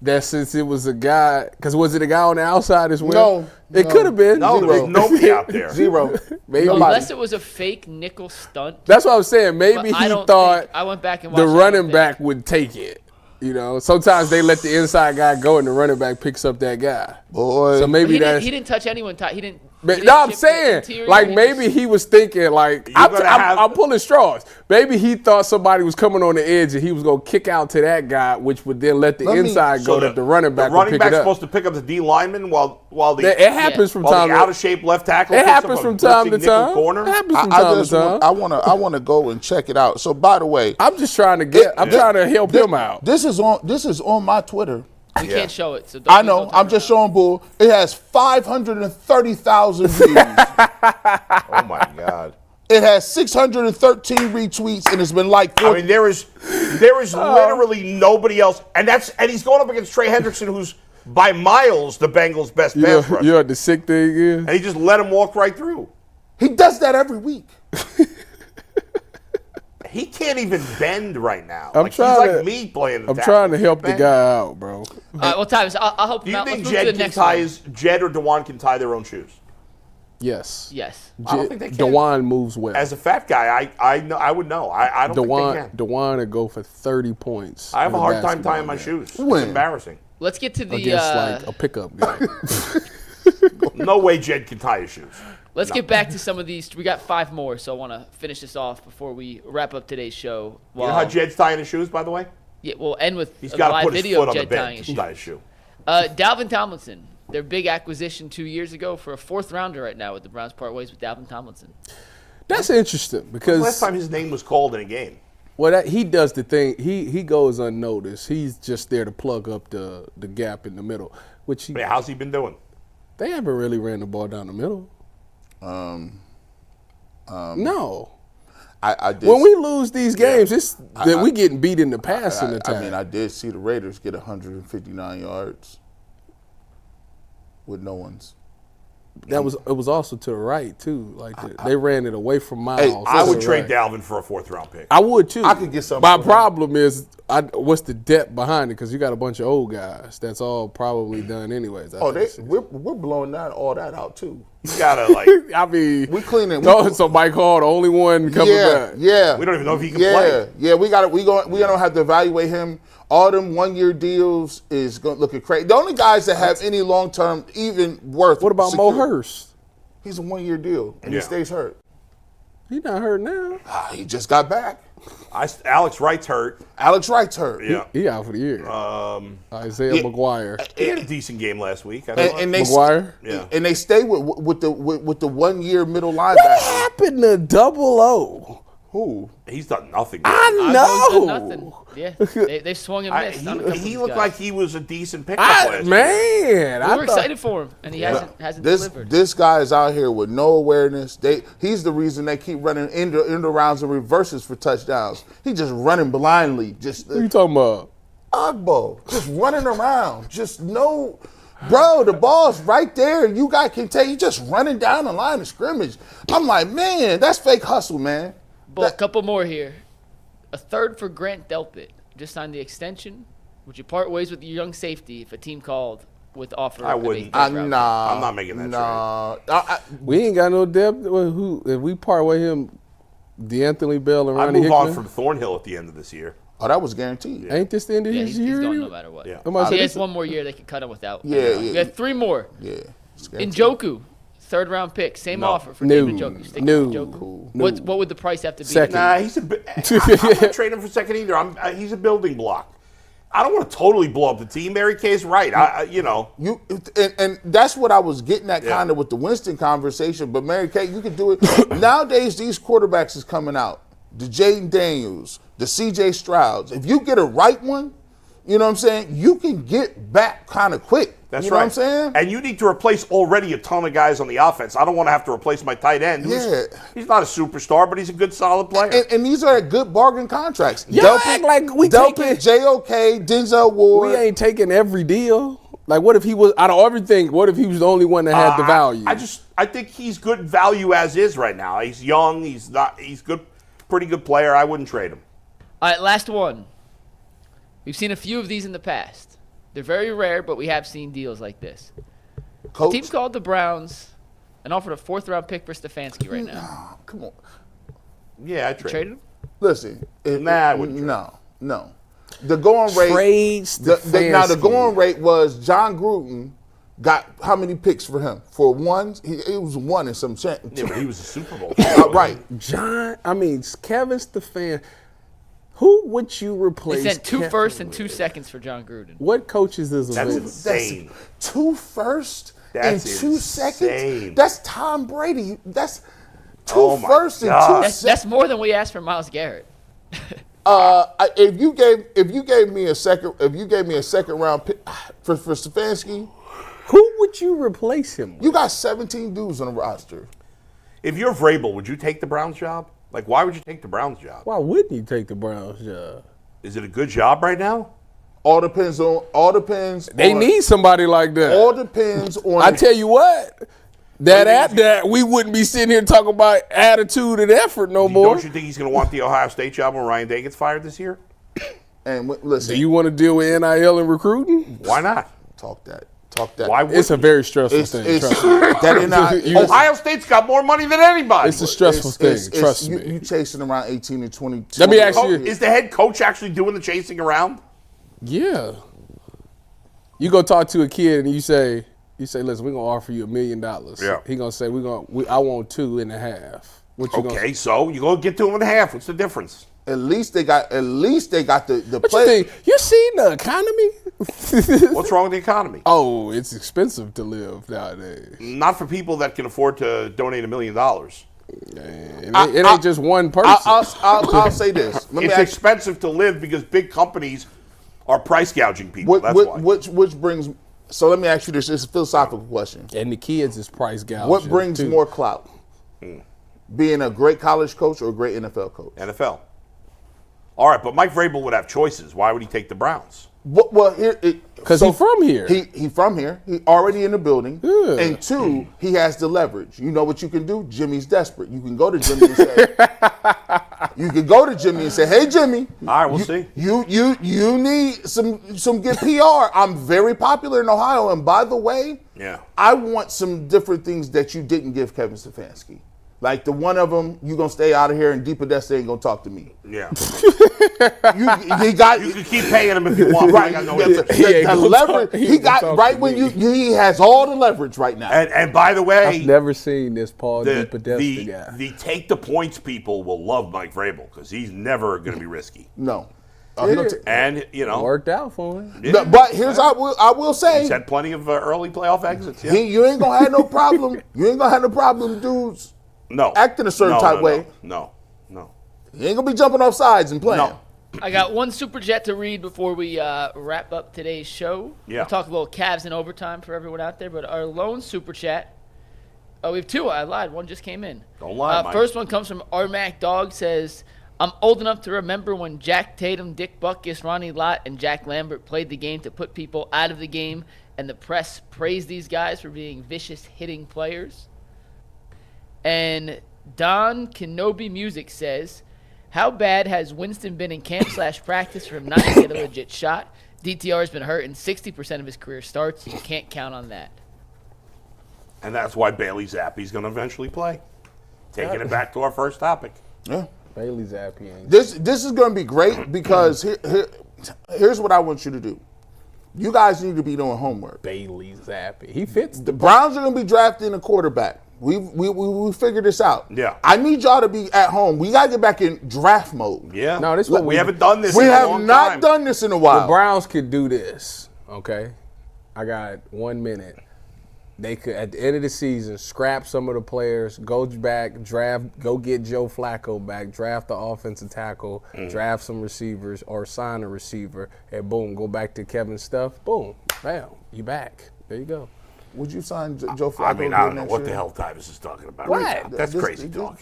that since it was a guy, because was it a guy on the outside as well? No. It could have been. No, there was nobody out there. Zero. Maybe. Unless it was a fake nickel stunt. That's what I'm saying. Maybe he thought I went back and watched the running back would take it. You know, sometimes they let the inside guy go and the running back picks up that guy. Boy. So maybe he didn't touch anyone. He didn't. No, I'm saying, like, maybe he was thinking, like, I'm pulling straws. Maybe he thought somebody was coming on the edge and he was going to kick out to that guy, which would then let the inside go that the running back would pick it up. The running back's supposed to pick up the D lineman while the it happens from time to time. Out of shape left tackle. It happens from time to time. Corner. It happens from time to time. I want to go and check it out. So, by the way, I'm just trying to trying to help him out. This is on my Twitter. We can't show it. So I know. I'm just showing bull. It has 530,000 views. Oh my God. It has 613 retweets and it's been like. I mean, there is literally nobody else, and he's going up against Trey Hendrickson, who's by miles the Bengals' best pass rusher. You know what the sick thing is? And he just let him walk right through. He does that every week. He can't even bend right now. He's like me playing. I'm trying to help the guy out, bro. All right, well, Tyvus, I'll help Do him you out. think Jed or DeJuan can tie their own shoes? Yes. I don't think they can. DeJuan moves well. As a fat guy, I would know. I don't think they can. DeJuan would go for 30 points. I have a hard time tying my shoes. It's embarrassing. Let's get to the against like a pickup guy. No way Jed can tie his shoes. Let's get back to some of these. We got 5 more, so I want to finish this off before we wrap up today's show. You know how Jed's tying his shoes, by the way? Yeah, we'll end with He's a got to live put his video foot of on the Jed tying bench his to tie his shoe. Dalvin Tomlinson, their big acquisition 2 years ago for a 4th rounder right now with the Browns part ways with Dalvin Tomlinson. That's interesting because last time his name was called in a game. Well, he does the thing. He goes unnoticed. He's just there to plug up the gap in the middle. How's he been doing? They haven't really ran the ball down the middle. No. I did. When we lose these games, it's that we getting beat in the passing attack. I mean, I did see the Raiders get 159 yards with no ones. It was also to the right too. Like they ran it away from Myles. Hey, I would trade Dalvin for a 4th round pick. I would too. I could get something. My problem is, what's the depth behind it? Because you got a bunch of old guys. That's all probably done anyways. We're blowing all that out too. You gotta I mean, we cleaning. So Mike Hall, the only one coming back. Yeah. We don't even know if he can play. Yeah, we don't have to evaluate him. All them 1-year deals is going to look crazy. The only guys that have any long-term even worth. What about Mo Hurst? He's a 1-year deal, and he stays hurt. He's not hurt now. He just got back. Alex Wright's hurt. Yeah. He out for the year. Isaiah McGuire. He had a decent game last week. McGuire? And they stay with the 1-year middle linebacker. What happened to 00? Who? He's done nothing. I know. Nothing. Yeah, they swung and missed. He looked like he was a decent pickup last year. We were excited for him, and he hasn't delivered. This guy is out here with no awareness. He's the reason they keep running end rounds and reverses for touchdowns. He's just running blindly. What are you talking about? Ogbo, just running around. Just no. Bro, the ball's right there. You guys can tell you just running down the line of scrimmage. I'm like, man, that's fake hustle, man. But a couple more here. A 3rd for Grant Delpit. Just signed the extension. Would you part ways with your young safety if a team called with offer. I wouldn't. I'm not making that trade. We ain't got no depth. Who if we part with him, DeAnthony Bell and I Ronnie move on Hickman? from Thornhill at the end of this year. Oh, that was guaranteed. Ain't this the end of Yeah, his he's year? gone anyway? no matter what. Yeah. He has one more year. They could cut him without. Yeah. We got 3 more. Yeah. It's guaranteed. Njoku, 3rd round pick, same offer for David Njoku. Sticking with Njoku. What would the price have to be? Second. Nah, he's I'm not trading him for second either. He's a building block. I don't want to totally blow up the team. Mary Kay's right. And that's what I was getting at kind of with the Winston conversation. But Mary Kay, you can do it. Nowadays, these quarterbacks is coming out. The Jaden Daniels, the CJ Strouds. If you get a right one, you know what I'm saying, you can get back kind of quick. That's you know right. what I'm saying? And you need to replace already a ton of guys on the offense. I don't want to have to replace my tight end. He's not a superstar, but he's a good, solid player. And these are good bargain contracts. Y'all act like we taking JOK, Denzel Ward. We ain't taking every deal. Like, what if he was out of everything? What if he was the only one that had the value? I think he's good value as is right now. He's young. He's good, pretty good player. I wouldn't trade him. All right, last one. We've seen a few of these in the past. They're very rare, but we have seen deals like this. Coach? The team called the Browns and offered a 4th round pick for Stefanski right now. Come on. Yeah, I Traded him? Listen. I wouldn't trade. No. The going rate. Trades Now, the going rate was John Gruden got how many picks for him? For one? It was 1 and some chance. Yeah, but he was a Super Bowl. Right. Kevin Stefanski. Who would you replace? They sent 2 firsts and 2 seconds for John Gruden. What coaches is That's available? insane. 2 firsts That's and 2 seconds? insane. That's Tom Brady. That's 2 Oh my firsts and 2 God. seconds. That's more than we asked for Myles Garrett. If you gave me a second round pick for Stefanski, Who would you replace him with? you got 17 dudes on the roster. If you're Vrabel, would you take the Browns job? Like, why would you take the Browns job? Why wouldn't you take the Browns job? Is it a good job right now? All depends. They on, need somebody like that. All depends on. I tell you what, that we wouldn't be sitting here talking about attitude and effort no more. Don't you think he's going to want the Ohio State job when Ryan Day gets fired this year? And listen, Do you want to deal with NIL and recruiting? Why not? talk that. Why would It's a very stressful thing. Trust me. that is not. Ohio State's got more money than anybody. It's a stressful thing. Trust me. You chasing around 18 and 20. Let me ask you- Is the head coach actually doing the chasing around? Yeah. You go talk to a kid and you say, listen, we're gonna offer you $1 million. Yeah. He gonna say, I want 2.5. What you Okay, so you go get 2.5. What's the difference? At least they got the What play. you think? You seen the economy? What's wrong with the economy? Oh, it's expensive to live nowadays. Not for people that can afford to donate $1 million. It ain't just one person. I'll say this. Let me It's ask expensive to live because big companies are price gouging people. That's why. which brings. So let me ask you this. It's a philosophical question. And the kids is price gouging. What brings too. more clout? Being a great college coach or a great NFL coach? NFL. All right, but Mike Vrabel would have choices. Why would he take the Browns? Well, here Because he's from here. He from here. He already in the building. Yeah. And 2, he has the leverage. You know what you can do? Jimmy's desperate. You can go to Jimmy and say, "Hey, Jimmy, All right, we'll see. You need some good PR. I'm very popular in Ohio, and by the way, Yeah. I want some different things that you didn't give Kevin Stefanski. Like the one of them, you gonna stay out of here, and Deep Podesta ain't gonna talk to me. Yeah. You can keep paying him if you want. right. I got no The interest. leverage he he ain't gonna got talk right to when me. he has all the leverage right now. And by the way, I've never seen this Paul the, Podesta the, guy. the take the points people will love Mike Vrabel because he's never going to be risky. No. And, Worked out for him. yeah, But here's I will say he's had plenty of early playoff exits. Yeah. you ain't gonna have no problem. You ain't gonna have no problem, dudes. No. Acting a certain type way. No. You ain't gonna be jumping off sides and playing. No. I got one super chat to read before we wrap up today's show. Yeah. We'll talk a little Cavs in overtime for everyone out there, but our lone super chat. Oh, we have 2. I lied. One just came in. Don't lie, Mike. First one comes from Armac Dog. Says, I'm old enough to remember when Jack Tatum, Dick Butkus, Ronnie Lott, and Jack Lambert played the game to put people out of the game, and the press praised these guys for being vicious hitting players. And Don Kenobi Music says, how bad has Winston been in camp / practice for him not to get a legit shot? DTR has been hurt in 60% of his career starts. You can't count on that. And that's why Bailey Zappi's going to eventually play. Taking it back to our first topic. Yeah. Bailey Zappi ain't. This is going to be great because here's what I want you to do. You guys need to be doing homework. Bailey Zappi. He fits The Browns are going to be drafting a quarterback. We figured this out. Yeah. I need y'all to be at home. We got to get back in draft mode. Yeah. No, this is what we haven't done this We in a have long not time. done this in a while. The Browns could do this, okay? I got 1 minute. They could, at the end of the season, scrap some of the players, go back, draft, go get Joe Flacco back, draft the offensive tackle, draft some receivers, or sign a receiver, and boom, go back to Kevin Stuff. Boom, bam, you back. There you go. Would you sign Joe Flacco? I mean, I don't know next what year? the hell Tyvus is talking about. What? That's crazy talk.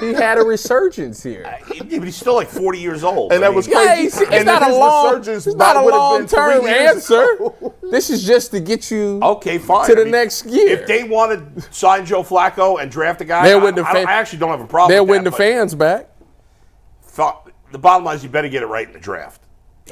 He had a resurgence here. Yeah, but he's still like 40 years old. And that was Yeah, crazy. it's And not then a his long, resurgence it's not a would have been 3 long-term years answer. ago. This is just to get you Okay, fine. to the next year. If they want to sign Joe Flacco and draft a guy, They'll win the I actually don't have a problem they'll with win that. the fans back. The bottom line is you better get it right in the draft.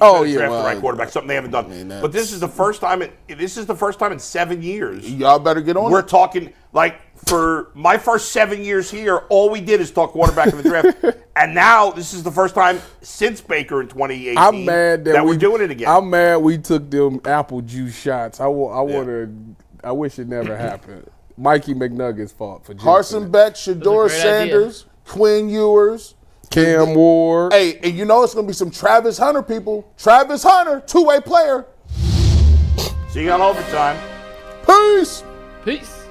Oh, Draft yeah. the right quarterback, something they haven't done. But this is the first time. This is the first time in 7 years. Y'all better get on We're it. talking like for my first 7 years here, all we did is talk quarterback in the draft, and now this is the first time since Baker in 2018 I'm mad that we're doing it again. I'm mad we took them apple juice shots. I wish it never happened. Mikey McNugget's fault for Carson jinxing it. Beck, Shador great Sanders, Quinn Ewers. Cam Ward. Hey, and you know it's going to be some Travis Hunter people. Travis Hunter, two-way player. See you on overtime. Peace. Peace.